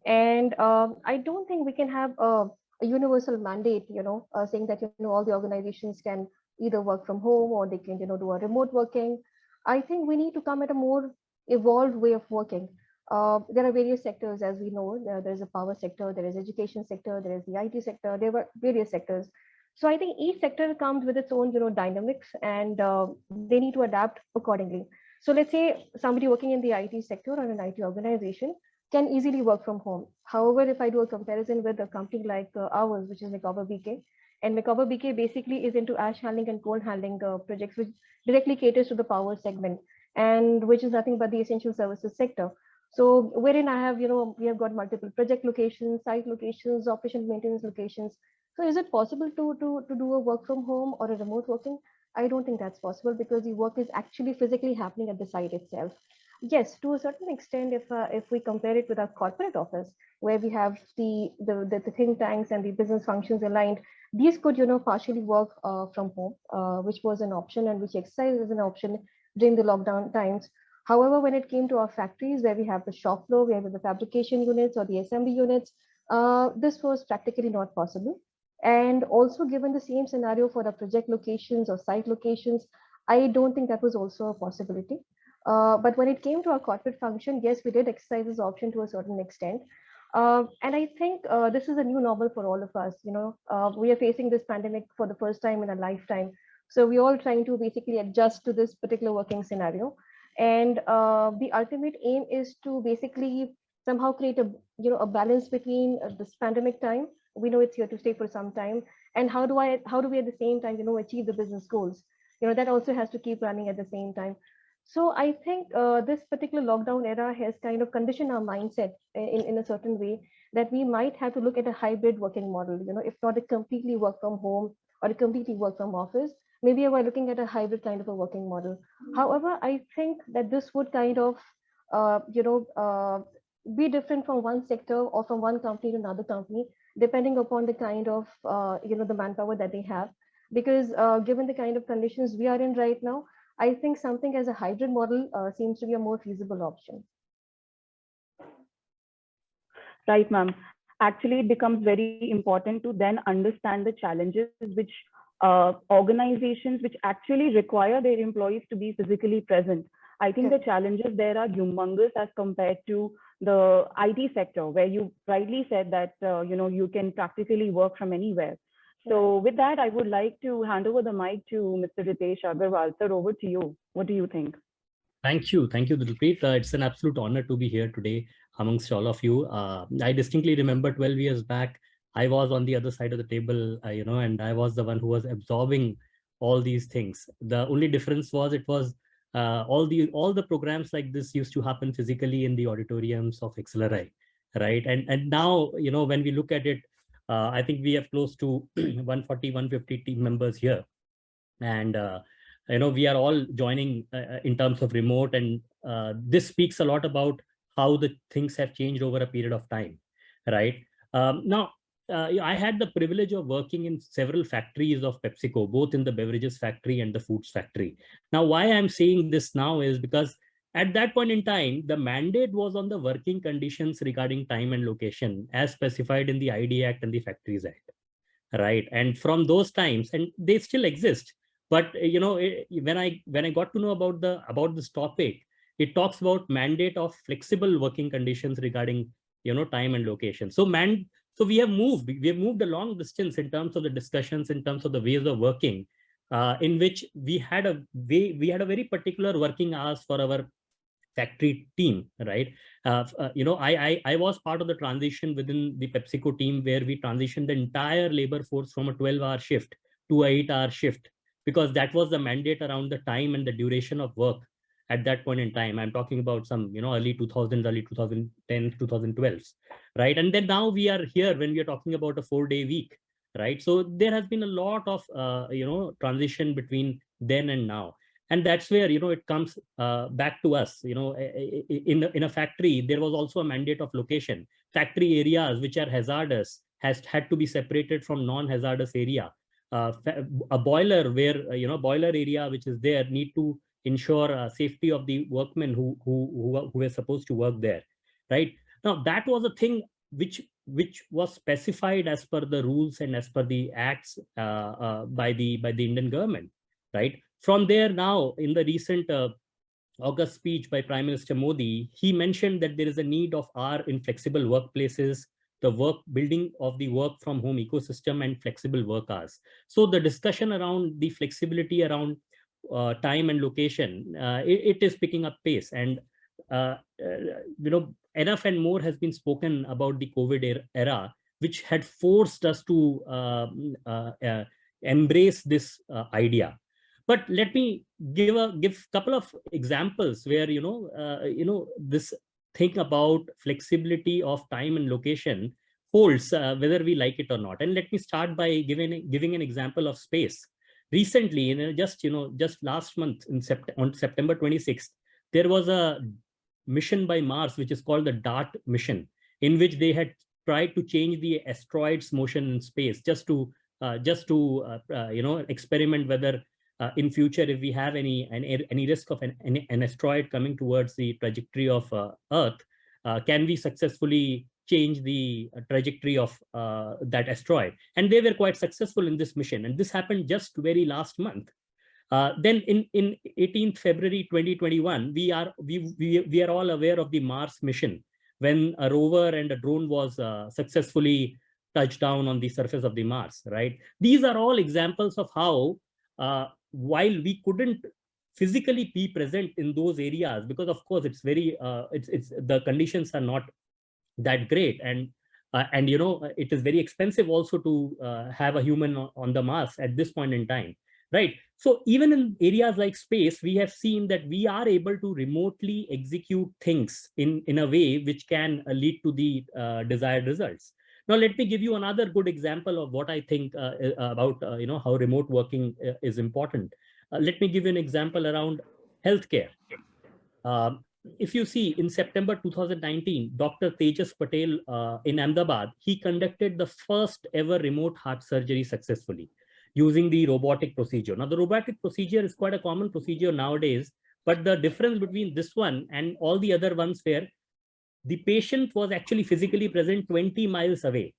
And I don't think we can have a universal mandate, saying that, all the organizations can either work from home or they can, do a remote working. I think we need to come at a more evolved way of working. There are various sectors, as we know. There's a power sector, there is education sector, there is the IT sector, there were various sectors. So I think each sector comes with its own, dynamics, and they need to adapt accordingly. So let's say somebody working in the IT sector or an IT organization can easily work from home. However, if I do a comparison with a company like ours, which is Macover BK, and Macover BK basically is into ash handling and coal handling projects, which directly caters to the power segment, and which is nothing but the essential services sector. So wherein I have, we have got multiple project locations, site locations, operation maintenance locations. So is it possible to do a work from home or a remote working? I don't think that's possible because the work is actually physically happening at the site itself. Yes, to a certain extent, if we compare it with our corporate office, where we have the think tanks and the business functions aligned, these could, partially work from home, which was an option and which exercise is an option during the lockdown times. However, when it came to our factories, where we have the shop floor, we have the fabrication units or the assembly units, this was practically not possible. And also given the same scenario for the project locations or site locations, I don't think that was also a possibility. But when it came to our corporate function, yes, we did exercise this option to a certain extent. And I think this is a new normal for all of us. We are facing this pandemic for the first time in a lifetime. So we're all trying to basically adjust to this particular working scenario. And the ultimate aim is to basically somehow create a balance between this pandemic time. We know it's here to stay for some time. And how do we at the same time, achieve the business goals? That also has to keep running at the same time. So I think this particular lockdown era has kind of conditioned our mindset in a certain way that we might have to look at a hybrid working model, if not a completely work from home or a completely work from office, maybe we're looking at a hybrid kind of a working model. However, I think that this would kind of, be different from one sector or from one company to another company, depending upon the kind of, the manpower that they have. Because given the kind of conditions we are in right now, I think something as a hybrid model seems to be a more feasible option. Right, ma'am. Actually, it becomes very important to then understand the challenges which organizations which actually require their employees to be physically present. I think the challenges there are humongous as compared to the IT sector, where you rightly said that you can practically work from anywhere. So with that, I would like to hand over the mic to Mr. Ritesh Agarwal. Sir, over to you. What do you think? Thank you, Dilpreet. It's an absolute honor to be here today amongst all of you. I distinctly remember 12 years back, I was on the other side of the table, and I was the one who was absorbing all these things. The only difference was it was all the programs like this used to happen physically in the auditoriums of XLRI, right? And now, when we look at it, I think we have close to 140, 150 team members here. And we are all joining in terms of remote, and this speaks a lot about how the things have changed over a period of time, right? Now, I had the privilege of working in several factories of PepsiCo, both in the beverages factory and the foods factory. Now, why I'm saying this now is because at that point in time, the mandate was on the working conditions regarding time and location as specified in the ID Act and the Factories Act, right? And from those times, and they still exist, but when I got to know about this topic, it talks about mandate of flexible working conditions regarding time and location. So we have moved a long distance in terms of the discussions, in terms of the ways of working, in which we had a very particular working hours for our factory team, right? I was part of the transition within the PepsiCo team where we transitioned the entire labor force from a 12-hour shift to a 8-hour shift, because that was the mandate around the time and the duration of work at that point in time. I'm talking about some, early 2000s, early 2010, 2012s, right? And then now we are here when we are talking about a 4-day week, right? So there has been a lot of, transition between then and now. And that's where, it comes back to us, in a factory, there was also a mandate of location. Factory areas which are hazardous had to be separated from non-hazardous area. A boiler where, boiler area which is there need to ensure safety of the workmen who were supposed to work there, right? Now, that was a thing which was specified as per the rules and as per the acts by the Indian government, right? From there, now in the recent August speech by Prime Minister Modi, he mentioned that there is a need of in flexible workplaces, the building of the work from home ecosystem and flexible work hours. So the discussion around the flexibility around time and location, it is picking up pace. And enough and more has been spoken about the COVID era, which had forced us to embrace this idea. But let me give a couple of examples where this thing about flexibility of time and location holds, whether we like it or not. And let me start by giving an example of space. Recently, just last month on September 26th, there was a mission by Mars which is called the DART mission, in which they had tried to change the asteroid's motion in space just to experiment whether in future, if we have any risk of an asteroid coming towards the trajectory of Earth, can we successfully change the trajectory of that asteroid. And they were quite successful in this mission. And this happened just very last month. Then in 18th February 2021, we are all aware of the Mars mission, when a rover and a drone was successfully touched down on the surface of the Mars, right? These are all examples of how, while we couldn't physically be present in those areas, because of course it's very, the conditions are not that great, and you know, it is very expensive also to have a human on the Mars at this point in time. Right. So even in areas like space, we have seen that we are able to remotely execute things in a way which can lead to the desired results. Now, let me give you another good example of what I think about you know, how remote working is important. Let me give you an example around healthcare. If you see, in September 2019, Dr. Tejas Patel in Ahmedabad, he conducted the first ever remote heart surgery successfully, using the robotic procedure. Now, the robotic procedure is quite a common procedure nowadays, but the difference between this one and all the other ones where the patient was actually physically present 20 miles away,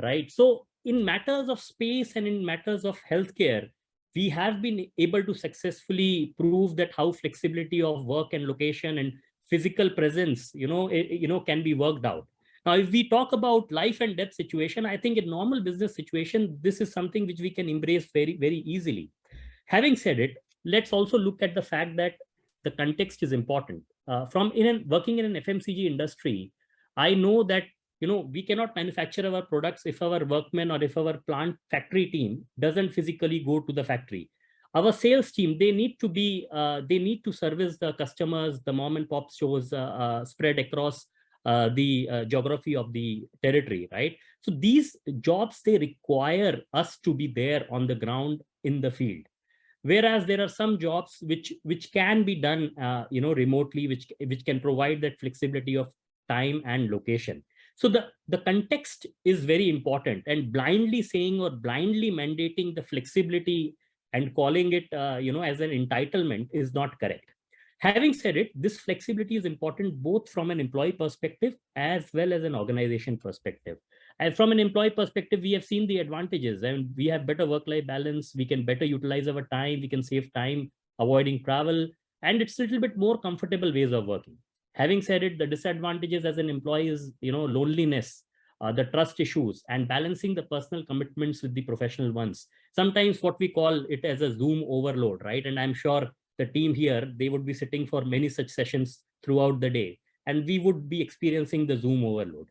right? So in matters of space and in matters of healthcare, we have been able to successfully prove that how flexibility of work and location and physical presence, you know, can be worked out. Now, if we talk about life and death situation, I think in normal business situation, this is something which we can embrace very, very easily. Having said it, let's also look at the fact that the context is important. Working in an FMCG industry, I know that, you know, we cannot manufacture our products if our workmen or if our plant factory team doesn't physically go to the factory. Our sales team, they need to service the customers, the mom and pop stores spread across the geography of the territory, right? So these jobs, they require us to be there on the ground in the field. Whereas there are some jobs which can be done, you know, remotely, which can provide that flexibility of time and location. So the context is very important, and blindly saying or blindly mandating the flexibility and calling it, you know, as an entitlement is not correct. Having said it, this flexibility is important both from an employee perspective as well as an organization perspective. And from an employee perspective, we have seen the advantages, and we have better work-life balance. We can better utilize our time. We can save time avoiding travel, and it's a little bit more comfortable ways of working. Having said it, the disadvantages as an employee is, you know, loneliness, the trust issues, and balancing the personal commitments with the professional ones. Sometimes what we call it as a Zoom overload, right? And I'm sure the team here, they would be sitting for many such sessions throughout the day, and we would be experiencing the Zoom overload.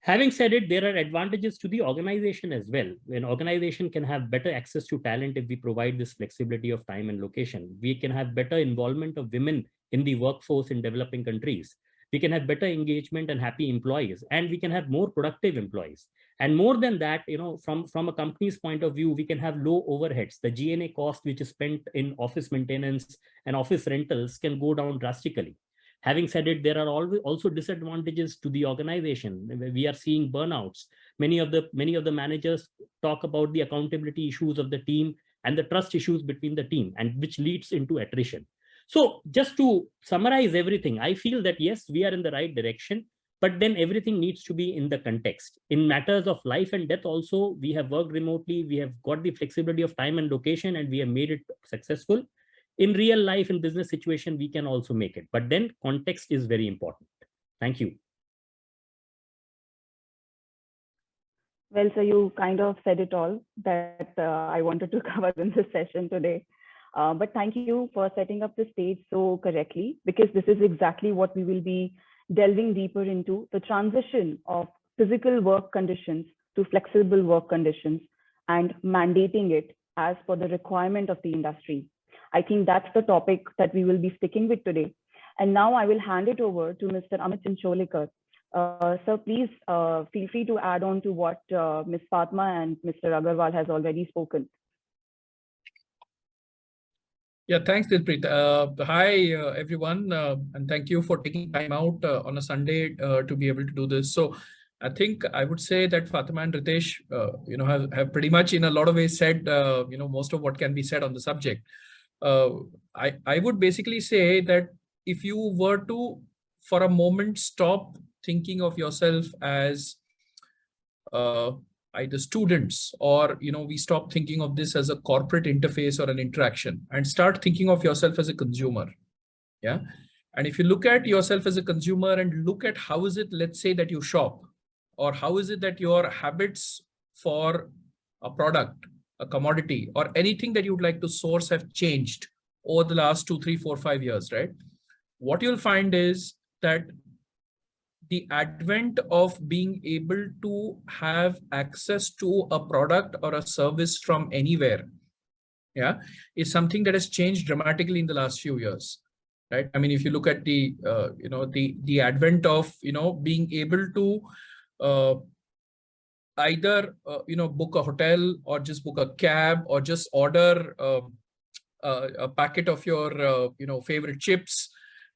Having said it, there are advantages to the organization as well. An organization can have better access to talent if we provide this flexibility of time and location. We can have better involvement of women in the workforce in developing countries. We can have better engagement and happy employees, and we can have more productive employees. And more than that, you know, from a company's point of view, we can have low overheads. The G&A cost, which is spent in office maintenance and office rentals, can go down drastically. Having said it, there are also disadvantages to the organization. We are seeing burnouts. Many of the managers talk about the accountability issues of the team and the trust issues between the team, and which leads into attrition. So just to summarize everything, I feel that yes, we are in the right direction, but then everything needs to be in the context. In matters of life and death also, we have worked remotely, we have got the flexibility of time and location, and we have made it successful. In real life and business situation, we can also make it, but then context is very important. Thank you. Well, so you kind of said it all that I wanted to cover in this session today. But thank you for setting up the stage so correctly, because this is exactly what we will be delving deeper into, the transition of physical work conditions to flexible work conditions and mandating it as per the requirement of the industry. I think that's the topic that we will be sticking with today. And now I will hand it over to Mr. Amit Chincholikar. So please feel free to add on to what Ms. Fatma and Mr. Agarwal has already spoken. Yeah, thanks, Dilpreet. Hi, everyone, and thank you for taking time out on a Sunday to be able to do this. So I think I would say that Fatima and Ritesh, you know, have pretty much in a lot of ways said, you know, most of what can be said on the subject. I would basically say that if you were to, for a moment, stop thinking of yourself as either students, or we stop thinking of this as a corporate interface or an interaction, and start thinking of yourself as a consumer. Yeah. And if you look at yourself as a consumer and look at how is it, let's say, that you shop, or how is it that your habits for a product, a commodity, or anything that you'd like to source have changed over the last 2, 3, 4, 5 years, right? What you'll find is that the advent of being able to have access to a product or a service from anywhere, yeah, is something that has changed dramatically in the last few years, right? I mean, if you look at the the advent of being able to either book a hotel, or just book a cab, or just order a packet of your favorite chips.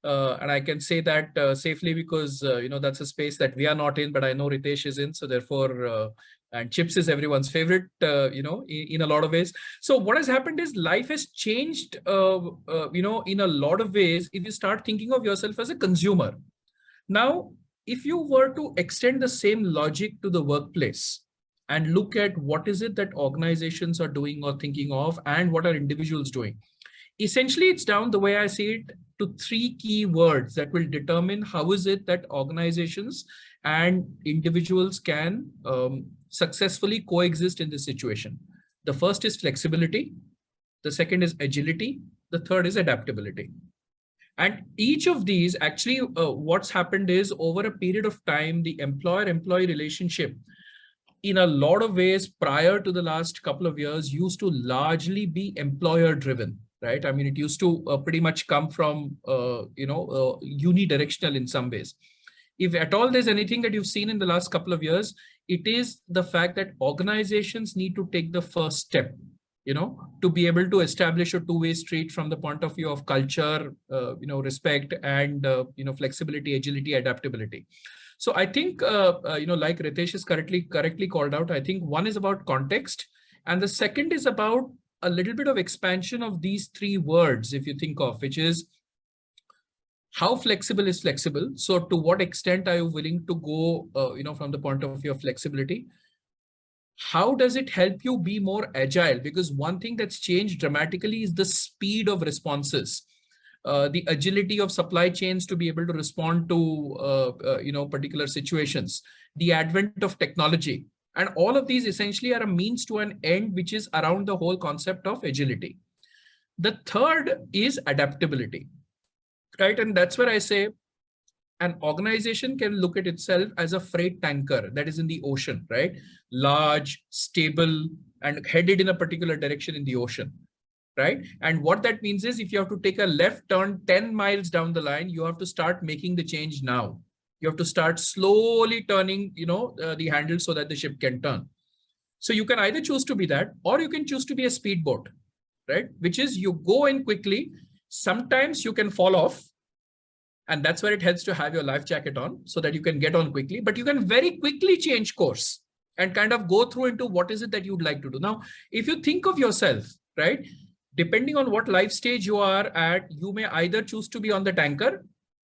And I can say that safely because that's a space that we are not in, but I know Ritesh is in, so therefore and chips is everyone's favorite, in a lot of ways. So what has happened is life has changed in a lot of ways if you start thinking of yourself as a consumer. Now, if you were to extend the same logic to the workplace and look at what is it that organizations are doing or thinking of, and what are individuals doing, essentially it's down, the way I see it, to 3 key words that will determine how is it that organizations and individuals can successfully coexist in this situation. The first is flexibility, the second is agility, the third is adaptability. And each of these, actually, what's happened is, over a period of time, the employer-employee relationship, in a lot of ways, prior to the last couple of years, used to largely be employer-driven, right? I mean, it used to pretty much come from, unidirectional in some ways. If at all there's anything that you've seen in the last couple of years, it is the fact that organizations need to take the first step, to be able to establish a two-way street from the point of view of culture, respect, and, flexibility, agility, adaptability. So I think, like Ritesh has correctly called out, I think one is about context, and the second is about a little bit of expansion of these 3 words, if you think of, which is, how flexible is flexible? So to what extent are you willing to go, from the point of view of flexibility? How does it help you be more agile? Because one thing that's changed dramatically is the speed of responses, the agility of supply chains to be able to respond to, particular situations, the advent of technology. And all of these essentially are a means to an end, which is around the whole concept of agility. The third is adaptability, right? And that's where I say an organization can look at itself as a freight tanker that is in the ocean, right? Large, stable, and headed in a particular direction in the ocean, right? And what that means is, if you have to take a left turn 10 miles down the line, you have to start making the change now. You have to start slowly turning, the handle so that the ship can turn. So you can either choose to be that, or you can choose to be a speedboat, right? Which is, you go in quickly. Sometimes you can fall off, and that's where it helps to have your life jacket on so that you can get on quickly, but you can very quickly change course and kind of go through into what is it that you'd like to do. Now, if you think of yourself, right, depending on what life stage you are at, you may either choose to be on the tanker.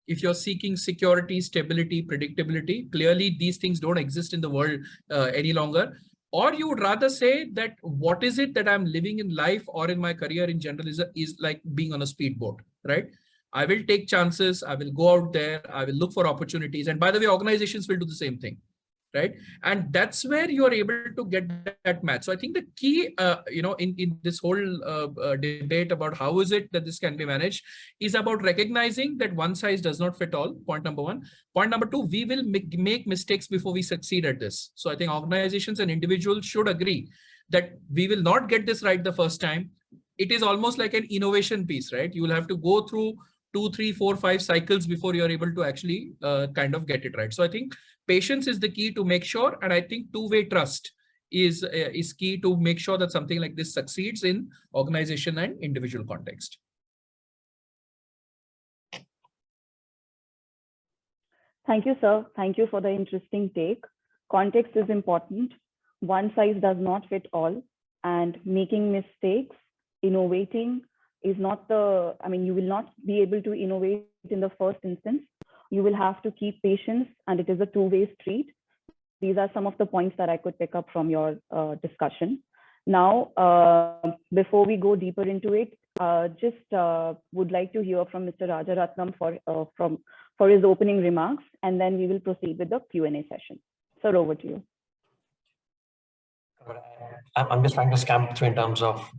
If you're seeking security, stability, predictability, clearly these things don't exist in the world any longer. Or you would rather say that what is it that I'm living in life or in my career in general is like being on a speedboat, right? I will take chances. I will go out there. I will look for opportunities. And by the way, organizations will do the same thing, right? And that's where you're able to get that match. So I think the key, in this whole debate about how is it that this can be managed is about recognizing that one size does not fit all. Point number 1. Point number 2, we will make mistakes before we succeed at this. So I think organizations and individuals should agree that we will not get this right the first time. It is almost like an innovation piece, right? You will have to go through 2, 3, 4, 5 cycles before you're able to actually kind of get it right. So I think patience is the key to make sure, and I think two-way trust is key to make sure that something like this succeeds in organization and individual context. Thank you, sir. Thank you for the interesting take. Context is important. One size does not fit all, and making mistakes, innovating is not you will not be able to innovate in the first instance. you will have to keep patience, and it is a two-way street. These are some of the points that I could pick up from your discussion. Now, before we go deeper into it, would like to hear from Mr. Rajaratnam for his opening remarks, and then we will proceed with the Q&A session. Sir, over to you. I'm just trying to scan through in terms of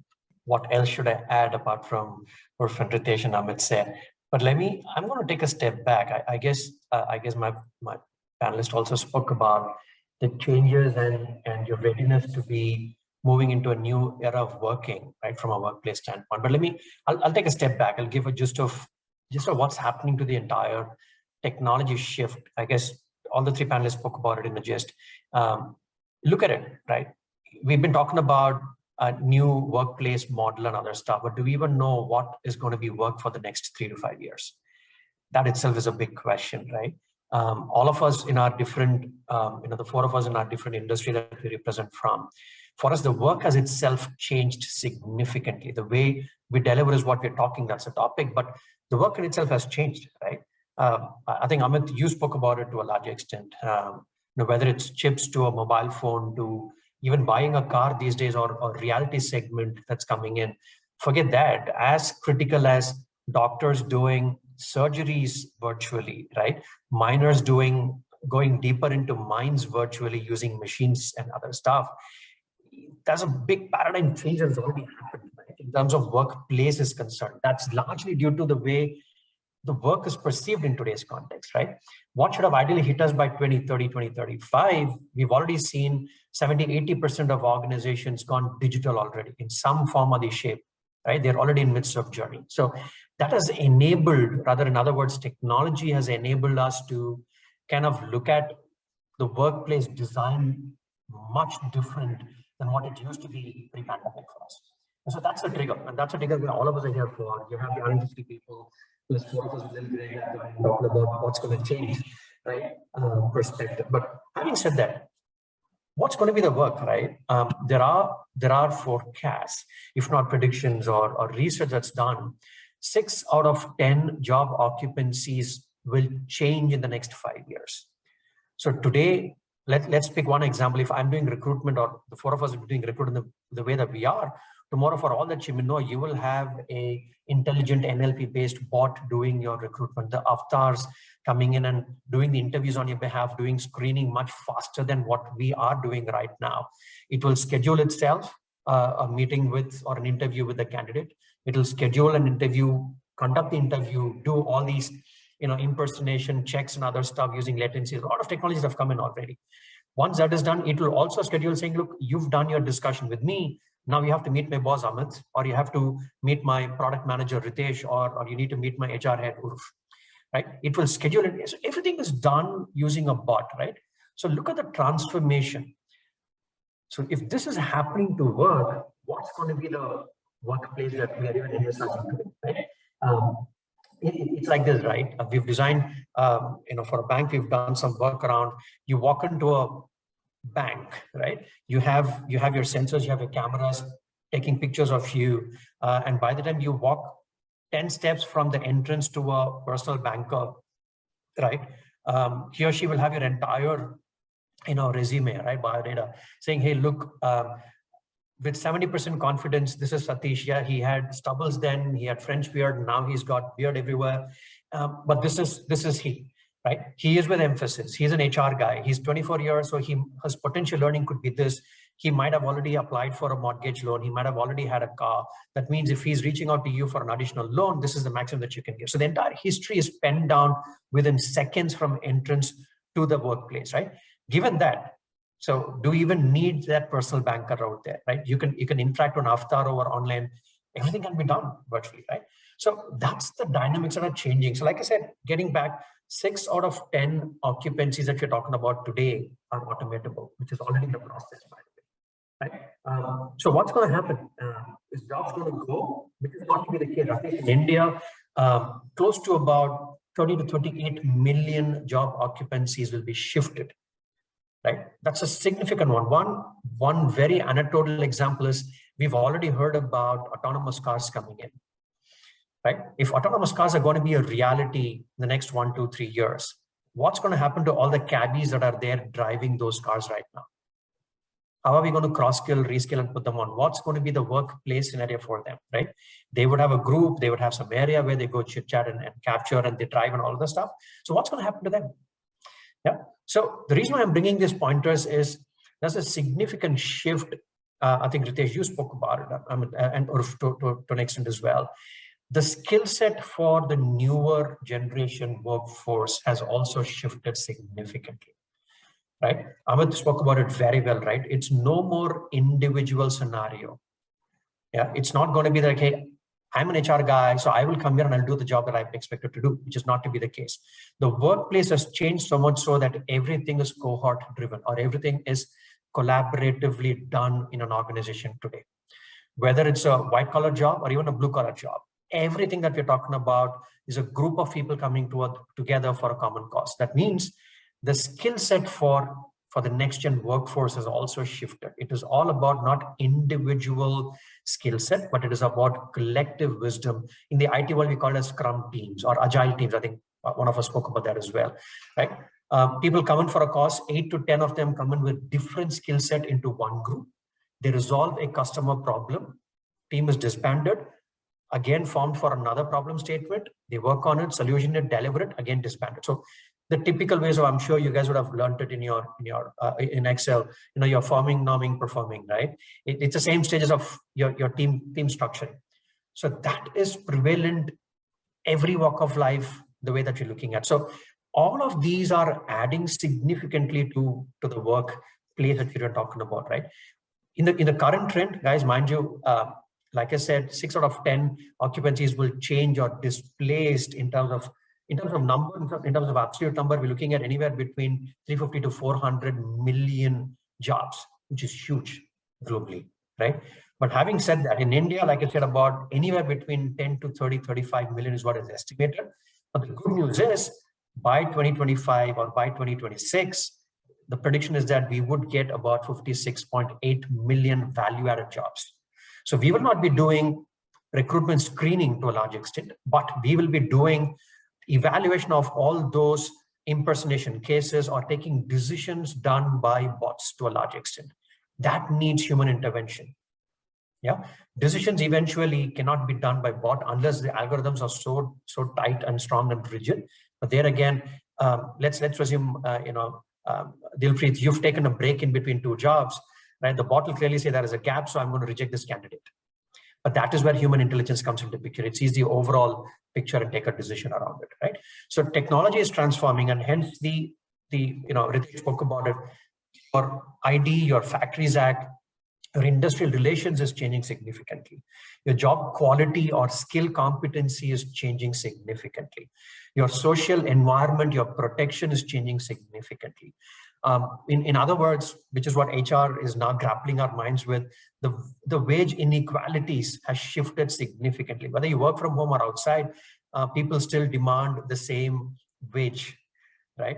what else should I add apart from what Ritesh and Amit said. But I'm going to take a step back. I guess my panelist also spoke about the changes and your readiness to be moving into a new era of working, right, from a workplace standpoint. But I'll take a step back. I'll give a gist of what's happening to the entire technology shift. I guess all the three panelists spoke about it in the gist. Look at it, right? We've been talking about a new workplace model and other stuff, but do we even know what is going to be work for the next 3 to 5 years? That itself is a big question, right? All of us in our different, the four of us in our different industry that we represent from, for us, the work has itself changed significantly. The way we deliver is what we're talking, that's a topic, but the work in itself has changed, right? I think Amit, you spoke about it to a large extent. Whether it's chips to a mobile phone to even buying a car these days or reality segment that's coming in, forget that. As critical as doctors doing surgeries virtually, right? Miners going deeper into mines virtually using machines and other stuff. There's a big paradigm change that's already happened, right? In terms of workplace is concerned. That's largely due to the way the work is perceived in today's context, right? What should have ideally hit us by 2030, 2035, we've already seen 70, 80% of organizations gone digital already in some form or the shape, right? They're already in midst of journey. So that has enabled, rather in other words, technology has enabled us to kind of look at the workplace design much different than what it used to be pre-pandemic for us. And so that's the trigger, and that's the trigger where all of us are here for. You have the 150 people, plus 4 of us talking about what's going to change, right? Perspective. But having said that, what's going to be the work, right? There are forecasts, if not predictions or research that's done. 6 out of 10 job occupancies will change in the next 5 years. So today, let's pick one example. If I'm doing recruitment, or the 4 of us are doing recruitment the way that we are, tomorrow for all that you may know, you will have a intelligent NLP-based bot doing your recruitment. The avatars coming in and doing the interviews on your behalf, doing screening much faster than what we are doing right now. It will schedule itself a meeting with or an interview with the candidate. It will schedule an interview, conduct the interview, do all these impersonation checks and other stuff using latencies. A lot of technologies have come in already. Once that is done, it will also schedule saying, look, you've done your discussion with me. Now you have to meet my boss, Amit, or you have to meet my product manager, Ritesh, or you need to meet my HR head, Urf, right? It will schedule it. So everything is done using a bot, right? So look at the transformation. So if this is happening to work, what's going to be the workplace that we are even envisaging today, right? It's like this, right? We've designed, for a bank, we've done some work around, you walk into a bank, right? You have your sensors, you have your cameras taking pictures of you. And by the time you walk 10 steps from the entrance to a personal banker, right? He or she will have your entire, resume, right? Biodata saying, hey, look, with 70% confidence, this is Satish. Yeah, he had stubbles then, he had French beard, now he's got beard everywhere. But this is he, right? He is with emphasis. He's an HR guy. He's 24 years, so his potential learning could be this. He might have already applied for a mortgage loan. He might have already had a car. That means if he's reaching out to you for an additional loan, this is the maximum that you can give. So the entire history is penned down within seconds from entrance to the workplace, right? Given that, so do we even need that personal banker out there, right? You can interact on avatar or online. Everything can be done virtually, right? So that's the dynamics that are changing. So like I said, getting back, 6 out of 10 occupancies that you're talking about today are automatable, which is already in the process, by the way, right? So what's going to happen? Is jobs going to go? Which is not to be the case. I think in India, close to about 30 to 38 million job occupancies will be shifted. Right, that's a significant one. One very anecdotal example is we've already heard about autonomous cars coming in. right? If autonomous cars are going to be a reality in the next 1, 2, 3 years, what's going to happen to all the cabbies that are there driving those cars right now? How are we going to cross-skill, reskill, and put them on? What's going to be the workplace scenario for them, right? They would have a group, they would have some area where they go chit-chat and capture and they drive and all of the stuff. So what's going to happen to them? Yeah. So the reason why I'm bringing these pointers is there's a significant shift. I think Ritesh, you spoke about it, and to an extent as well. The skill set for the newer generation workforce has also shifted significantly, right? Amit spoke about it very well, right? It's no more individual scenario. Yeah, it's not going to be like, hey, I'm an HR guy, so I will come here and I'll do the job that I'm expected to do, which is not to be the case. The workplace has changed so much so that everything is cohort driven, or everything is collaboratively done in an organization today. Whether it's a white collar job or even a blue collar job, everything that we're talking about is a group of people coming together for a common cause. That means the skill set for the next gen workforce has also shifted. It is all about not individual skill set, but it is about collective wisdom. In the IT world, we call it Scrum teams or Agile teams. I think one of us spoke about that as well, right? People come in for a cause, 8 to 10 of them come in with different skill set into one group. They resolve a customer problem. Team is disbanded, again formed for another problem statement. They work on it, solution it, deliver it, again disbanded. So the typical ways of, I'm sure you guys would have learned it in Excel, you're forming, norming, performing, right? It's the same stages of your team structuring. So that is prevalent every walk of life, the way that you're looking at. So all of these are adding significantly to the workplace that you're talking about, right? In the current trend, guys, mind you, like I said, 6 out of 10 occupancies will change or displaced in terms of number, in terms of absolute number. We're looking at anywhere between 350 to 400 million jobs, which is huge globally, right? But having said that, in India, like I said, about anywhere between 10 to 30, 35 million is what is estimated. But the good news is by 2025 or by 2026, the prediction is that we would get about 56.8 million value-added jobs. So we will not be doing recruitment screening to a large extent, but we will be doing evaluation of all those impersonation cases or taking decisions done by bots to a large extent. That needs human intervention. Yeah, decisions eventually cannot be done by bot unless the algorithms are so tight and strong and rigid. But there again, let's assume Dilpreet, you've taken a break in between 2 jobs, right? The bot will clearly say there is a gap, so I'm going to reject this candidate. But that is where human intelligence comes into the picture. It sees the overall picture and take a decision around it, right? So technology is transforming, and hence Ritesh spoke about it. Your ID, your Factories Act, your industrial relations is changing significantly. Your job quality or skill competency is changing significantly. Your social environment, your protection is changing significantly. In other words, which is what HR is now grappling our minds with, the wage inequalities has shifted significantly. Whether you work from home or outside, people still demand the same wage, right?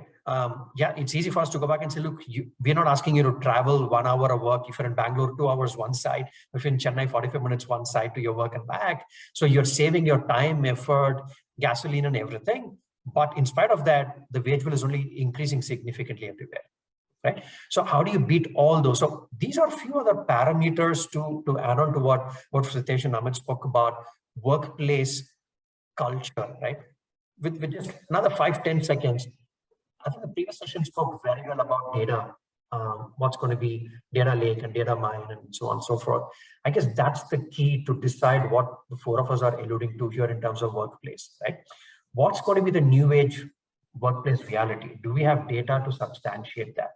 Yeah, it's easy for us to go back and say, look, we're not asking you to travel 1 hour of work. If you're in Bangalore, 2 hours one side. If you're in Chennai, 45 minutes one side to your work and back. So you're saving your time, effort, gasoline and everything. But in spite of that, the wage bill is only increasing significantly everywhere, right? So how do you beat all those? So these are a few other parameters to add on to what Ritesh and Amit spoke about, workplace culture, right? With just another 5-10 seconds, I think the previous session spoke very well about data, what's going to be data lake and data mine and so on and so forth. I guess that's the key to decide what the 4 of us are alluding to here in terms of workplace, right? What's going to be the new age workplace reality? Do we have data to substantiate that?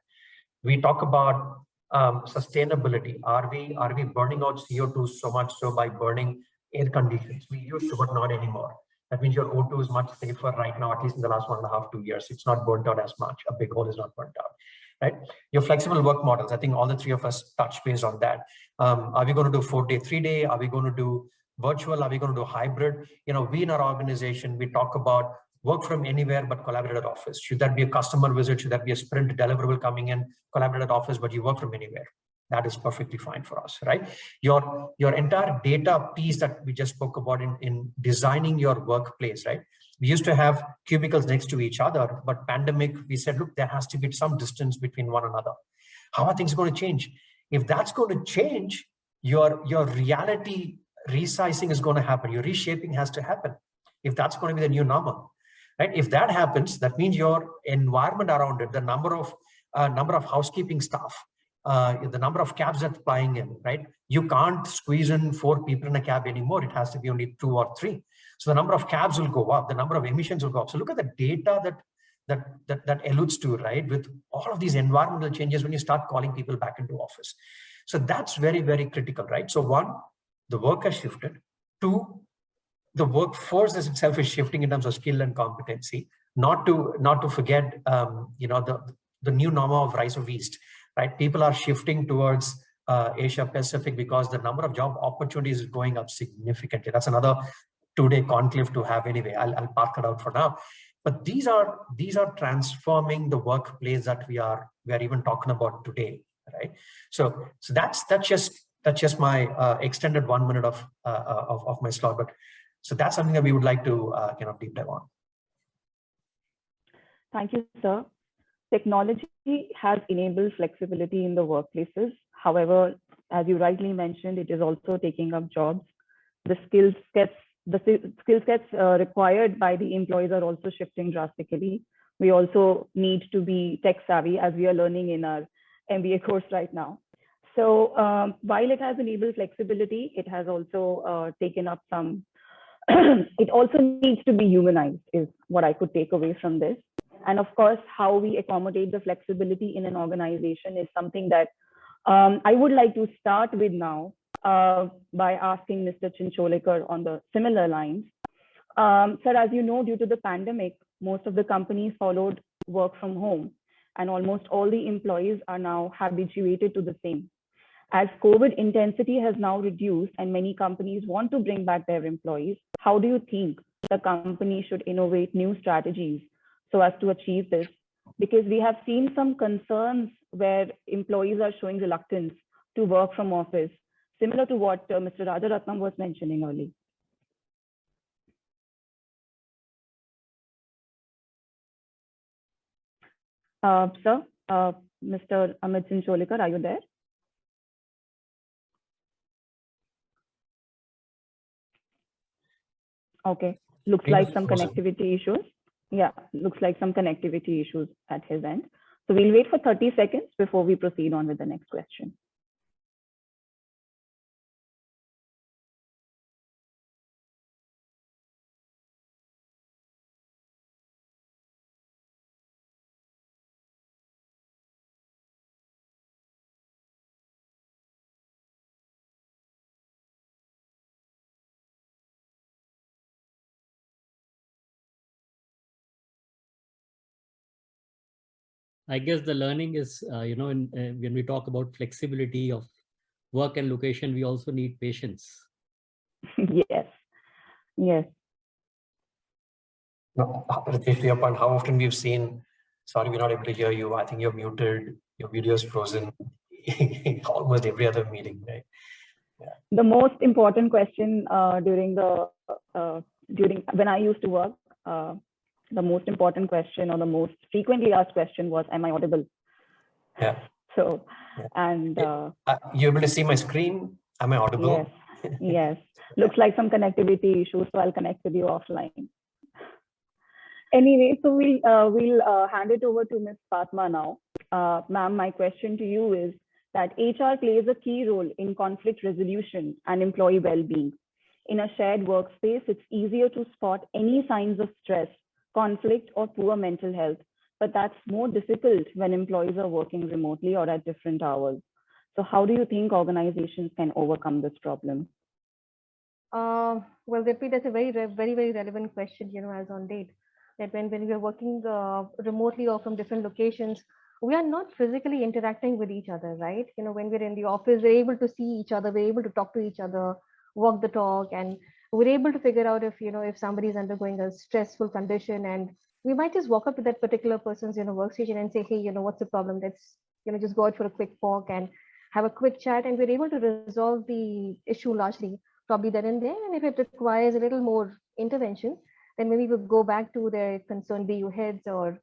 We talk about sustainability. Are we burning out CO2 so much so by burning air conditions? We used to, but not anymore. That means your O2 is much safer right now, at least in the last 1.5 to 2 years. It's not burnt out as much. A big hole is not burnt out, right? Your flexible work models, I think all the 3 of us touch base on that. Are we going to do 4-day, 3-day? Are we going to do virtual? Are we going to do hybrid? We in our organization, we talk about work from anywhere but collaborated office. Should that be a customer visit? Should that be a sprint deliverable coming in, collaborated office, but you work from anywhere? that is perfectly fine for us, right? Your entire data piece that we just spoke about in designing your workplace, right? We used to have cubicles next to each other, but pandemic, we said, look, there has to be some distance between one another. How are things going to change? If that's going to change, your reality resizing is going to happen. Your reshaping has to happen. If that's going to be the new normal, right? If that happens, that means your environment around it, the number of housekeeping staff, the number of cabs that's flying in, right? You can't squeeze in 4 people in a cab anymore. It has to be only 2 or 3. So the number of cabs will go up, the number of emissions will go up. So look at the data that alludes to, right? With all of these environmental changes when you start calling people back into office. So that's very, very critical, right? So 1, the work has shifted. 2, the workforce itself is shifting in terms of skill and competency. Not to forget, the new normal of rise of East, right? People are shifting towards Asia Pacific because the number of job opportunities is going up significantly. That's another 2-day conclave to have anyway. I'll park it out for now. But these are transforming the workplace that we are even talking about today, right? So that's just my extended 1 minute of my slot. But so that's something that we would like to deep dive on. Thank you, sir. Technology has enabled flexibility in the workplaces. However, as you rightly mentioned, it is also taking up jobs. The skill sets required by the employees are also shifting drastically. We also need to be tech savvy, as we are learning in our MBA course right now. So while it has enabled flexibility, it has also taken up some, it also needs to be humanized, is what I could take away from this. And of course, how we accommodate the flexibility in an organization is something that I would like to start with now by asking Mr. Chincholekar on the similar lines. Sir, as you know, due to the pandemic, most of the companies followed work from home, and almost all the employees are now habituated to the same. As COVID intensity has now reduced and many companies want to bring back their employees, how do you think the company should innovate new strategies so as to achieve this? Because we have seen some concerns where employees are showing reluctance to work from office, similar to what Mr. Rajaratnam was mentioning earlier. Sir, Mr. Amit Chincholekar, are you there? Okay, looks like some connectivity issues. Yeah, looks like some connectivity issues at his end. So we'll wait for 30 seconds before we proceed on with the next question. I guess the learning is, when we talk about flexibility of work and location, we also need patience. Yes, yes. No, Ritesh, to your point, how often we've seen, sorry, we're not able to hear you. I think you're muted, your video is frozen. Almost every other meeting, right? Yeah. The most important question during when I used to work, the most important question or the most frequently asked question was, am I audible? Yeah. So, and you able to see my screen? Am I audible? Yes, yes. Looks like some connectivity issues, so I'll connect with you offline. Anyway, so we'll hand it over to Ms. Fatma now. Ma'am, my question to you is that HR plays a key role in conflict resolution and employee well-being. In a shared workspace, it's easier to spot any signs of stress, conflict, or poor mental health, but that's more difficult when employees are working remotely or at different hours. So how do you think organizations can overcome this problem? Well, Deepti, that's a very, very relevant question, as on date. That when we are working remotely or from different locations, we are not physically interacting with each other, right? When we're in the office, we're able to see each other, we're able to talk to each other, walk the talk, and we're able to figure out if somebody is undergoing a stressful condition, and we might just walk up to that particular person's workstation and say, hey, what's the problem? Let's just go out for a quick walk and have a quick chat, and we're able to resolve the issue largely, probably then and there. And if it requires a little more intervention, then maybe we'll go back to their concerned BU heads or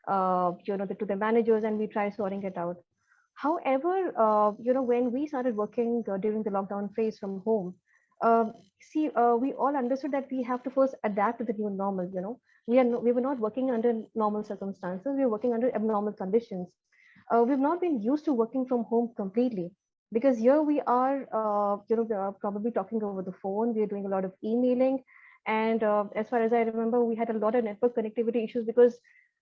to the managers, and we try sorting it out. However, when we started working during the lockdown phase from home, we all understood that we have to first adapt to the new normal. We were not working under normal circumstances. We were working under abnormal conditions. We've not been used to working from home completely, because here we are, probably talking over the phone. We're doing a lot of emailing, and as far as I remember, we had a lot of network connectivity issues because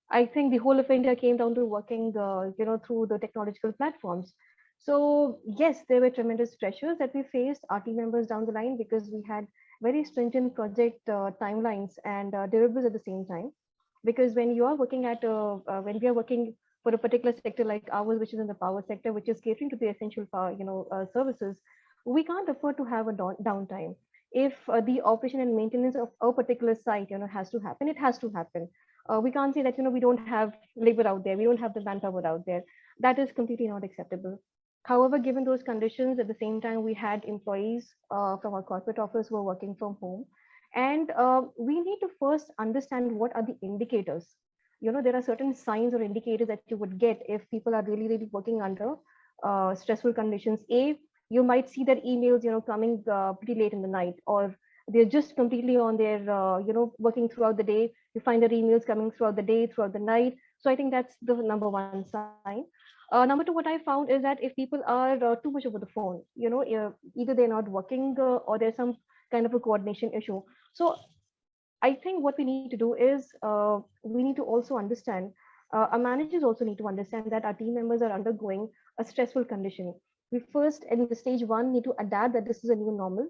I think the whole of India came down to working, through the technological platforms. So yes, there were tremendous pressures that we faced, our team members down the line, because we had very stringent project timelines and deliverables at the same time. Because when you are working when we are working for a particular sector like ours, which is in the power sector, which is catering to the essential power, services, we can't afford to have a downtime. If the operation and maintenance of a particular site, has to happen, it has to happen. We can't say that we don't have labor out there, we don't have the manpower out there. That is completely not acceptable. However, given those conditions, at the same time, we had employees from our corporate office who were working from home, and we need to first understand what are the indicators. There are certain signs or indicators that you would get if people are really, really working under stressful conditions. You might see their emails, coming pretty late in the night, or they're just completely on their, working throughout the day. You find their emails coming throughout the day, throughout the night. So I think that's the number one sign. Number two, what I found is that if people are too much over the phone, either they're not working or there's some kind of a coordination issue. So I think what we need to do is we need to also understand, our managers also need to understand that our team members are undergoing a stressful condition. We first, in the stage one, need to adapt that this is a new normal.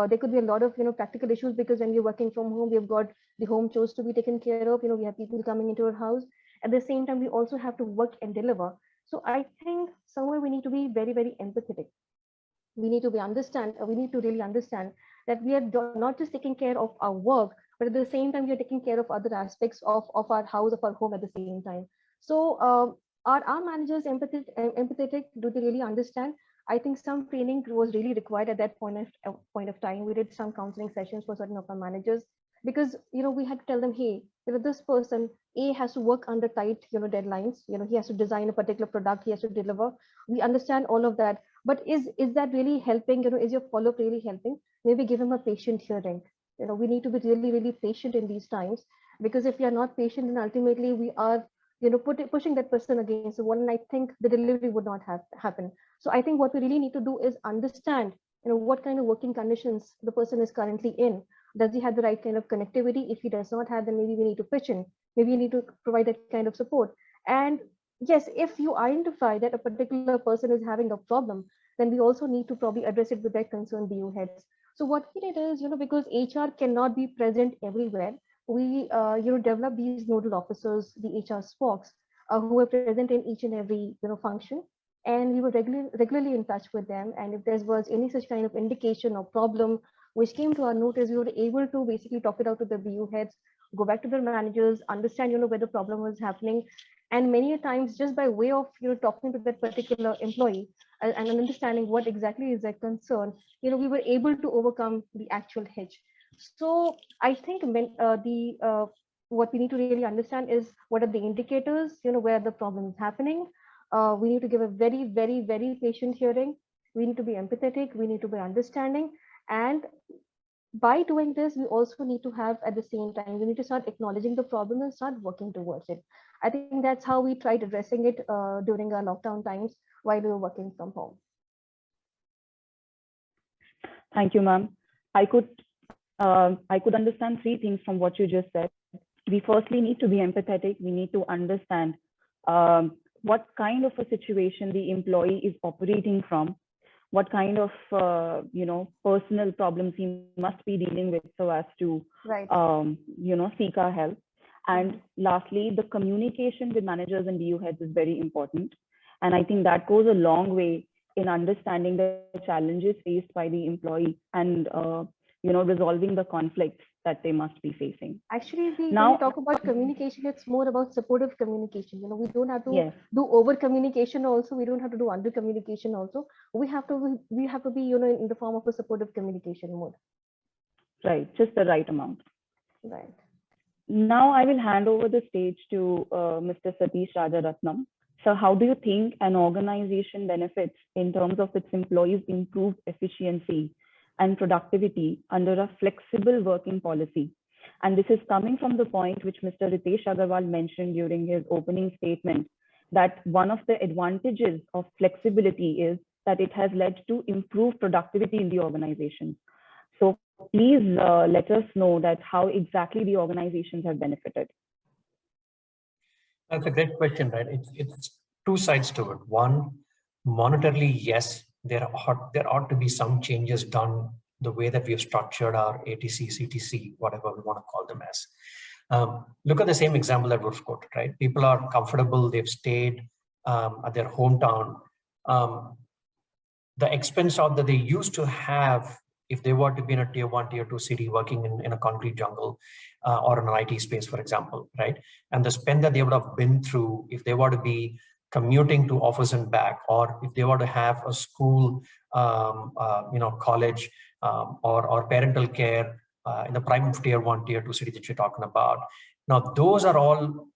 There could be a lot of practical issues, because when we're working from home, we've got the home chores to be taken care of. We have people coming into our house. At the same time, we also have to work and deliver. So I think somewhere we need to be very, very empathetic. We need to really understand that we are not just taking care of our work, but at the same time, we are taking care of other aspects of our house, of our home at the same time. So are our managers empathetic? Do they really understand? I think some training was really required at that point of time. We did some counseling sessions for certain of our managers, because we had to tell them, hey, this person A has to work under tight deadlines. He has to design a particular product, he has to deliver. We understand all of that, but is that really helping? Is your follow-up really helping? Maybe give him a patient hearing. We need to be really, really patient in these times, because if we are not patient, then ultimately we are pushing that person against the wall, and I think the delivery would not happen. So I think what we really need to do is understand what kind of working conditions the person is currently in. Does he have the right kind of connectivity? If he does not have, then maybe we need to pitch in. Maybe you need to provide that kind of support. And yes, if you identify that a particular person is having a problem, then we also need to probably address it with their concerned BU heads. So what we did is, because HR cannot be present everywhere, we develop these nodal officers, the HR spokes, who are present in each and every function, and we were regularly in touch with them. And if there was any such kind of indication or problem which came to our notice, we were able to basically talk it out to the BU heads, go back to their managers, understand where the problem was happening, and many times just by way of talking to that particular employee and understanding what exactly is their concern, we were able to overcome the actual hitch. So I think what we need to really understand is what are the indicators, where the problem is happening. We need to give a very, very, very patient hearing. We need to be empathetic. We need to be understanding. And by doing this, we also need to have, at the same time, we need to start acknowledging the problem and start working towards it. I think that's how we tried addressing it during our lockdown times while we were working from home. Thank you, ma'am. I could understand three things from what you just said. We firstly need to be empathetic. We need to understand what kind of a situation the employee is operating from, what kind of personal problems he must be dealing with so as to seek our help. And lastly, the communication with managers and BU heads is very important. And I think that goes a long way in understanding the challenges faced by the employee and resolving the conflicts that they must be facing. Actually, when Now, we talk about communication, it's more about supportive communication. We don't have to yes, do over communication also. We don't have to do under communication also. We have to be, in the form of a supportive communication mode. right, just the right amount. Right. Now I will hand over the stage to Mr. Satish Rajaratnam. So how do you think an organization benefits in terms of its employees' improved efficiency and productivity under a flexible working policy? And this is coming from the point which Mr. Ritesh Agarwal mentioned during his opening statement, that one of the advantages of flexibility is that it has led to improved productivity in the organization. So please let us know that how exactly the organizations have benefited. That's a great question, right? It's two sides to it. One, monetarily, yes, there ought to be some changes done the way that we've structured our ATC, CTC, whatever we want to call them as. Look at the same example that we've quoted, right? People are comfortable, they've stayed at their hometown. The expense out that they used to have if they were to be in a tier 1, tier 2 city working in a concrete jungle or in an IT space, for example, right? And the spend that they would have been through if they were to be commuting to office and back, or if they were to have a school, college or parental care in the prime of tier 1, tier 2 city that you're talking about. Now, those are all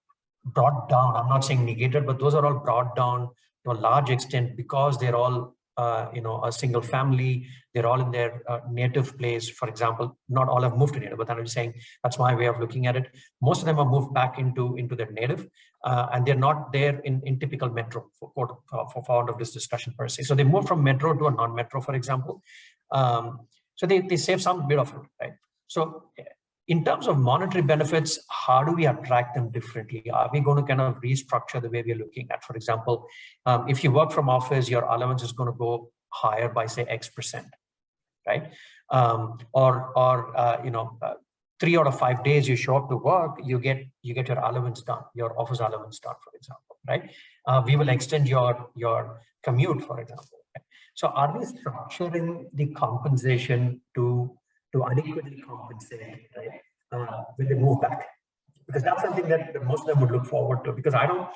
brought down. I'm not saying negated, but those are all brought down to a large extent because they're all a single family, they're all in their native place. For example, not all have moved to native, but I'm just saying that's my way of looking at it. Most of them have moved back into their native, and they're not there in typical metro for fond of this discussion per se. So they moved from metro to a non-metro, for example. So they save some bit of it, right? So in terms of monetary benefits, how do we attract them differently? Are we going to kind of restructure the way we're looking at? For example, if you work from office, your allowance is going to go higher by say X%, right? 3 out of 5 days you show up to work, you get your allowance done, your office allowance done, for example, right? We will extend your commute, for example. Right? So are we structuring the compensation to adequately compensate, right, when they move back? Because that's something that most of them would look forward to. Because I'm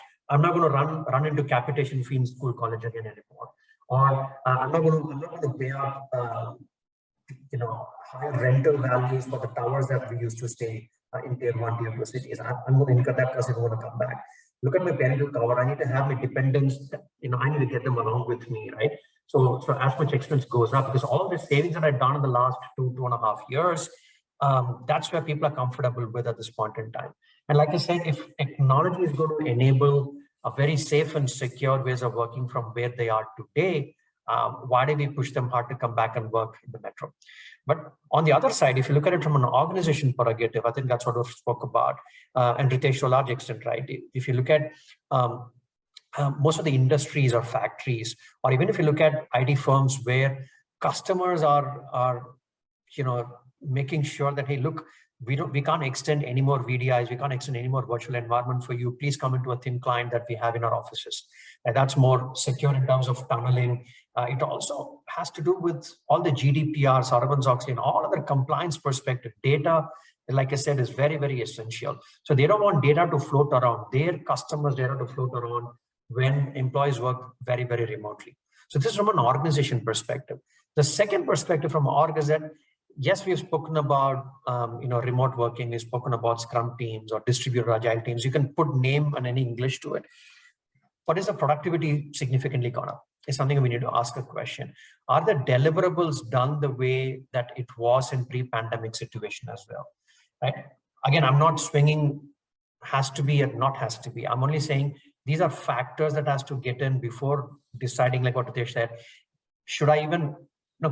not going to run into capitation fee in school, college again anymore, or I'm not going to pay up, higher rental values for the towers that we used to stay in tier 1, tier 2 cities. I'm going to incur that cost if I want to come back. Look at my parental cover. I need to have my dependents. I need to get them along with me, right? So as much expense goes up, because all the savings that I've done in the last 2.5 years, that's where people are comfortable with at this point in time. And like I said, if technology is going to enable a very safe and secure ways of working from where they are today, why do we push them hard to come back and work in the metro? But on the other side, if you look at it from an organization prerogative, I think that's what we spoke about, and Ritesh to a large extent, right? If you look at most of the industries or factories, or even if you look at IT firms where customers are making sure that, hey, look, we can't extend any more VDIs, we can't extend any more virtual environment for you. Please come into a thin client that we have in our offices. And that's more secure in terms of tunneling. It also has to do with all the GDPR, Sarbanes-Oxley, and all other compliance perspective. Data, like I said, is very, very essential. So they don't want data to float around, their customers' data to float around when employees work very, very remotely. So this is from an organization perspective. The second perspective from org is that, yes, we've spoken about remote working, we've spoken about Scrum teams or distributed agile teams. You can put name and any English to it. But is the productivity significantly gone up? Is something we need to ask a question. Are the deliverables done the way that it was in pre-pandemic situation as well? Right? Again, I'm not swinging has to be and not has to be. I'm only saying these are factors that has to get in before deciding, like what Ritesh said, should I even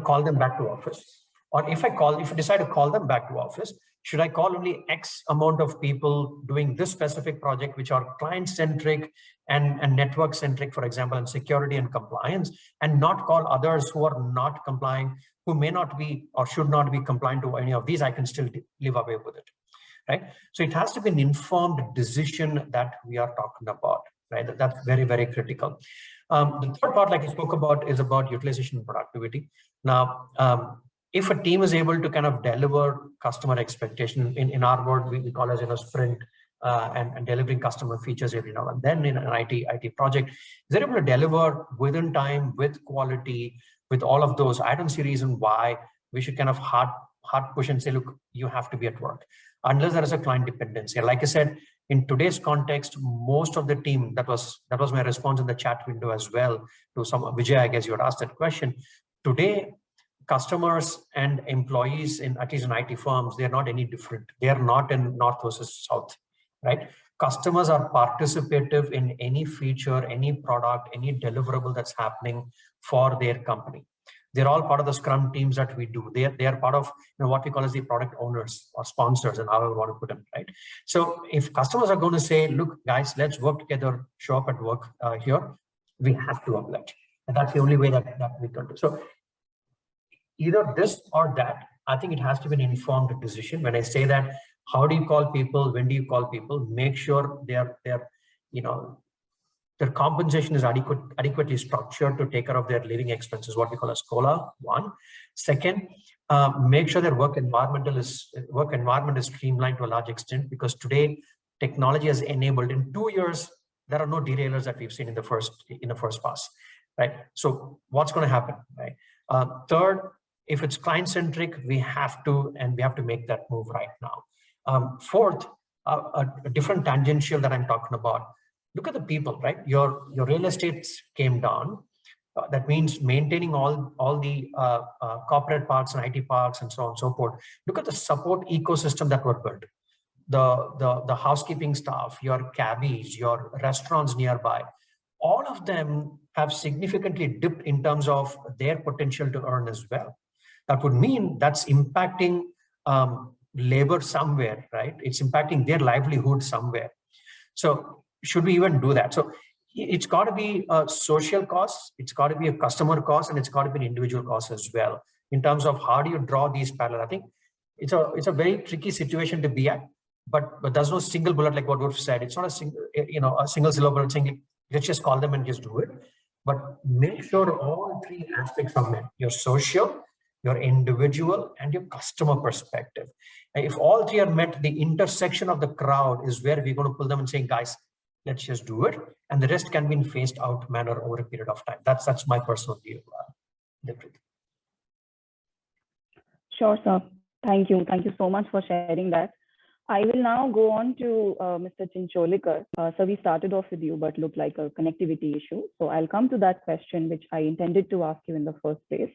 call them back to office? Or if I decide to call them back to office, should I call only X amount of people doing this specific project, which are client-centric and network-centric, for example, and security and compliance, and not call others who are not complying, who may not be or should not be compliant to any of these? I can still live away with it, right? So it has to be an informed decision that we are talking about, right? That's very, very critical. The third part, like I spoke about, is about utilization and productivity. Now, if a team is able to kind of deliver customer expectation, in our word, we call it, sprint, and delivering customer features every now and then in an IT project, they're able to deliver within time, with quality, with all of those. I don't see a reason why we should kind of hard push and say, look, you have to be at work, unless there is a client dependency. Like I said, in today's context, most of the team, that was my response in the chat window as well to some Vijay, I guess you had asked that question. Today, customers and employees in, at least in IT firms, they're not any different. They are not in North versus South, right? Customers are participative in any feature, any product, any deliverable that's happening for their company. They're all part of the Scrum teams that we do. They are part of what we call as the product owners or sponsors, and however we want to put them, right? So if customers are going to say, look, guys, let's work together, show up at work here, we have to oblige. And that's the only way that we can do. So either this or that, I think it has to be an informed decision. When I say that, how do you call people? When do you call people? Make sure their compensation is adequately structured to take care of their living expenses, what we call as COLA, one. Second, make sure their work environment is streamlined to a large extent, because today technology has enabled, in 2 years, there are no derailers that we've seen in the first pass, right? So what's going to happen, right? Third, if it's client-centric, we have to make that move right now. Fourth, a different tangential that I'm talking about. Look at the people, right? Your real estate came down. That means maintaining all the corporate parks and IT parks and so on and so forth. Look at the support ecosystem that were built. The housekeeping staff, your cabbies, your restaurants nearby, all of them have significantly dipped in terms of their potential to earn as well. That would mean that's impacting labor somewhere, right? It's impacting their livelihood somewhere. So should we even do that? So it's got to be a social cost, it's got to be a customer cost, and it's got to be an individual cost as well, in terms of how do you draw these parallel. I think it's a very tricky situation to be at, but there's no single bullet, like what we've said. It's not a single silver bullet, let's just call them and just do it. But make sure all three aspects are met: your social, your individual, and your customer perspective. And if all three are met, the intersection of the crowd is where we're going to pull them and say, guys, let's just do it, and the rest can be in phased out manner over a period of time. That's my personal view. Sure, sir. Thank you. Thank you so much for sharing that. I will now go on to Mr. Chincholikar. So we started off with you, but looked like a connectivity issue. So I'll come to that question, which I intended to ask you in the first place.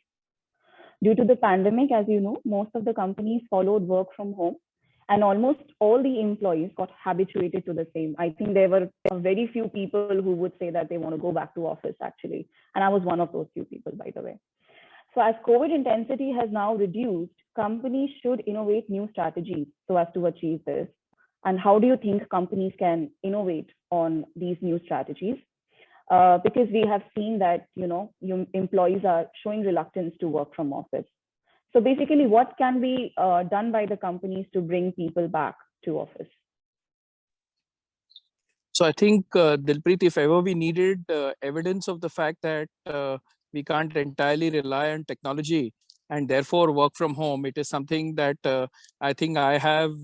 Due to the pandemic, as you know, most of the companies followed work from home, and almost all the employees got habituated to the same. I think there were very few people who would say that they want to go back to office, actually. And I was one of those few people, by the way. So as COVID intensity has now reduced, companies should innovate new strategies so as to achieve this. And how do you think companies can innovate on these new strategies? Because we have seen that, employees are showing reluctance to work from office. So basically, what can be done by the companies to bring people back to office? So I think, Dilpreet, if ever we needed evidence of the fact that we can't entirely rely on technology and therefore work from home, it is something that I think I have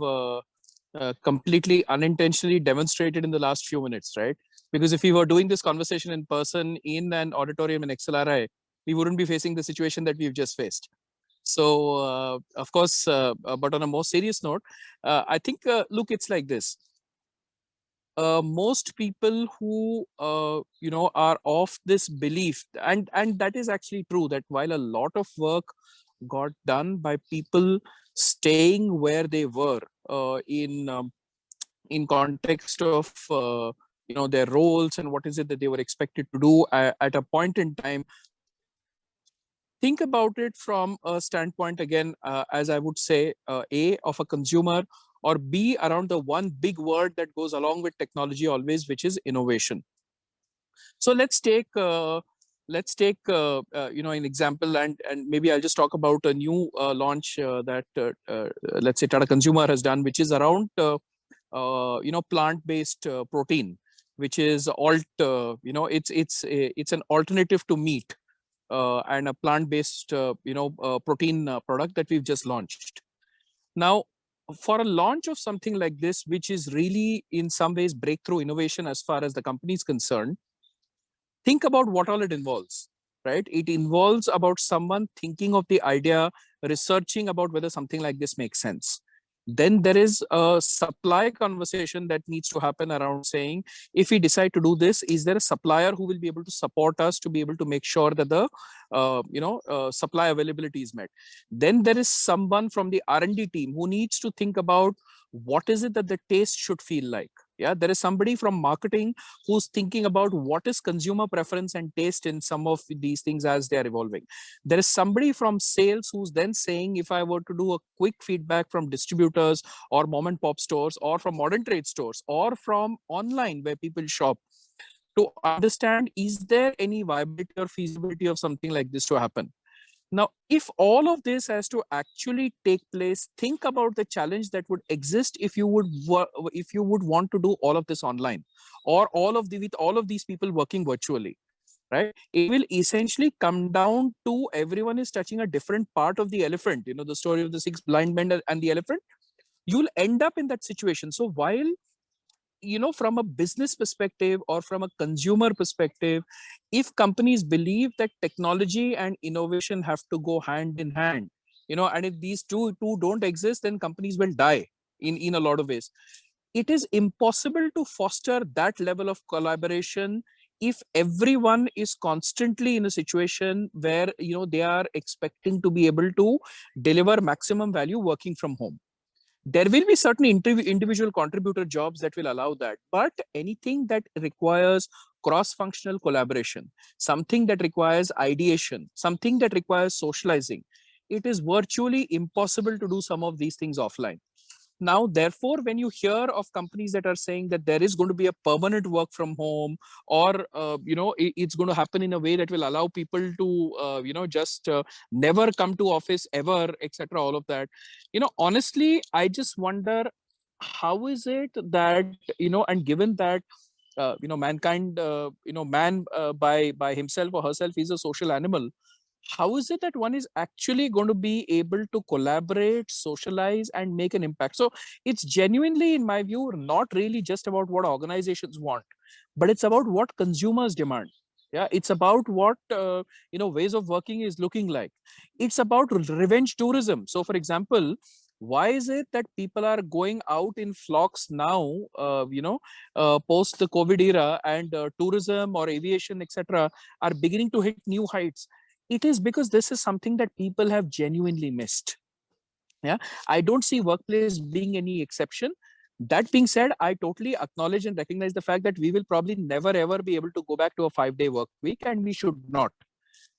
completely unintentionally demonstrated in the last few minutes, right? Because if we were doing this conversation in person in an auditorium in XLRI, we wouldn't be facing the situation that we've just faced. So, of course, but on a more serious note, I think, look, it's like this. Most people who, are of this belief, and that is actually true, that while a lot of work got done by people staying where they were in context of, their roles and what is it that they were expected to do at a point in time. Think about it from a standpoint, again, as I would say, A, of a consumer, or B, around the one big word that goes along with technology always, which is innovation. So let's take an example, and maybe I'll just talk about a new launch that let's say Tata Consumer has done, which is around plant-based protein, which is it's an alternative to meat. and a plant-based, protein product that we've just launched. Now, for a launch of something like this, which is really in some ways breakthrough innovation as far as the company is concerned, think about what all it involves, right? It involves about someone thinking of the idea, researching about whether something like this makes sense. Then there is a supply conversation that needs to happen around saying, if we decide to do this, is there a supplier who will be able to support us to be able to make sure that the supply availability is met? Then there is someone from the R&D team who needs to think about what is it that the taste should feel like. Yeah, there is somebody from marketing who's thinking about what is consumer preference and taste in some of these things as they are evolving. There is somebody from sales who's then saying, if I were to do a quick feedback from distributors or mom and pop stores or from modern trade stores or from online where people shop, to understand, is there any viability or feasibility of something like this to happen? Now, if all of this has to actually take place, think about the challenge that would exist if you would want to do all of this online, or with all of these people working virtually, right? It will essentially come down to everyone is touching a different part of the elephant. You know, the story of the 6 blind men and the elephant. You'll end up in that situation. So while, from a business perspective or from a consumer perspective, if companies believe that technology and innovation have to go hand in hand, and if these two don't exist, then companies will die in a lot of ways. It is impossible to foster that level of collaboration if everyone is constantly in a situation where, they are expecting to be able to deliver maximum value working from home. There will be certain individual contributor jobs that will allow that, but anything that requires cross-functional collaboration, something that requires ideation, something that requires socializing, it is virtually impossible to do some of these things offline. Now, therefore, when you hear of companies that are saying that there is going to be a permanent work from home, or, it's going to happen in a way that will allow people to, just never come to office ever, etc., all of that, honestly, I just wonder, how is it that, and given that, mankind, man by himself or herself is a social animal, how is it that one is actually going to be able to collaborate, socialize, and make an impact? So it's genuinely, in my view, not really just about what organizations want, but it's about what consumers demand. Yeah, it's about what ways of working is looking like. It's about revenge tourism. So, for example, why is it that people are going out in flocks now, post the COVID era, and tourism or aviation, etc., are beginning to hit new heights? It is because this is something that people have genuinely missed. Yeah, I don't see workplace being any exception. That being said, I totally acknowledge and recognize the fact that we will probably never ever be able to go back to a 5-day work week, and we should not.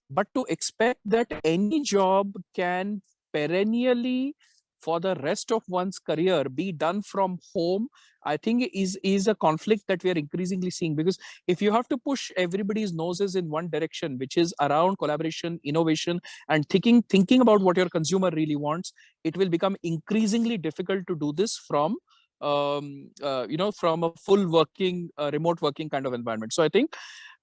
But to expect that any job can perennially, for the rest of one's career, be done from home, I think is a conflict that we are increasingly seeing. Because if you have to push everybody's noses in one direction, which is around collaboration, innovation, and thinking about what your consumer really wants, it will become increasingly difficult to do this from from a full working, remote working kind of environment. So I think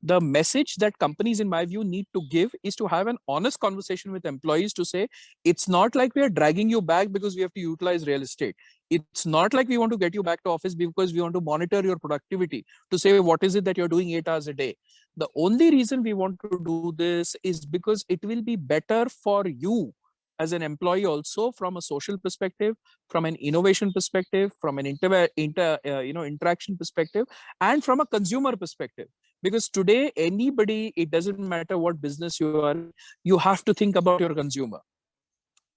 the message that companies, in my view, need to give is to have an honest conversation with employees to say, it's not like we are dragging you back because we have to utilize real estate. It's not like we want to get you back to office because we want to monitor your productivity to say, what is it that you're doing 8 hours a day? The only reason we want to do this is because it will be better for you as an employee, also from a social perspective, from an innovation perspective, from an interaction perspective, and from a consumer perspective. Because today, anybody, it doesn't matter what business you are, you have to think about your consumer,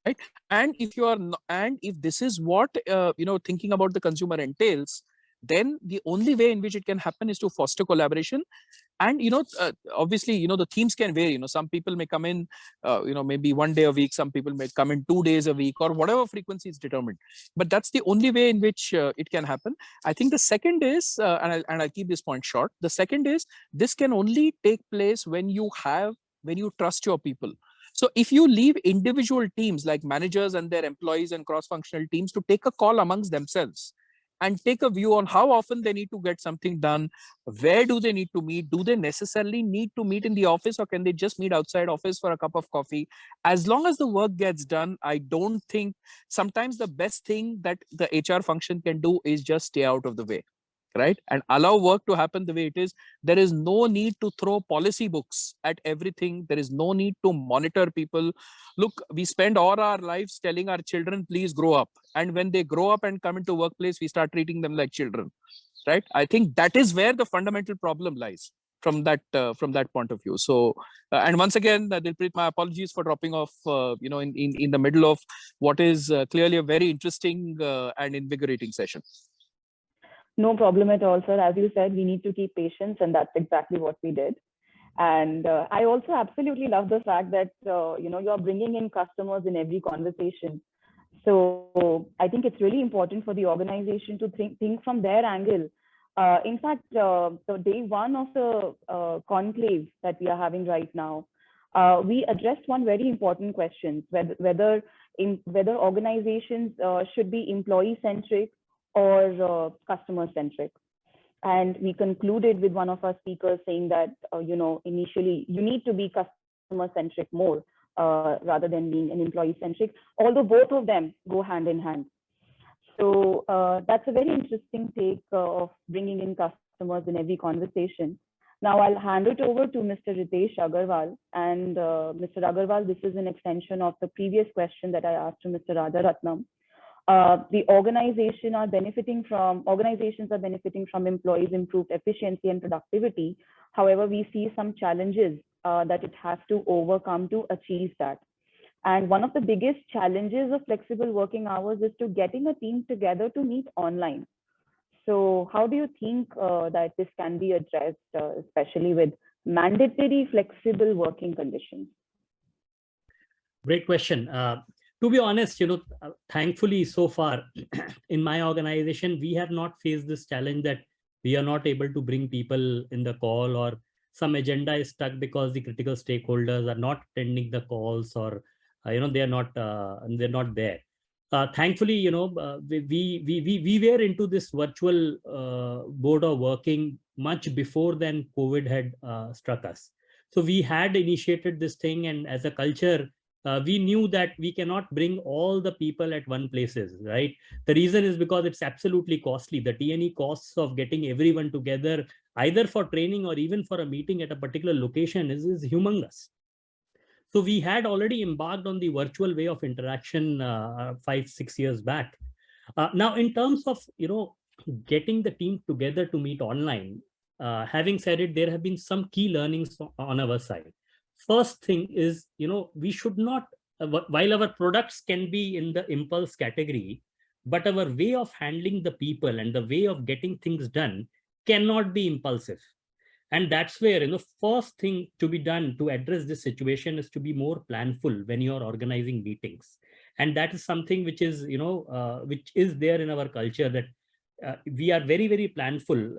right? And if you are, and if this is what thinking about the consumer entails, then the only way in which it can happen is to foster collaboration. And obviously, the themes can vary. Some people may come in maybe 1 day a week, some people may come in 2 days a week, or whatever frequency is determined. But that's the only way in which it can happen. I think the second is, and I'll keep this point short, the second is, this can only take place when you trust your people. So if you leave individual teams like managers and their employees and cross-functional teams to take a call amongst themselves, and take a view on how often they need to get something done. Where do they need to meet? Do they necessarily need to meet in the office, or can they just meet outside office for a cup of coffee? As long as the work gets done, I don't think, sometimes the best thing that the HR function can do is just stay out of the way, right? And allow work to happen the way it is. There is no need to throw policy books at everything. There is no need to monitor people. Look, we spend all our lives telling our children, please grow up. And when they grow up and come into workplace, we start treating them like children, right? I think that is where the fundamental problem lies from that point of view. So, and once again, Dilpreet, my apologies for dropping off, in the middle of what is clearly a very interesting and invigorating session. No problem at all, sir. As you said, we need to keep patience, and that's exactly what we did. And I also absolutely love the fact that you're bringing in customers in every conversation. So I think it's really important for the organization to think from their angle. In fact, the day one of the conclave that we are having right now, we addressed one very important question: whether organizations should be employee-centric or customer-centric. And we concluded with one of our speakers saying that, initially you need to be customer-centric more rather than being an employee-centric, although both of them go hand in hand. So that's a very interesting take of bringing in customers in every conversation. Now I'll hand it over to Mr. Ritesh Agarwal. And Mr. Agarwal, this is an extension of the previous question that I asked to Mr. Rajaratnam. The organizations are benefiting from employees' improved efficiency and productivity. However, we see some challenges that it has to overcome to achieve that. And one of the biggest challenges of flexible working hours is to getting a team together to meet online. So how do you think that this can be addressed, especially with mandatory flexible working conditions? Great question. To be honest, thankfully so far in my organization, we have not faced this challenge that we are not able to bring people in the call, or some agenda is stuck because the critical stakeholders are not attending the calls, or they're not there. Thankfully, we were into this virtual mode of working much before then COVID had struck us. So we had initiated this thing, and as a culture, we knew that we cannot bring all the people at one places, right? The reason is because it's absolutely costly. The T&E costs of getting everyone together, either for training or even for a meeting at a particular location, is humongous. So we had already embarked on the virtual way of interaction 5-6 years back. Now, in terms of getting the team together to meet online, having said it, there have been some key learnings on our side. First thing is, we should not, while our products can be in the impulse category, but our way of handling the people and the way of getting things done cannot be impulsive. And that's where, the first thing to be done to address this situation is to be more planful when you're organizing meetings. And that is something which is, which is there in our culture, that we are very, very planful.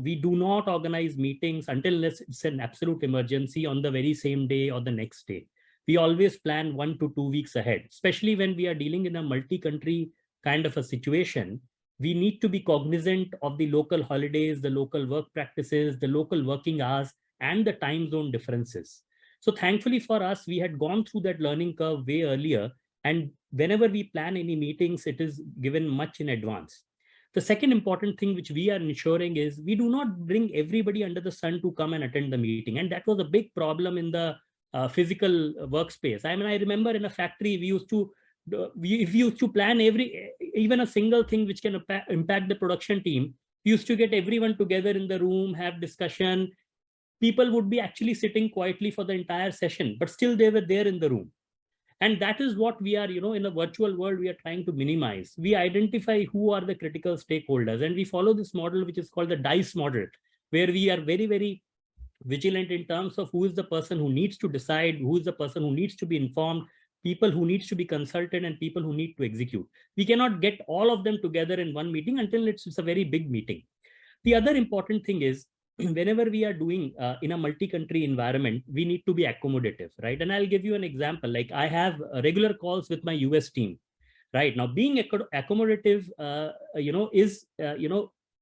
We do not organize meetings until it's an absolute emergency on the very same day or the next day. We always plan 1 to 2 weeks ahead, especially when we are dealing in a multi-country kind of a situation. We need to be cognizant of the local holidays, the local work practices, the local working hours, and the time zone differences. So thankfully for us, we had gone through that learning curve way earlier. And whenever we plan any meetings, it is given much in advance. The second important thing which we are ensuring is we do not bring everybody under the sun to come and attend the meeting. And that was a big problem in the physical workspace. I mean, I remember in a factory, we used to plan even a single thing which can impact the production team. We used to get everyone together in the room, have discussion. People would be actually sitting quietly for the entire session, but still they were there in the room. And that is what we are, in a virtual world, we are trying to minimize. We identify who are the critical stakeholders, and we follow this model, which is called the DICE model, where we are very, very vigilant in terms of who is the person who needs to decide, who is the person who needs to be informed, people who needs to be consulted, and people who need to execute. We cannot get all of them together in one meeting until it's a very big meeting. The other important thing is, whenever we are doing in a multi-country environment, we need to be accommodative, right? And I'll give you an example. Like I have regular calls with my US team. right? Now, being accommodative, is,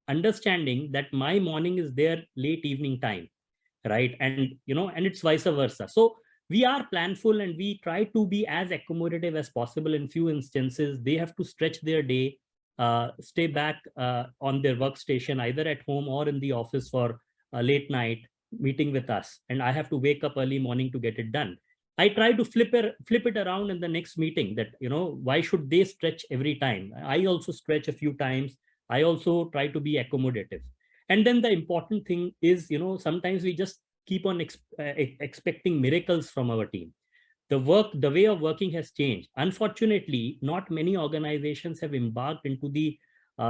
understanding that my morning is their late evening time, right? And, and it's vice versa. So we are planful and we try to be as accommodative as possible. In few instances, they have to stretch their day, stay back on their workstation, either at home or in the office for a late night meeting with us. And I have to wake up early morning to get it done. I try to flip it around in the next meeting that, why should they stretch every time? I also stretch a few times. I also try to be accommodative. And then the important thing is, sometimes we just keep on expecting miracles from our team. The way of working has changed. Unfortunately, not many organizations have embarked into the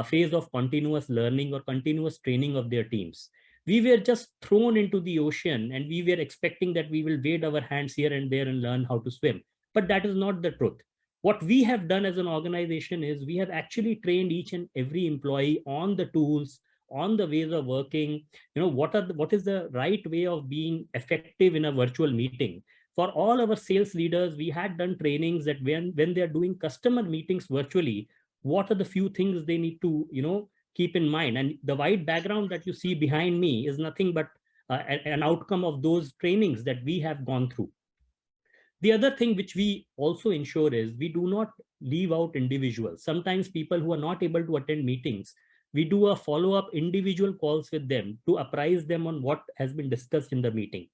phase of continuous learning or continuous training of their teams. We were just thrown into the ocean and we were expecting that we will wade our hands here and there and learn how to swim. But that is not the truth. What we have done as an organization is we have actually trained each and every employee on the tools, on the ways of working, what is the right way of being effective in a virtual meeting. For all our sales leaders, we had done trainings that when they are doing customer meetings virtually, what are the few things they need to, keep in mind. And the white background that you see behind me is nothing but an outcome of those trainings that we have gone through. The other thing which we also ensure is we do not leave out individuals. Sometimes people who are not able to attend meetings, we do a follow-up individual calls with them to apprise them on what has been discussed in the meeting.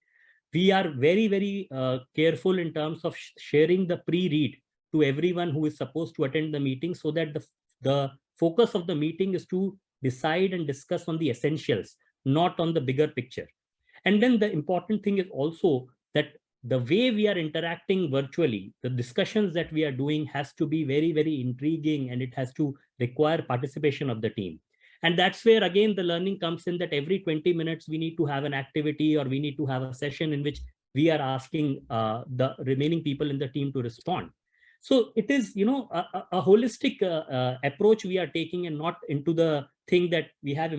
We are very, very careful in terms of sharing the pre-read to everyone who is supposed to attend the meeting, so that the focus of the meeting is to decide and discuss on the essentials, not on the bigger picture. And then the important thing is also that the way we are interacting virtually, the discussions that we are doing has to be very, very intriguing, and it has to require participation of the team. And that's where, again, the learning comes in, that every 20 minutes we need to have an activity or we need to have a session in which we are asking the remaining people in the team to respond. So it is, a holistic approach we are taking, and not into the thing that we have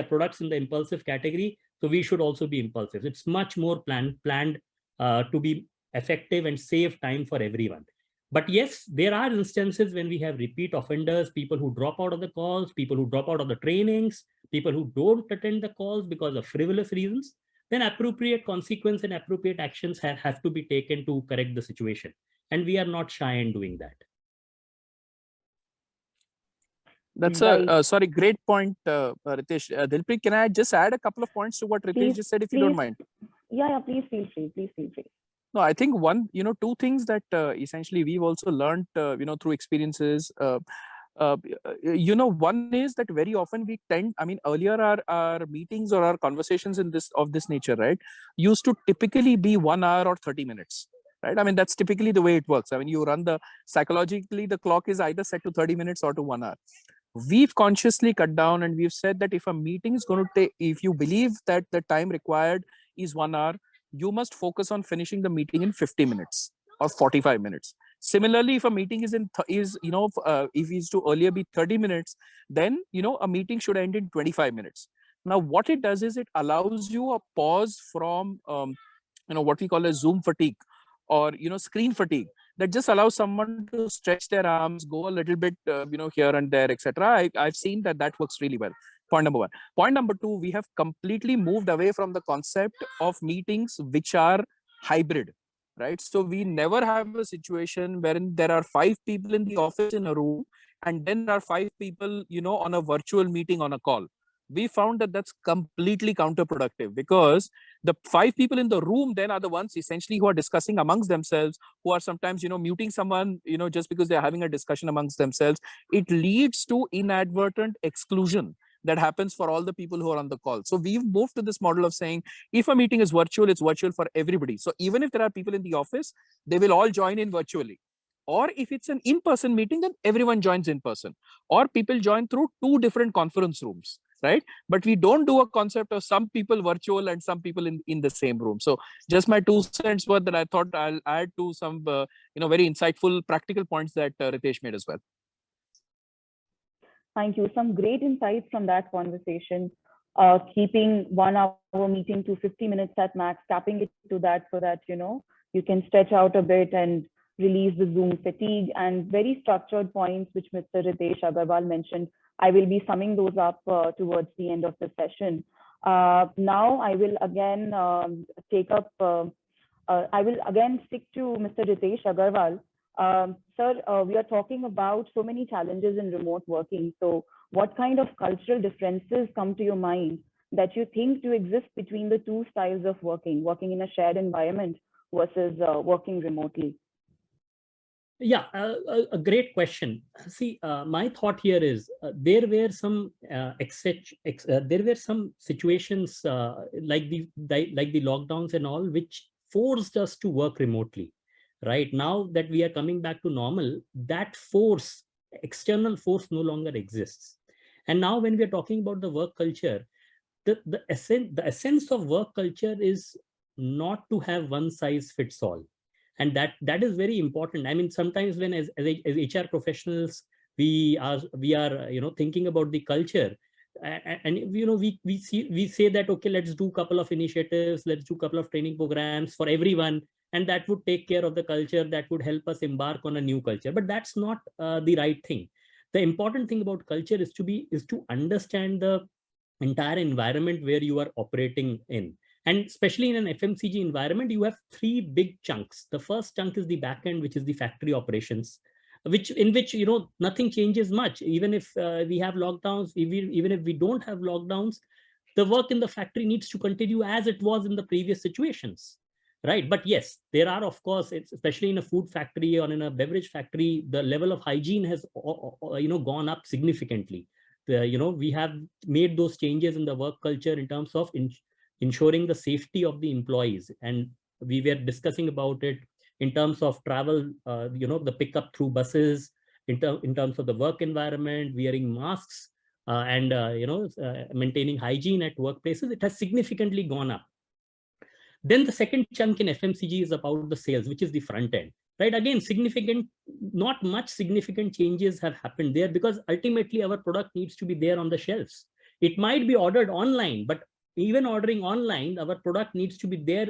products in the impulsive category, so we should also be impulsive. It's much more planned to be effective and save time for everyone. But yes, there are instances when we have repeat offenders, people who drop out of the calls, people who drop out of the trainings, people who don't attend the calls because of frivolous reasons. Then appropriate consequence and appropriate actions have to be taken to correct the situation. And we are not shy in doing that. That's a sorry, great point, Ritesh. Dilpreet, can I just add a couple of points to what Ritesh just said, if you don't mind? Yeah, please feel free. Please feel free. No, I think two things that essentially we've also learned, through experiences. One is that very often we tend, earlier our meetings or our conversations of this nature, right, used to typically be 1 hour or 30 minutes. Right. That's typically the way it works. You run psychologically, the clock is either set to 30 minutes or to 1 hour. We've consciously cut down, and we've said that if a meeting is going to take, if you believe that the time required is 1 hour, you must focus on finishing the meeting in 50 minutes or 45 minutes. Similarly, if a meeting if it is to earlier be 30 minutes, then, a meeting should end in 25 minutes. Now, what it does is it allows you a pause from, what we call a Zoom fatigue or, screen fatigue, that just allows someone to stretch their arms, go a little bit, here and there, etc. I've seen that works really well. Point number one. Point number two, we have completely moved away from the concept of meetings which are hybrid, right? So we never have a situation wherein there are 5 people in the office in a room, and then there are 5 people, on a virtual meeting on a call. We found that that's completely counterproductive, because the 5 people in the room then are the ones essentially who are discussing amongst themselves, who are sometimes, muting someone, just because they're having a discussion amongst themselves. It leads to inadvertent exclusion that happens for all the people who are on the call. So we've moved to this model of saying, if a meeting is virtual, it's virtual for everybody. So even if there are people in the office, they will all join in virtually. Or if it's an in-person meeting, then everyone joins in person. Or people join through 2 different conference rooms, right? But we don't do a concept of some people virtual and some people in the same room. So just my 2 cents worth that I thought I'll add to some, very insightful practical points that Ritesh made as well. Thank you. Some great insights from that conversation. Keeping 1 hour meeting to 50 minutes at max, capping it to that so that, you can stretch out a bit and, release the Zoom fatigue, and very structured points which Mr. Ritesh Agarwal mentioned. I will be summing those up towards the end of the session. Now I will again I will again stick to Mr. Ritesh Agarwal. Sir, we are talking about so many challenges in remote working. So what kind of cultural differences come to your mind that you think to exist between the two styles of working in a shared environment versus working remotely? Yeah, a great question. See, my thought here is there were some situations like the lockdowns and all, which forced us to work remotely. Right now that we are coming back to normal, that force, external force, no longer exists. And now when we are talking about the work culture, the essence of work culture is not to have one size fits all. And that is very important. I mean, sometimes when as HR professionals, we are thinking about the culture, and we say that, okay, let's do a couple of initiatives, let's do a couple of training programs for everyone, and that would take care of the culture, that would help us embark on a new culture. But that's not the right thing. The important thing about culture is to understand the entire environment where you are operating in. And especially in an FMCG environment, you have three big chunks. The first chunk is the back end, which is the factory operations, in which nothing changes much. Even if we have lockdowns, even if we don't have lockdowns, the work in the factory needs to continue as it was in the previous situations, right? But yes, there are, of course, especially in a food factory or in a beverage factory, the level of hygiene has gone up significantly. We have made those changes in the work culture in terms of ensuring the safety of the employees. And we were discussing about it in terms of travel, the pickup through buses, in terms of the work environment, wearing masks, and maintaining hygiene at workplaces. It has significantly gone up. Then the second chunk in FMCG is about the sales, which is the front end, right? Again, not much significant changes have happened there, because ultimately our product needs to be there on the shelves. It might be ordered online, but even ordering online, our product needs to be there,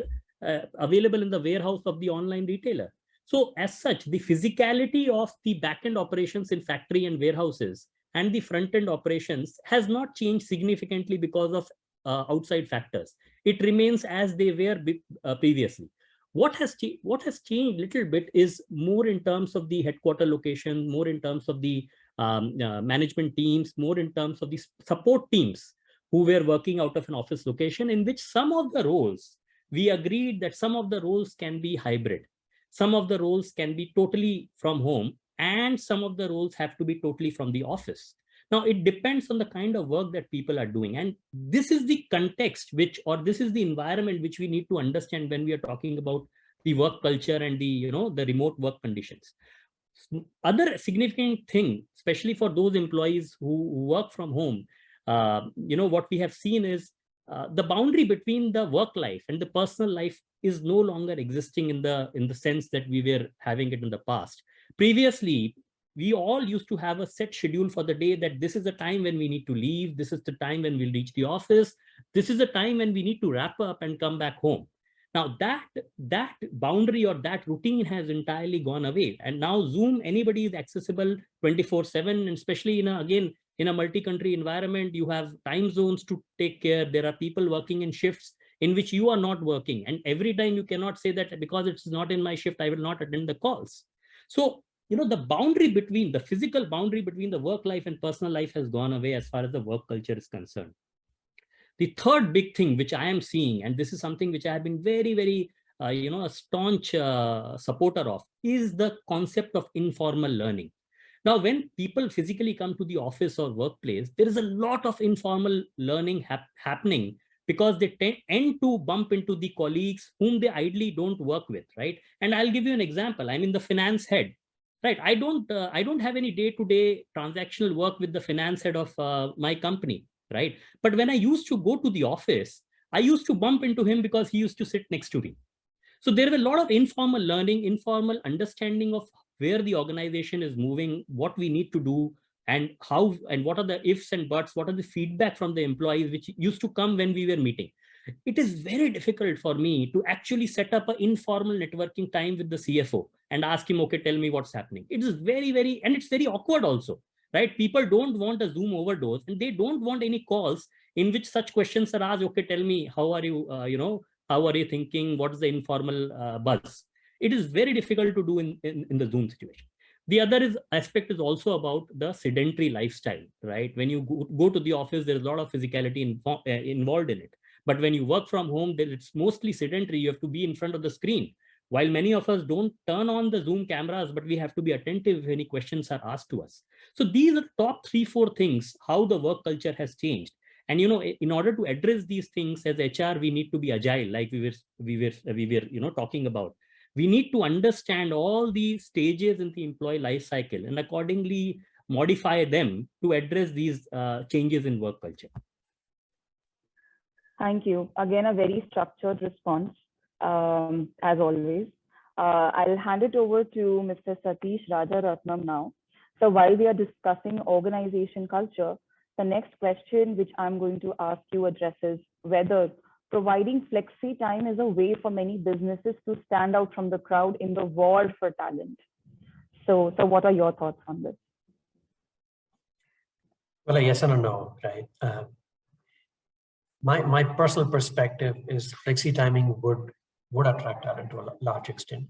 available in the warehouse of the online retailer. So as such, the physicality of the back-end operations in factory and warehouses and the front-end operations has not changed significantly because of outside factors. It remains as they were previously. What has changed a little bit is more in terms of the headquarter location, more in terms of the management teams, more in terms of the support teams who were working out of an office location, in which some of the roles, we agreed that some of the roles can be hybrid. Some of the roles can be totally from home, and some of the roles have to be totally from the office. Now, it depends on the kind of work that people are doing. And this is the context this is the environment which we need to understand when we are talking about the work culture and the remote work conditions. Other significant thing, especially for those employees who work from home, what we have seen is the boundary between the work life and the personal life is no longer existing in the sense that we were having it in the past. Previously, we all used to have a set schedule for the day, that this is the time when we need to leave, this is the time when we'll reach the office, this is the time when we need to wrap up and come back home. Now that boundary or that routine has entirely gone away. And now Zoom, anybody is accessible 24/7, and especially in a multi-country environment, you have time zones to take care. There are people working in shifts in which you are not working. And every time you cannot say that because it's not in my shift, I will not attend the calls. So, the physical boundary between the work life and personal life has gone away as far as the work culture is concerned. The third big thing which I am seeing, and this is something which I have been very, very, a staunch supporter of, is the concept of informal learning. Now, when people physically come to the office or workplace, there is a lot of informal learning happening, because they tend to bump into the colleagues whom they ideally don't work with, right? And I'll give you an example. I'm in the finance head, right? I don't have any day-to-day transactional work with the finance head of my company, right? But when I used to go to the office, I used to bump into him because he used to sit next to me. So there is a lot of informal learning, informal understanding of where the organization is moving, what we need to do, and how, and what are the ifs and buts, what are the feedback from the employees, which used to come when we were meeting. It is very difficult for me to actually set up an informal networking time with the CFO and ask him, okay, tell me what's happening. It is very, and it's very awkward also, right? People don't want a Zoom overdose, and they don't want any calls in which such questions are asked. Okay, tell me, how are you, how are you thinking? What's the informal buzz? It is very difficult to do in the Zoom situation. The other aspect is also about the sedentary lifestyle, right? When you go to the office, there's a lot of physicality involved in it. But when you work from home, it's mostly sedentary. You have to be in front of the screen. While many of us don't turn on the Zoom cameras, but we have to be attentive if any questions are asked to us. So these are the top 3-4 things, how the work culture has changed. And in order to address these things as HR, we need to be agile, like we were talking about. We need to understand all the stages in the employee life cycle and accordingly modify them to address these changes in work culture. Thank you. Again, a very structured response, as always. I'll hand it over to Mr. Satish Rajaratnam now. So while we are discussing organization culture, the next question which I'm going to ask you addresses whether providing flexi time is a way for many businesses to stand out from the crowd in the war for talent. So what are your thoughts on this? Well, a yes and a no, right? My personal perspective is flexi timing would attract talent to a large extent,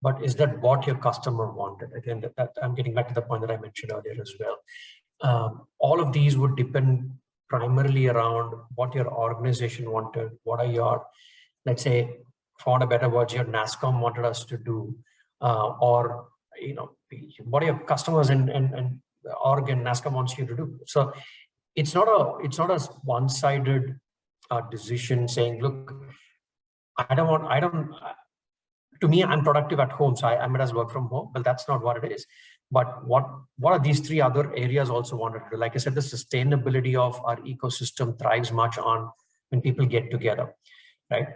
but is that what your customer wanted? Again, that I'm getting back to the point that I mentioned earlier as well. All of these would depend primarily around what your organization wanted. What are your, let's say, for want of better words, your NASCOM wanted us to do, or what are your customers and org and NASCOM wants you to do. So it's not a one-sided decision saying, look, to me, I'm productive at home, so I might as well work from home. Well, that's not what it is. But what are these 3 other areas also wanted to do? Like I said, the sustainability of our ecosystem thrives much on when people get together, right?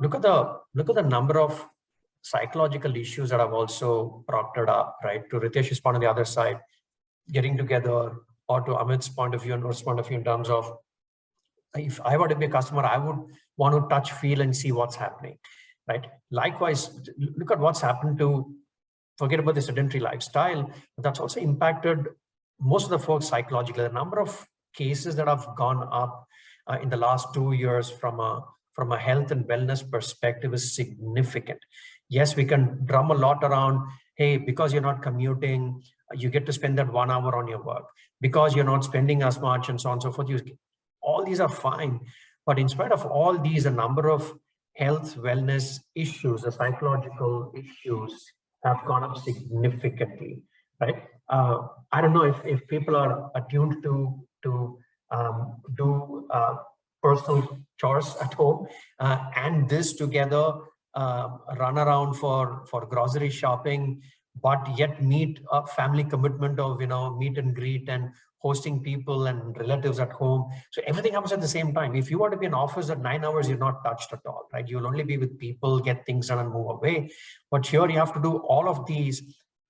Look at the number of psychological issues that have also proctored up, right? To Ritesh's point on the other side, getting together, or to Amit's point of view and Nur's point of view in terms of, if I were to be a customer, I would want to touch, feel, and see what's happening, right? Likewise, look at what's happened to, forget about the sedentary lifestyle, but that's also impacted most of the folks psychologically. The number of cases that have gone up in the last 2 years from a health and wellness perspective is significant. Yes, we can drum a lot around, hey, because you're not commuting, you get to spend that 1 hour on your work. Because you're not spending as much and so on and so forth. All these are fine. But in spite of all these, a number of health, wellness issues, the psychological issues have gone up significantly, right? I don't know if people are attuned to do personal chores at home and this together, run around for grocery shopping, but yet meet a family commitment of meet and greet and hosting people and relatives at home. So everything happens at the same time. If you were to be in office at 9 hours, you're not touched at all, right? You'll only be with people, get things done and move away. But here you have to do all of these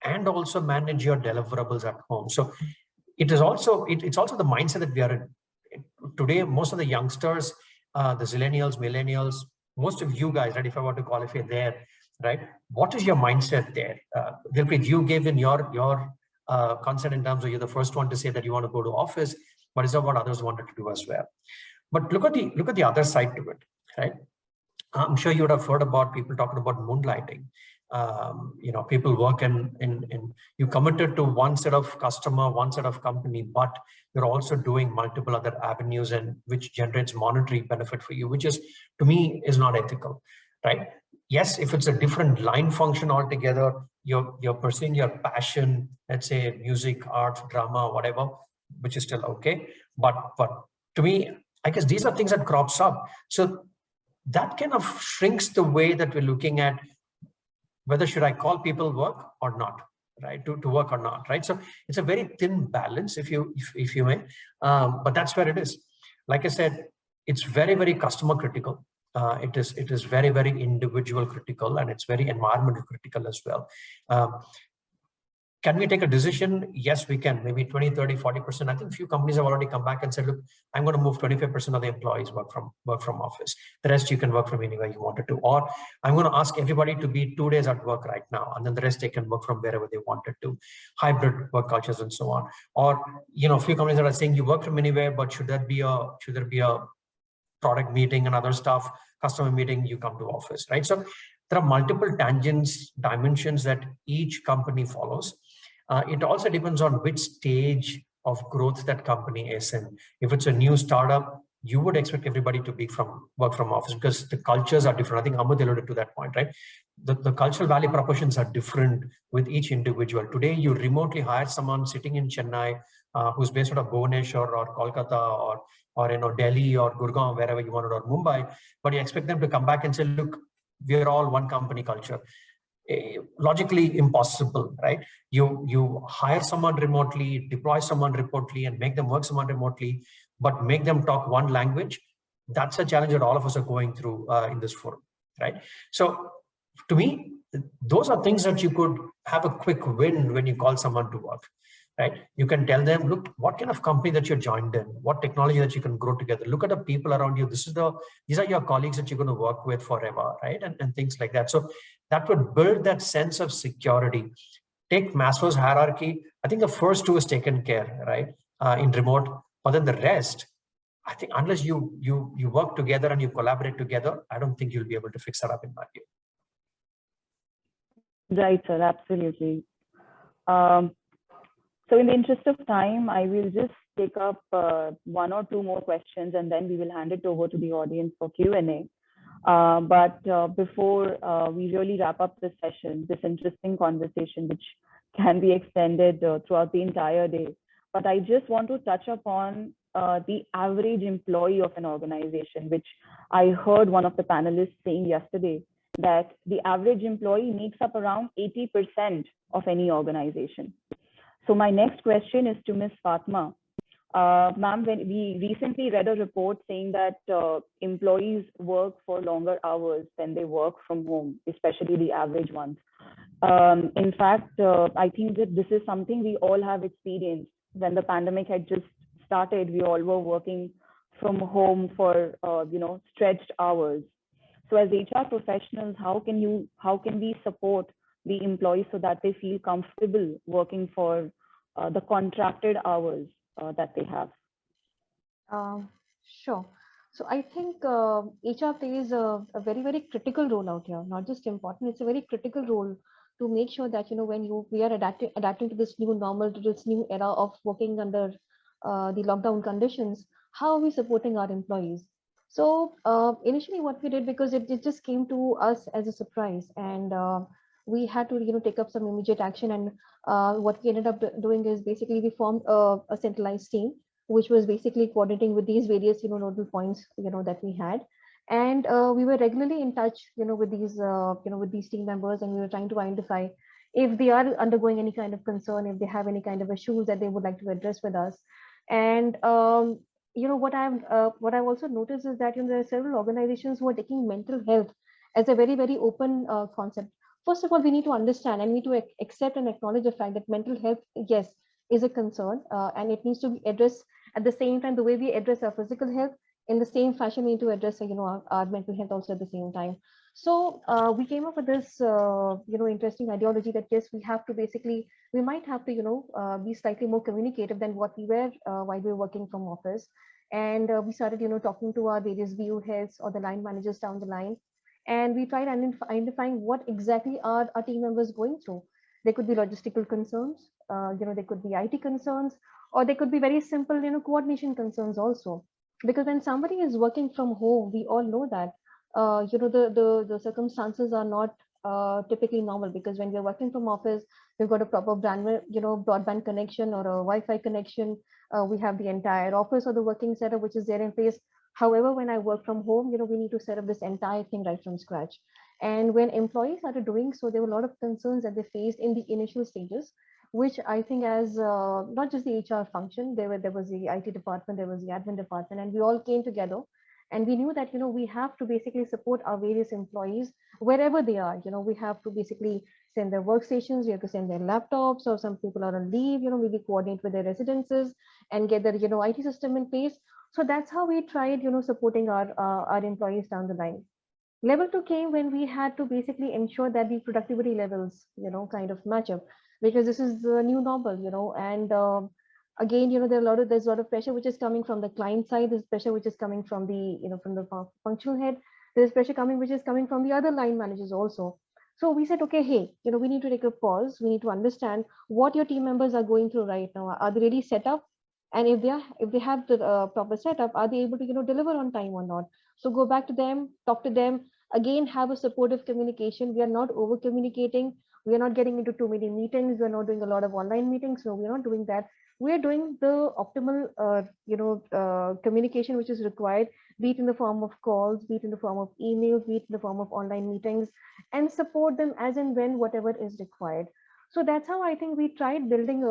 and also manage your deliverables at home. So it's also the mindset that we are in. Today, most of the youngsters, the zillennials, millennials, most of you guys, right, if I want to qualify there, right? What is your mindset there? Dilpreet, you gave in your consent in terms of you're the first one to say that you want to go to office, but is that what others wanted to do as well? But look at the other side to it, right? I'm sure you would have heard about people talking about moonlighting. People work in you committed to one set of customer, one set of company, but you're also doing multiple other avenues and which generates monetary benefit for you, which is, to me, is not ethical, right? Yes, if it's a different line function altogether, you're pursuing your passion, let's say music, art, drama, whatever, which is still okay. But to me, I guess these are things that crops up. So that kind of shrinks the way that we're looking at whether should I call people work or not, right? To work or not, right? So it's a very thin balance, if you may, but that's where it is. Like I said, it's very, very customer critical. It is very, very individual critical, and it's very environmental critical as well. Can we take a decision? Yes, we can. Maybe 20, 30, 40%. I think few companies have already come back and said, look, I'm going to move 25% of the employees work from office. The rest you can work from anywhere you wanted to. Or I'm going to ask everybody to be 2 days at work right now, and then the rest they can work from wherever they wanted to. Hybrid work cultures and so on. Or, you know, a few companies that are saying you work from anywhere, but should there be a product meeting and other stuff, customer meeting, you come to office, right? So there are multiple dimensions that each company follows. It also depends on which stage of growth that company is in. If it's a new startup, you would expect everybody to work from office because the cultures are different. I think Ahmed alluded to that point, right? The cultural value propositions are different with each individual. Today, you remotely hire someone sitting in Chennai who's based out of Bhubaneswar or Kolkata or Delhi or Gurgaon, wherever you want it, or Mumbai, but you expect them to come back and say, look, we're all one company culture. Logically impossible, right? You hire someone remotely, deploy someone remotely, and make them work someone remotely, but make them talk one language. That's a challenge that all of us are going through in this forum, right? So to me, those are things that you could have a quick win when you call someone to work, right? You can tell them, look, what kind of company that you're joined in, what technology that you can grow together. Look at the people around you. These are your colleagues that you're going to work with forever, right? And things like that. So that would build that sense of security. Take Maslow's hierarchy. I think the first two is taken care, right? In remote, but then the rest, I think unless you work together and you collaborate together, I don't think you'll be able to fix that up in my view. Right, sir, absolutely. So in the interest of time, I will just take up one or two more questions, and then we will hand it over to the audience for Q&A. But before we really wrap up this session, this interesting conversation, which can be extended throughout the entire day, but I just want to touch upon the average employee of an organization, which I heard one of the panelists saying yesterday, that the average employee makes up around 80% of any organization. So my next question is to Ms. Fatma. Ma'am, when we recently read a report saying that employees work for longer hours when they work from home, especially the average ones. In fact, I think that this is something we all have experienced. When the pandemic had just started, we all were working from home for stretched hours. So as HR professionals, how can we support the employees so that they feel comfortable working for the contracted hours that they have? Sure. So I think HR plays a very, very critical role out here, not just important, it's a very critical role to make sure that, when we are adapting to this new normal, to this new era of working under the lockdown conditions, how are we supporting our employees? So initially what we did, because it just came to us as a surprise, and we had to take up some immediate action. And what we ended up doing is basically we formed a centralized team, which was basically coordinating with these various nodal points that we had. And we were regularly in touch with these team members, and we were trying to identify if they are undergoing any kind of concern, if they have any kind of issues that they would like to address with us. And what I've also noticed is that there are several organizations who are taking mental health as a very, very open concept. First of all, we need to understand and need to accept and acknowledge the fact that mental health, yes, is a concern, and it needs to be addressed at the same time. The way we address our physical health, in the same fashion, we need to address our mental health also at the same time. So we came up with this interesting ideology that yes, we might have to be slightly more communicative than what we were while we were working from office. And we started talking to our various BU heads or the line managers down the line, and we tried identifying what exactly are our team members going through. There could be logistical concerns, there could be IT concerns, or there could be very simple coordination concerns also. Because when somebody is working from home, we all know that the circumstances are not typically normal, because when we're working from office, we've got a proper broadband connection or a Wi-Fi connection. We have the entire office or the working setup which is there in place. However, when I work from home, we need to set up this entire thing right from scratch. And when employees started doing so, there were a lot of concerns that they faced in the initial stages, which I think as not just the HR function, there was the IT department, there was the admin department, and we all came together. And we knew that, we have to basically support our various employees wherever they are. We have to basically send their workstations, we have to send their laptops, or some people are on leave, maybe coordinate with their residences and get their, IT system in place. So that's how we tried, supporting our employees down the line. Level 2 came when we had to basically ensure that the productivity levels, kind of match up, because this is the new normal, and again, there's a lot of pressure which is coming from the client side. There's pressure which is coming from the, from the functional head. There's pressure which is coming from the other line managers also. So we said, okay, hey, we need to take a pause. We need to understand what your team members are going through right now. Are they really set up? And if they have the proper setup, are they able to, deliver on time or not? So go back to them, talk to them, again, have a supportive communication. We are not over communicating. We are not getting into too many meetings. We're not doing a lot of online meetings. No, we're not doing that. We're doing the optimal, communication which is required, be it in the form of calls, be it in the form of emails, be it in the form of online meetings, and support them as and when whatever is required. So that's how I think we tried building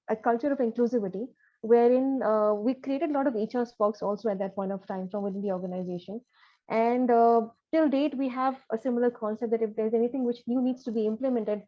a culture of inclusivity, wherein we created a lot of HR spokes also at that point of time from within the organization. And till date, we have a similar concept that if there's anything which new needs to be implemented,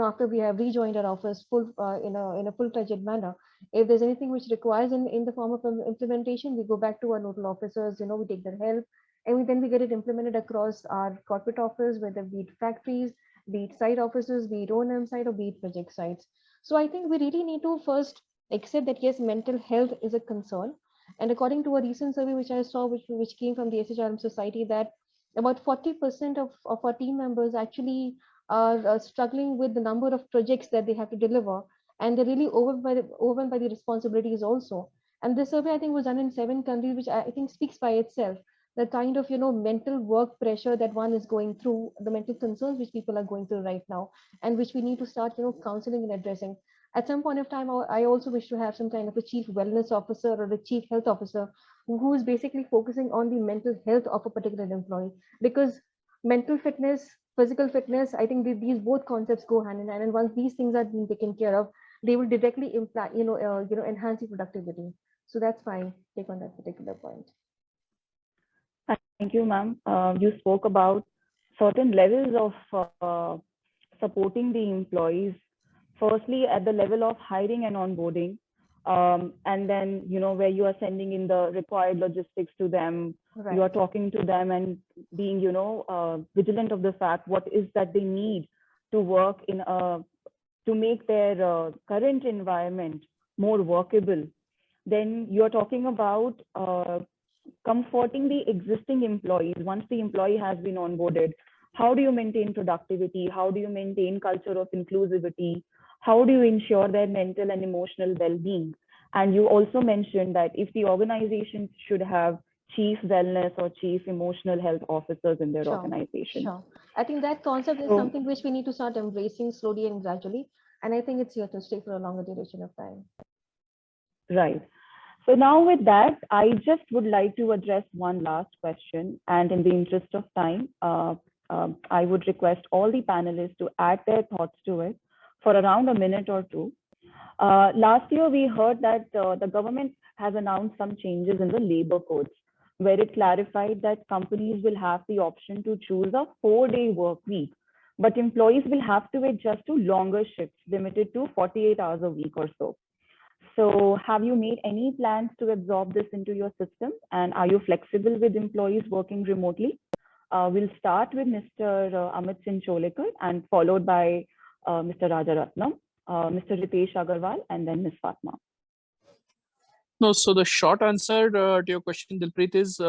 after we have rejoined our office full in a full-fledged manner, if there's anything which requires in the form of implementation, we go back to our nodal officers, we take their help, and then we get it implemented across our corporate office, whether be it factories, be it site offices, be it O&M site, or be it project sites. So I think we really need to first accept that yes, mental health is a concern. And according to a recent survey which I saw, which came from the SHRM Society, that about 40% of our team members actually are struggling with the number of projects that they have to deliver, and they're really overwhelmed by the responsibilities also. And this survey, I think, was done in 7 countries, which I think speaks by itself. The kind of mental work pressure that one is going through, the mental concerns which people are going through right now, and which we need to start counseling and addressing. At some point of time, I also wish to have some kind of a chief wellness officer or a chief health officer who is basically focusing on the mental health of a particular employee, because mental fitness, physical fitness, I think these both concepts go hand in hand. And once these things are being taken care of, they will directly impact, enhance the productivity. So that's my take on that particular point. Thank you, ma'am. You spoke about certain levels of supporting the employees. Firstly, at the level of hiring and onboarding, and then, where you are sending in the required logistics to them, right. You are talking to them and being, vigilant of the fact what is that they need to work in to make their current environment more workable. Then you're talking about comforting the existing employees. Once the employee has been onboarded, how do you maintain productivity? How do you maintain culture of inclusivity? How do you ensure their mental and emotional well-being? And you also mentioned that if the organization should have chief wellness or chief emotional health officers in their organization. Sure. I think that concept is something which we need to start embracing slowly and gradually. And I think it's here to stay for a longer duration of time. Right. So now with that, I just would like to address one last question. And in the interest of time, I would request all the panelists to add their thoughts to it for around a minute or two. Last year, we heard that the government has announced some changes in the labor codes, where it clarified that companies will have the option to choose a 4-day work week, but employees will have to adjust to longer shifts limited to 48 hours a week or so. So have you made any plans to absorb this into your system? And are you flexible with employees working remotely? We'll start with Mr. Amit Singh Cholekar and followed by Mr. Rajaratnam, Mr. Ritesh Agarwal, and then Ms. Fatma. No, so the short answer to your question, Dilpreet, is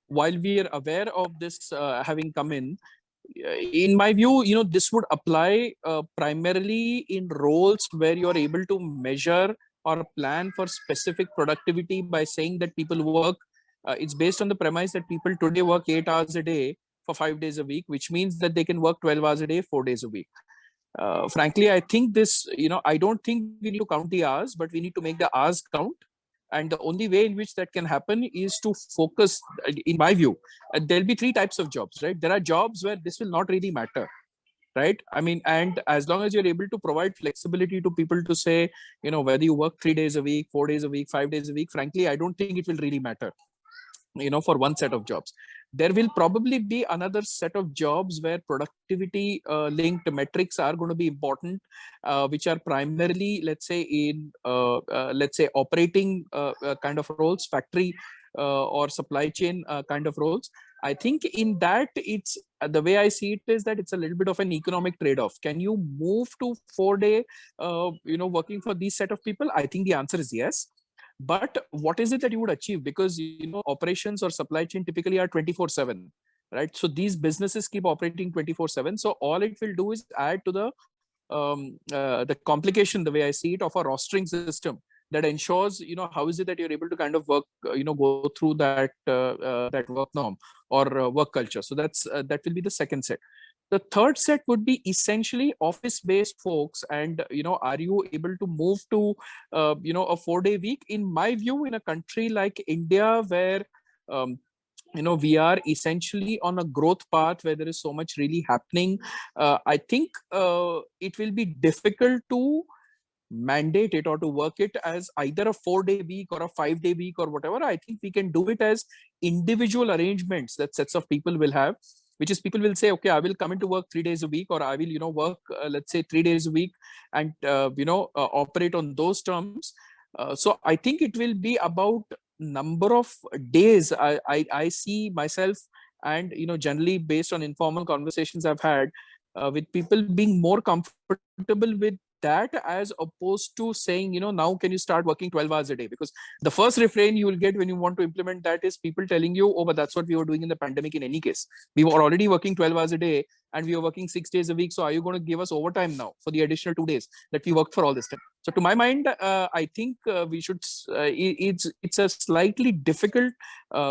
while we are aware of this having come in my view, this would apply primarily in roles where you're able to measure or plan for specific productivity by saying that people work. It's based on the premise that people today work 8 hours a day for 5 days a week, which means that they can work 12 hours a day, 4 days a week. Frankly, I think this, I don't think we need to count the hours, but we need to make the hours count. And the only way in which that can happen is to focus, in my view, there'll be 3 types of jobs, right? There are jobs where this will not really matter, right? I mean, and as long as you're able to provide flexibility to people to say, whether you work 3 days a week, 4 days a week, 5 days a week, frankly, I don't think it will really matter, for one set of jobs. there will probably be another set of jobs where productivity linked metrics are going to be important, which are primarily, let's say, in let's say operating kind of roles, factory or supply chain kind of roles. I think in that, it's the way I see it is that it's a little bit of an economic trade-off. Can you move to 4-day working for these set of people? I think the answer is yes. But what is it that you would achieve? Because operations or supply chain typically are 24/7, right? So these businesses keep operating 24/7. So all it will do is add to the complication, the way I see it, of a rostering system that ensures, how is it that you're able to kind of work, go through that that work norm or work culture. So that will be the second set. The third set would be essentially office-based folks, and are you able to move to a 4-day week? In my view, in a country like India, where we are essentially on a growth path where there is so much really happening, I think it will be difficult to mandate it or to work it as either a 4-day week or a 5-day week or whatever. I think we can do it as individual arrangements that sets of people will have, which is people will say, okay, I will come into work 3 days a week, or I will, work, let's say 3 days a week, and, operate on those terms. So I think it will be about number of days. I see myself, and, generally based on informal conversations I've had with people, being more comfortable with that as opposed to saying, now can you start working 12 hours a day? Because the first refrain you will get when you want to implement that is people telling you, oh, but that's what we were doing in the pandemic in any case. We were already working 12 hours a day and we were working 6 days a week. So are you going to give us overtime now for the additional 2 days that we worked for all this time? So to my mind, I think we should, it's a slightly difficult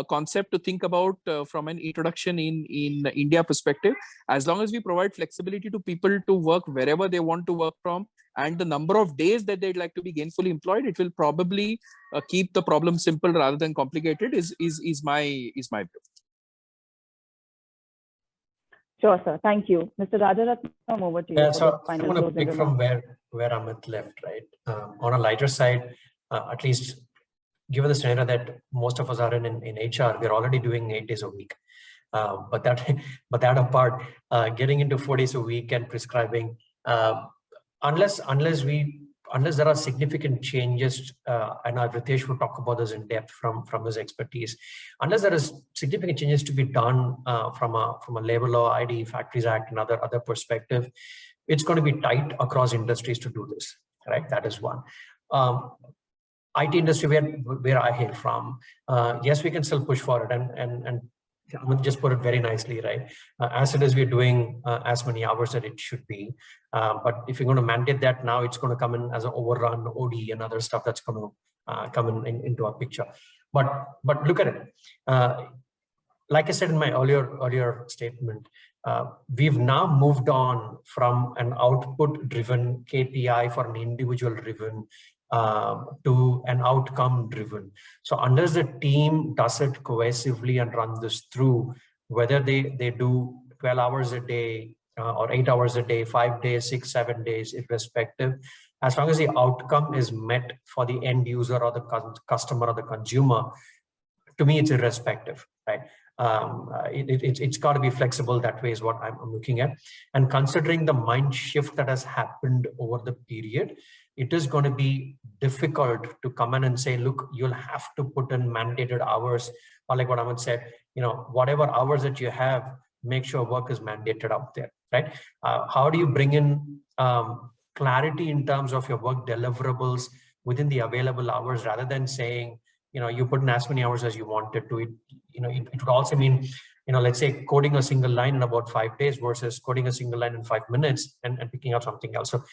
concept to think about from an introduction in India perspective. As long as we provide flexibility to people to work wherever they want to work from, and the number of days that they'd like to be gainfully employed, it will probably keep the problem simple rather than complicated, is my view. Sure, sir. Thank you. Mr. Rajaratnam, over to you. Yeah, for so the I final want to closing pick from remarks. where Amit left, right? On a lighter side, at least given the scenario that most of us are in HR, we're already doing 8 days a week. But that apart, getting into 4 days a week and prescribing, unless there are significant changes, and Ritesh will talk about this in depth from his expertise. Unless there is significant changes to be done from a labor law, ID, Factories Act, and other perspective, it's going to be tight across industries to do this. Right, that is one. IT industry, where I hail from, yes, we can still push for it, and I'm going to just put it very nicely, right? As it is, we're doing as many hours that it should be. But if you're going to mandate that now, it's going to come in as an overrun, OD, and other stuff that's going to come into our picture. But look at it. Like I said in my earlier statement, we've now moved on from an output-driven KPI for an individual-driven to an outcome-driven. So unless the team does it cohesively and run this through, whether they do 12 hours a day or 8 hours a day, 5 days, 6, 7 days, irrespective, as long as the outcome is met for the end user or the customer or the consumer, to me, it's irrespective, right? It's got to be flexible. That way is what I'm looking at. And considering the mind shift that has happened over the period, it is going to be difficult to come in and say, look, you'll have to put in mandated hours, or like what Amit said, whatever hours that you have, make sure work is mandated out there, right? How do you bring in clarity in terms of your work deliverables within the available hours, rather than saying, you put in as many hours as you wanted to? It would also mean, let's say coding a single line in about 5 days versus coding a single line in 5 minutes and picking up something else. So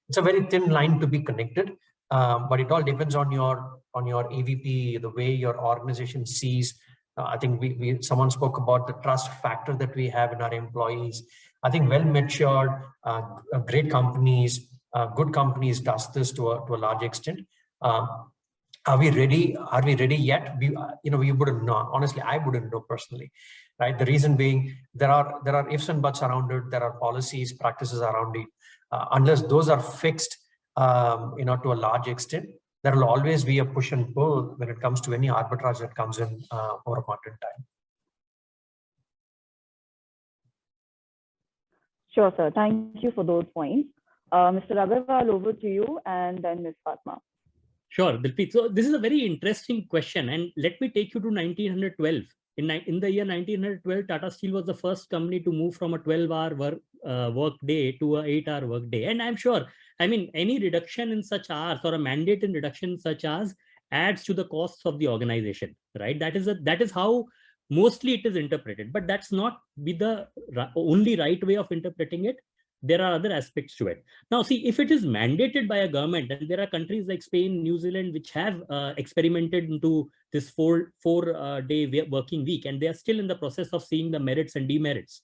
it's a very thin line to be connected, but it all depends on your AVP, the way your organization sees. I think someone spoke about the trust factor that we have in our employees. I think well-matured, great companies, good companies does this to a large extent. Are we ready? Are we ready yet? We wouldn't know. Honestly, I wouldn't know personally, right? The reason being, there are ifs and buts around it. There are policies, practices around it. Unless those are fixed, to a large extent, there will always be a push and pull when it comes to any arbitrage that comes in over a point in time. Sure, sir. Thank you for those points. Mr. Agarwal, over to you, and then Ms. Fatma. Sure, Dilpreet. So this is a very interesting question, and let me take you to 1912. In the year 1912, Tata Steel was the first company to move from a 12-hour work day to a 8-hour work day. And I'm sure, I mean, any reduction in such hours or a mandate in reduction in such hours adds to the costs of the organization, right? That is how mostly it is interpreted, but that's not the only right way of interpreting it. There are other aspects to it. Now, see, if it is mandated by a government, and there are countries like Spain, New Zealand, which have experimented into this four-day working week, and they are still in the process of seeing the merits and demerits.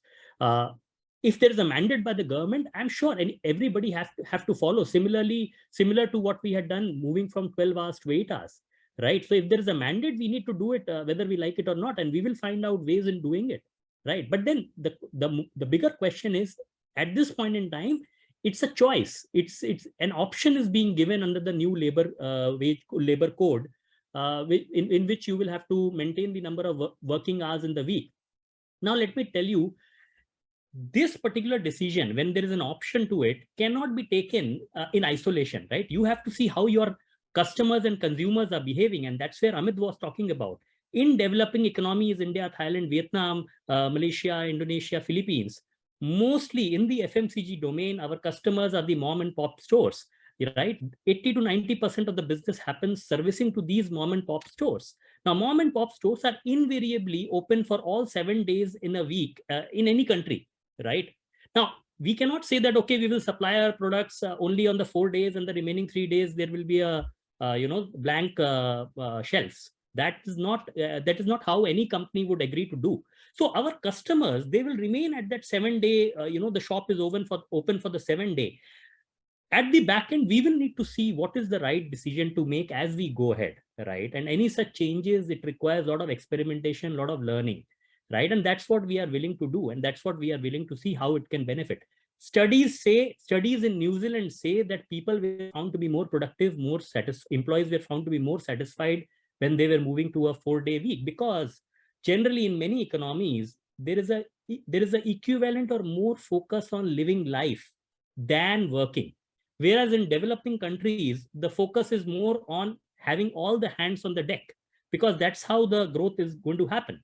If there is a mandate by the government, I'm sure everybody have to follow. Similar to what we had done, moving from 12 hours to 8 hours, right? So if there is a mandate, we need to do it whether we like it or not, and we will find out ways in doing it, right? But then the bigger question is, at this point in time, it's a choice. It's an option is being given under the new labor code, in which you will have to maintain the number of working hours in the week. Now, let me tell you, this particular decision, when there is an option to it, cannot be taken in isolation, right? You have to see how your customers and consumers are behaving, and that's where Amit was talking about. In developing economies, India, Thailand, Vietnam, Malaysia, Indonesia, Philippines, mostly in the FMCG domain, our customers are the mom and pop stores, right? 80 to 90% of the business happens servicing to these mom and pop stores. Now, mom and pop stores are invariably open for all 7 days in a week in any country, right? Now, we cannot say that, okay, we will supply our products only on the 4 days, and the remaining 3 days there will be a blank shelves. That is not how any company would agree to do. So our customers, they will remain at that 7-day, the shop is open for the 7 day. At the back end, we will need to see what is the right decision to make as we go ahead, right? And any such changes, it requires a lot of experimentation, a lot of learning, right? And that's what we are willing to do, and that's what we are willing to see how it can benefit. Studies in New Zealand say that people were found to be more productive, employees were found to be more satisfied when they were moving to a 4-day week, because generally in many economies, there is a equivalent or more focus on living life than working. Whereas in developing countries, the focus is more on having all the hands on the deck, because that's how the growth is going to happen.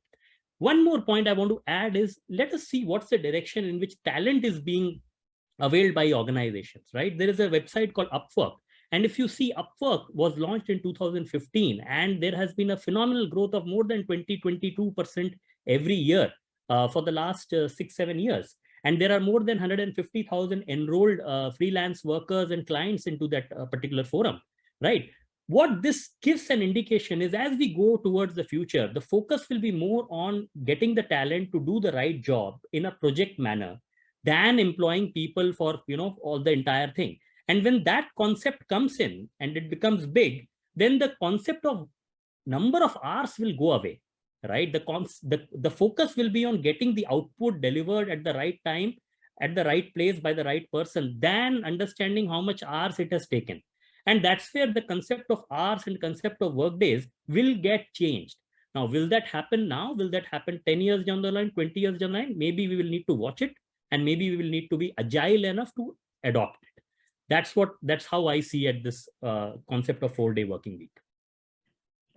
One more point I want to add is, let us see what's the direction in which talent is being availed by organizations, right? There is a website called Upwork. And if you see, Upwork was launched in 2015, and there has been a phenomenal growth of more than 22% every year for the last 6-7 years. And there are more than 150,000 enrolled freelance workers and clients into that particular forum, right? What this gives an indication is, as we go towards the future, the focus will be more on getting the talent to do the right job in a project manner than employing people for all the entire thing. And when that concept comes in and it becomes big, then the concept of number of hours will go away, right? The focus will be on getting the output delivered at the right time, at the right place by the right person, than understanding how much hours it has taken. And that's where the concept of hours and concept of work days will get changed. Now, will that happen now? Will that happen 10 years down the line, 20 years down the line? Maybe we will need to watch it, and maybe we will need to be agile enough to adopt it. That's how I see at this concept of 4-day working week.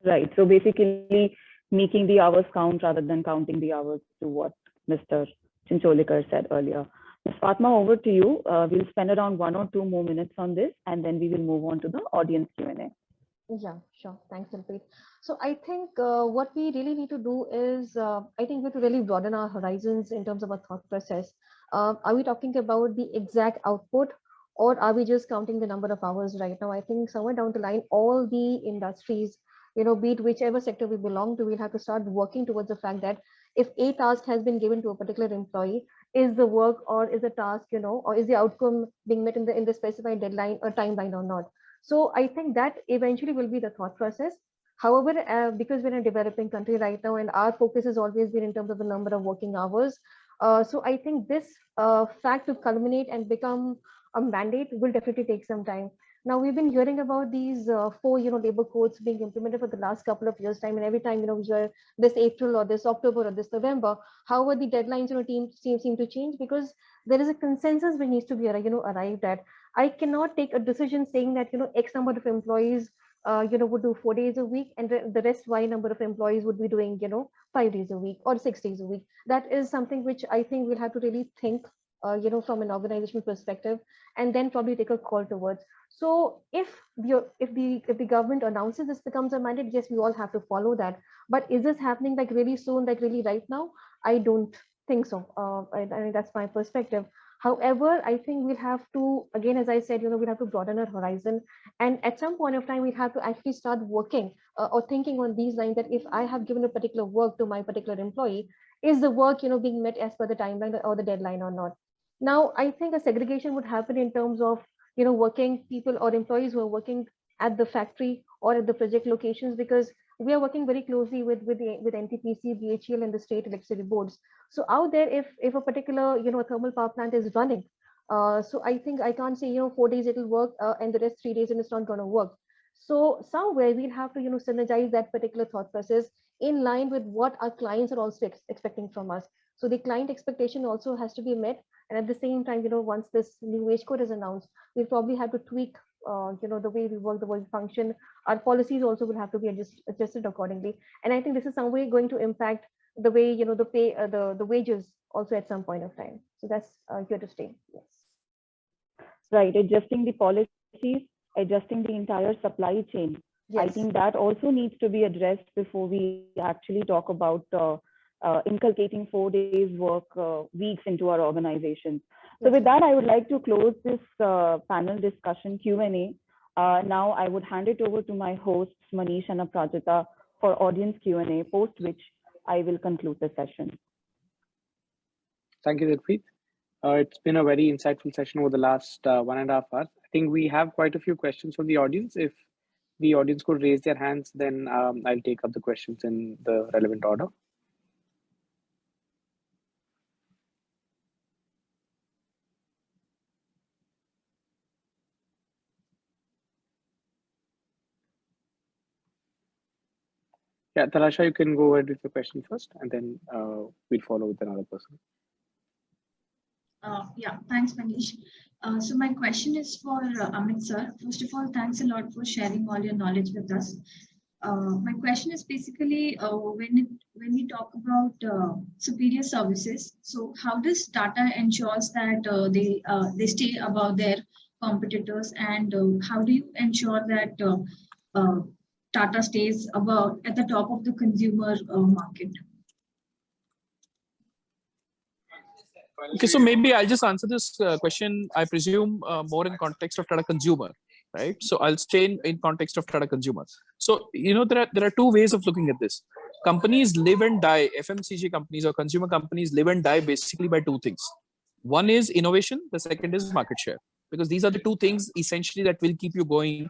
Right. So basically, making the hours count rather than counting the hours, to what Mr. Chincholikar said earlier. Ms. Fatma, over to you. We'll spend around 1 or 2 more minutes on this, and then we will move on to the audience Q&A. Yeah, sure. Thanks, Dilpreet. So I think what we really need to do is, I think we have to really broaden our horizons in terms of our thought process. Are we talking about the exact output, or are we just counting the number of hours right now? I think somewhere down the line, all the industries, be it whichever sector we belong to, we'll have to start working towards the fact that if a task has been given to a particular employee, is the work or is the task, or is the outcome being met in the specified deadline or timeline or not? So I think that eventually will be the thought process. However, because we're in a developing country right now, and our focus has always been in terms of the number of working hours. So I think this fact to culminate and become a mandate will definitely take some time. Now we've been hearing about these four, labor codes being implemented for the last couple of years time, and every time, we hear this April or this October or this November, however the deadlines, seem to change, because there is a consensus which needs to be, arrived at. I cannot take a decision saying that, X number of employees, would do 4 days a week, and the rest Y number of employees would be doing, 5 days a week or 6 days a week. That is something which I think we'll have to really think, from an organizational perspective, and then probably take a call towards. So if the government announces this becomes a mandate, yes, we all have to follow that. But is this happening like really soon, like really right now? I don't think so. I mean, that's my perspective. However, I think we'll have to, again, as I said, we'll have to broaden our horizon. And at some point of time, we have to actually start working or thinking on these lines, that if I have given a particular work to my particular employee, is the work, being met as per the timeline or the deadline or not? Now, I think a segregation would happen in terms of, working people or employees who are working at the factory or at the project locations, because we are working very closely with NTPC, BHEL, and the state electricity boards. So out there, if a particular, thermal power plant is running, so I think I can't say, 4 days it'll work and the rest 3 days and it's not going to work. So somewhere we'll have to, synergize that particular thought process in line with what our clients are also expecting from us. So the client expectation also has to be met. And at the same time, once this new wage code is announced, we'll probably have to tweak, the way we work, the way we function. Our policies also will have to be adjusted accordingly. And I think this is some way going to impact the way, the pay, the wages also at some point of time. So that's here to stay. Yes. Right, adjusting the policies, adjusting the entire supply chain. Yes. I think that also needs to be addressed before we actually talk about inculcating 4 days work weeks into our organizations. So with that, I would like to close this panel discussion Q&A. Now I would hand it over to my hosts, Manish and Aprajita, for audience Q&A, post which I will conclude the session. Thank you, Dilpreet. It's been a very insightful session over the last 1.5 hours. I think we have quite a few questions from the audience. If the audience could raise their hands, then I'll take up the questions in the relevant order. Yeah, Talasha, you can go ahead with your question first, and then we'll follow with another person. Yeah, thanks, Manish. So my question is for Amit sir. First of all, thanks a lot for sharing all your knowledge with us. My question is basically when we talk about superior services, so how does Tata ensures that they stay above their competitors, and how do you ensure that Tata stays above at the top of the consumer market? Okay, so maybe I'll just answer this question, I presume, more in context of Tata Consumer, right? So I'll stay in context of Tata Consumer. So, there are two ways of looking at this. Companies live and die, FMCG companies or consumer companies live and die basically by two things. One is innovation, the second is market share, because these are the two things essentially that will keep you going,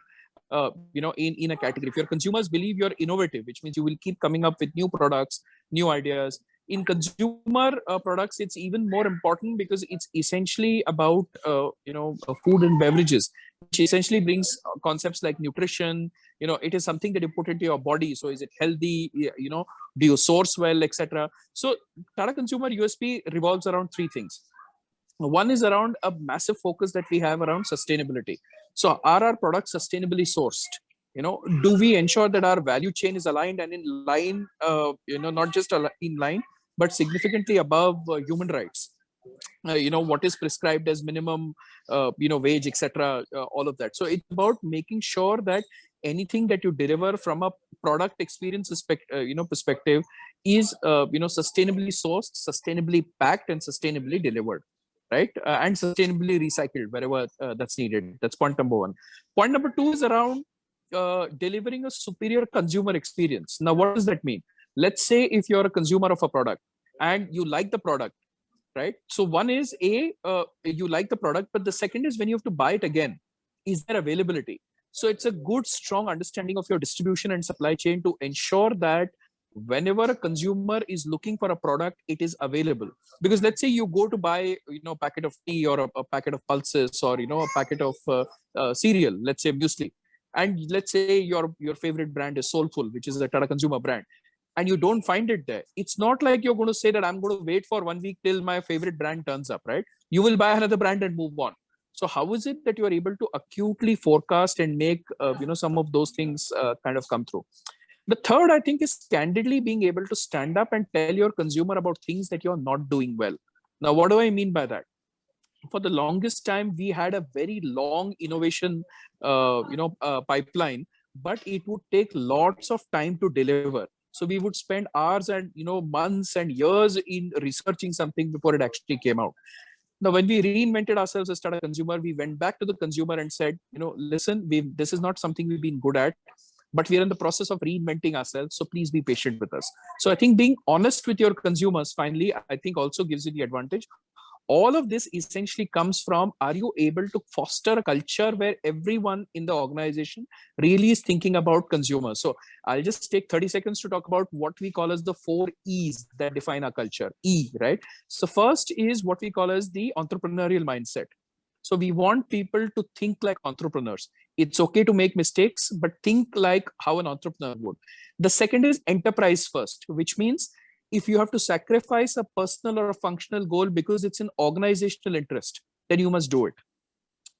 in a category. If your consumers believe you're innovative, which means you will keep coming up with new products, new ideas. In consumer products, it's even more important because it's essentially about, food and beverages, which essentially brings concepts like nutrition. It is something that you put into your body. So is it healthy? Do you source well, etc. So Tata Consumer USP revolves around three things. One is around a massive focus that we have around sustainability. So are our products sustainably sourced? Do we ensure that our value chain is aligned and in line, not just in line, but significantly above human rights? What is prescribed as minimum, wage, etc. All of that. So it's about making sure that anything that you deliver from a product experience perspective is, sustainably sourced, sustainably packed, and sustainably delivered. Right, and sustainably recycled wherever that's needed. That's point number one. Point number two is around delivering a superior consumer experience. Now, what does that mean? Let's say if you're a consumer of a product and you like the product, right? So one is you like the product, but the second is when you have to buy it again, is there availability? So it's a good, strong understanding of your distribution and supply chain to ensure that whenever a consumer is looking for a product, it is available. Because let's say you go to buy, a packet of tea or a packet of pulses, or a packet of cereal, let's say muesli, and let's say your favorite brand is Soulful, which is a Tata Consumer brand, and you don't find it there. It's not like you're going to say that I'm going to wait for 1 week till my favorite brand turns up, right? You will buy another brand and move on. So how is it that you are able to acutely forecast and make some of those things kind of come through? The third, I think, is candidly being able to stand up and tell your consumer about things that you're not doing well. Now, what do I mean by that? For the longest time, we had a very long innovation, pipeline, but it would take lots of time to deliver. So we would spend hours and months and years in researching something before it actually came out. Now, when we reinvented ourselves as Tata Consumer, we went back to the consumer and said, listen, this is not something we've been good at, but we are in the process of reinventing ourselves. So please be patient with us. So I think being honest with your consumers, finally, I think also gives you the advantage. All of this essentially comes from, are you able to foster a culture where everyone in the organization really is thinking about consumers? So I'll just take 30 seconds to talk about what we call as the 4 E's that define our culture. E, right? So first is what we call as the entrepreneurial mindset. So we want people to think like entrepreneurs. It's okay to make mistakes, but think like how an entrepreneur would. The second is enterprise first, which means if you have to sacrifice a personal or a functional goal because it's an organizational interest, then you must do it.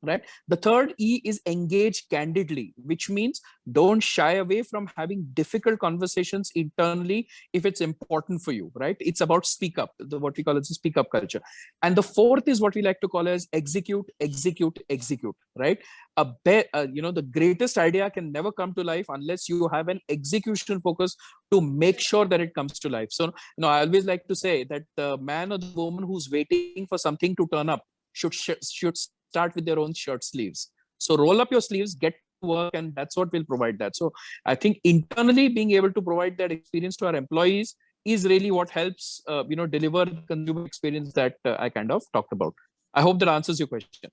Right. The third E is engage candidly, which means don't shy away from having difficult conversations internally if it's important for you. Right. It's about speak up, what we call as a speak up culture. And the fourth is what we like to call as execute, execute, execute. Right. The greatest idea can never come to life unless you have an execution focus to make sure that it comes to life. So, I always like to say that the man or the woman who's waiting for something to turn up should start with their own shirt sleeves. So roll up your sleeves, get to work, and that's what will provide that. So I think internally being able to provide that experience to our employees is really what helps, deliver the consumer experience that I kind of talked about. I hope that answers your question.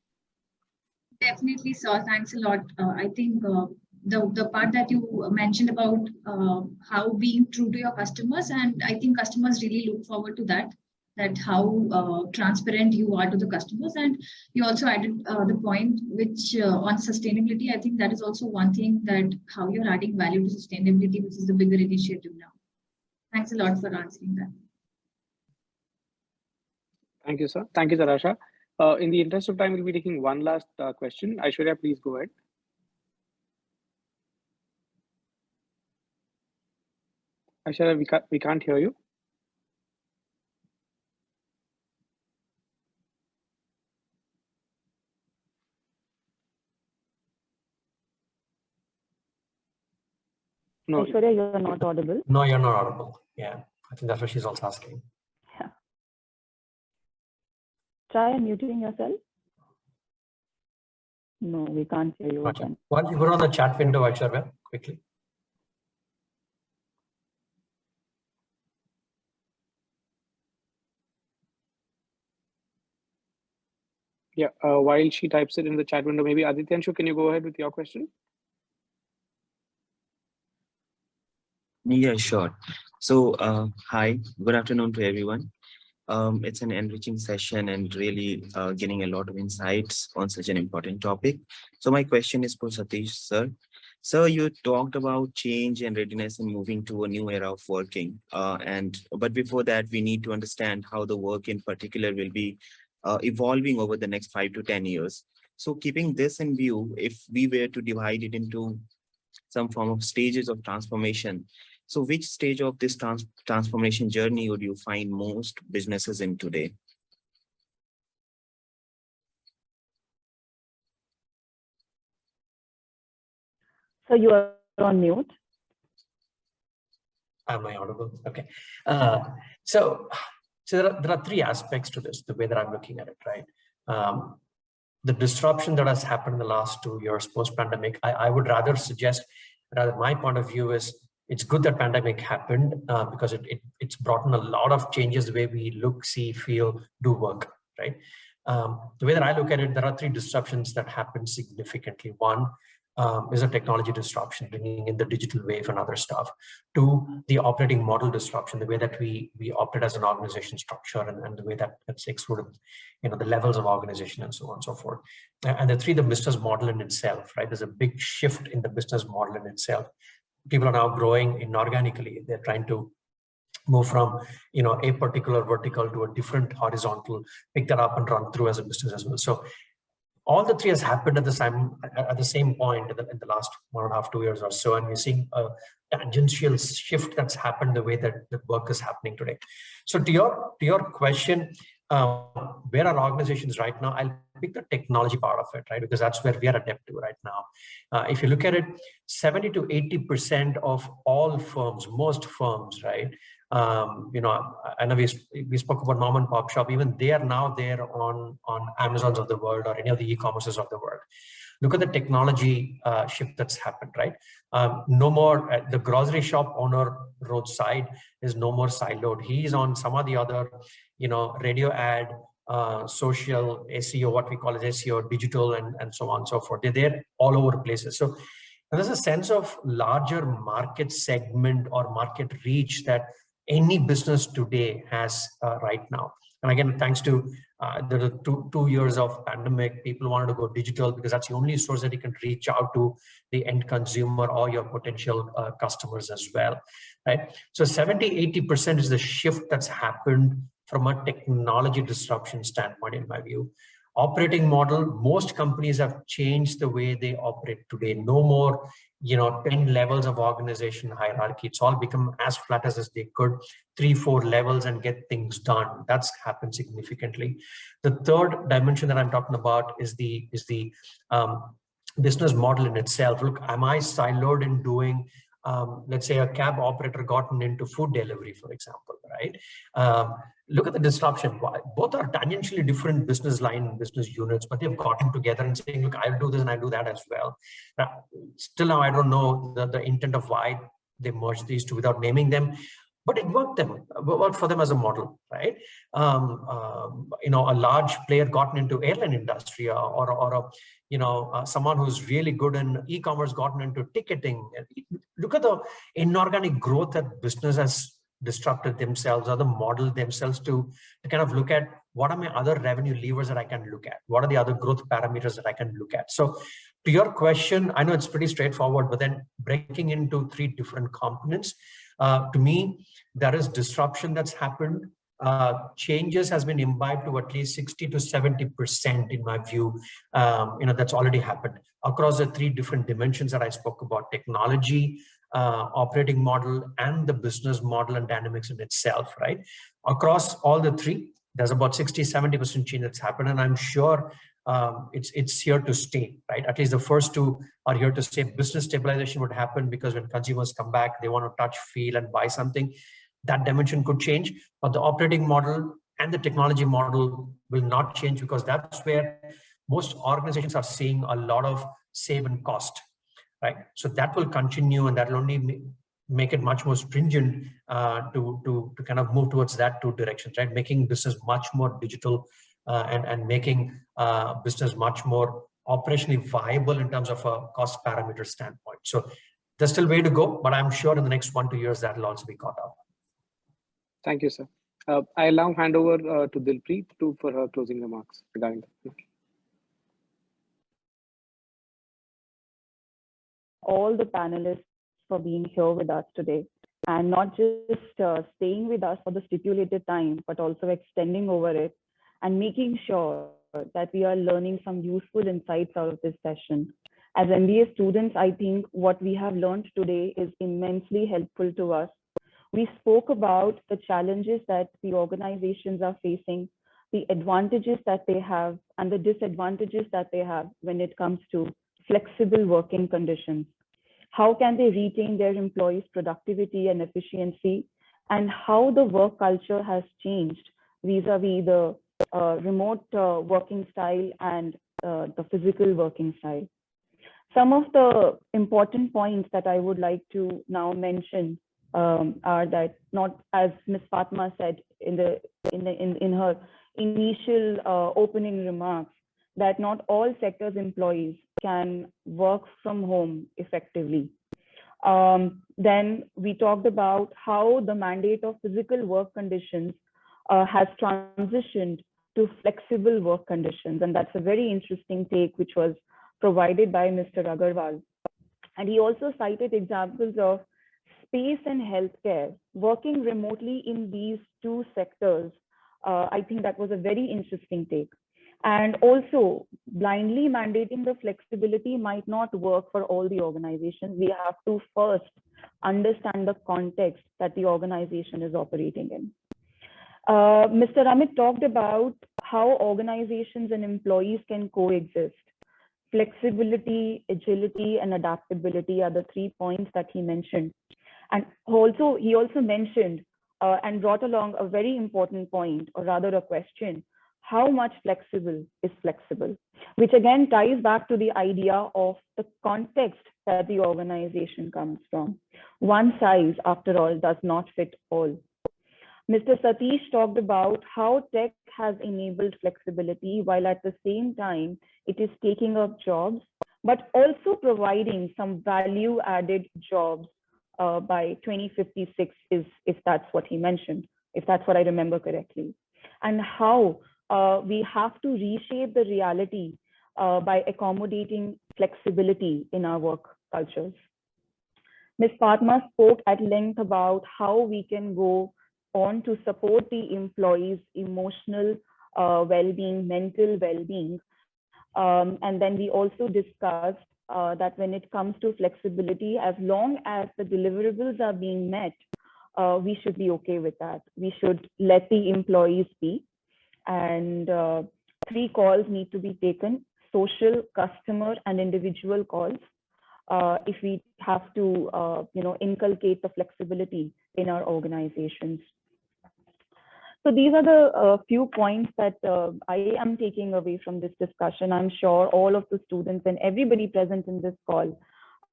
Definitely, sir. Thanks a lot. I think the part that you mentioned about how being true to your customers, and I think customers really look forward to that how transparent you are to the customers. And you also added the point which on sustainability. I think that is also one thing, that how you're adding value to sustainability, which is the bigger initiative now. Thanks a lot for answering that. Thank you, sir. Thank you, Tarasha. In the interest of time, we'll be taking one last question. Aishwarya, please go ahead. Aishwarya, we can't hear you. No, Aishwarya, you're not audible. No, you're not audible. Yeah, I think that's what she's also asking. Yeah. Try unmuting yourself. No, we can't hear you again. Why don't you put on the chat window, Aishwarya, quickly? Yeah, while she types it in the chat window, maybe Adityanshu, can you go ahead with your question? Yeah, sure. So, hi, good afternoon to everyone. It's an enriching session and really getting a lot of insights on such an important topic. So my question is for Satish, sir. Sir, you talked about change and readiness and moving to a new era of working. But before that, we need to understand how the work in particular will be evolving over the next 5 to 10 years. So keeping this in view, if we were to divide it into some form of stages of transformation, so which stage of this transformation journey would you find most businesses in today? So you are on mute. Am I audible? Okay. So there are 3 aspects to this, the way that I'm looking at it, right? The disruption that has happened in the last 2 years post-pandemic, I would rather suggest, my point of view is, it's good that pandemic happened because it's brought in a lot of changes the way we look, see, feel, do work, right? The way that I look at it, there are 3 disruptions that happened significantly. One, is a technology disruption, bringing in the digital wave and other stuff, to the operating model disruption, the way that we operate as an organization structure, and the way that takes root of, the levels of organization and so on and so forth. And the three, the business model in itself, right? There's a big shift in the business model in itself. People are now growing inorganically. They're trying to move from a particular vertical to a different horizontal, pick that up and run through as a business as well. So all the three has happened at the same point in the last 1.5 to 2 years or so, and we're seeing a tangential shift that's happened the way that the work is happening today. So to your question, where are organizations right now? I'll pick the technology part of it, right? Because that's where we are adept to right now. If you look at it, 70 to 80% of all firms, most firms, right? I know we spoke about mom and pop shop. Even they are now there on Amazons of the world or any of the e-commerces of the world. Look at the technology shift that's happened, right? No more the grocery shop owner roadside is no more siloed. He's on some of the other, radio ad, social, SEO, what we call as SEO, digital, and so on and so forth. They're there all over places. So there's a sense of larger market segment or market reach that any business today has right now. And again, thanks to the 2 years of pandemic, people wanted to go digital because that's the only source that you can reach out to the end consumer or your potential customers as well, right? So 70–80% is the shift that's happened from a technology disruption standpoint, in my view. Operating model, most companies have changed the way they operate today. No more 10 levels of organization hierarchy. It's all become as flat as they could, 3–4 levels, and get things done. That's happened significantly. The third dimension that I'm talking about is the business model in itself. Look, am I siloed in doing, let's say a cab operator gotten into food delivery, for example, right? Look at the disruption. Both are tangentially different business line, business units, but they've gotten together and saying, look, I'll do this and I'll do that as well. Now, still now, I don't know the intent of why they merged these two without naming them, but it worked for them as a model, right? A large player gotten into airline industry or someone who's really good in e-commerce gotten into ticketing. Look at the inorganic growth that business has disrupted themselves or the model themselves to kind of look at what are my other revenue levers that I can look at? What are the other growth parameters that I can look at? So to your question, I know it's pretty straightforward, but then breaking into 3 different components, to me, there is disruption that's happened. Changes has been imbibed to at least 60 to 70% in my view. That's already happened across the 3 different dimensions that I spoke about: technology, operating model, and the business model and dynamics in itself, right? Across all the 3, there's about 60–70% change that's happened, and I'm sure it's here to stay, right? At least the first 2 are here to stay. Business stabilization would happen because when consumers come back, they want to touch, feel, and buy something. That dimension could change, but the operating model and the technology model will not change because that's where most organizations are seeing a lot of save and cost, right? So that will continue, and that will only make it much more stringent to kind of move towards that 2 directions, right? Making business much more digital and making business much more operationally viable in terms of a cost parameter standpoint. So there's still way to go, but I'm sure in the next 1–2 years that will also be caught up. Thank you, sir. I'll now hand over to Dilpreet for her closing remarks regarding that. All the panelists for being here with us today, and not just staying with us for the stipulated time, but also extending over it and making sure that we are learning some useful insights out of this session. As MBA students, I think what we have learned today is immensely helpful to us. We spoke about the challenges that the organizations are facing, the advantages that they have, and the disadvantages that they have when it comes to flexible working conditions. How can they retain their employees' productivity and efficiency, and how the work culture has changed vis-a-vis the remote working style and the physical working style. Some of the important points that I would like to now mention are that, not as Ms. Fatma said in her initial opening remarks, that not all sectors employees can work from home effectively. Then we talked about how the mandate of physical work conditions has transitioned to flexible work conditions. And that's a very interesting take, which was provided by Mr. Agarwal. And he also cited examples of space and healthcare, working remotely in these two sectors. I think that was a very interesting take. And also, blindly mandating the flexibility might not work for all the organizations. We have to first understand the context that the organization is operating in. Mr. Amit talked about how organizations and employees can coexist. Flexibility, agility, and adaptability are the 3 points that he mentioned. And he also mentioned and brought along a very important point, or rather a question: how much flexible is flexible? Which again ties back to the idea of the context that the organization comes from. One size, after all, does not fit all. Mr. Satish talked about how tech has enabled flexibility while at the same time it is taking up jobs, but also providing some value added jobs by 2056, if that's what he mentioned, if that's what I remember correctly. And how we have to reshape the reality by accommodating flexibility in our work cultures. Ms. Padma spoke at length about how we can go on to support the employees' emotional well-being, mental well-being. And then we also discussed that when it comes to flexibility, as long as the deliverables are being met, we should be okay with that. We should let the employees be. And 3 calls need to be taken: social, customer, and individual calls, if we have to inculcate the flexibility in our organizations. So these are the few points that I am taking away from this discussion. I'm sure all of the students and everybody present in this call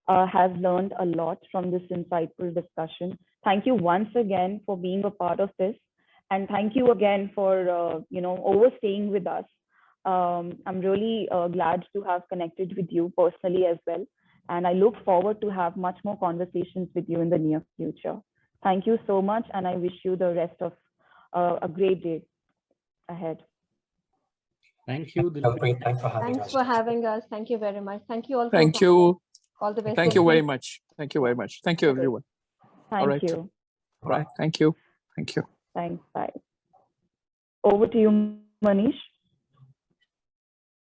has learned a lot from this insightful discussion. Thank you once again for being a part of this. And thank you again for overstaying with us. I'm really glad to have connected with you personally as well. And I look forward to have much more conversations with you in the near future. Thank you so much. And I wish you the rest of a great day ahead. Thank you. Thanks for having us. Thanks for having us. Thank you very much. Thank you all. Thank you. All the best. Thank you very much. Thank you very much. Thank you, everyone. Thank you. All right. Thank you. Thank you. Thanks. Bye. Over to you, Manish.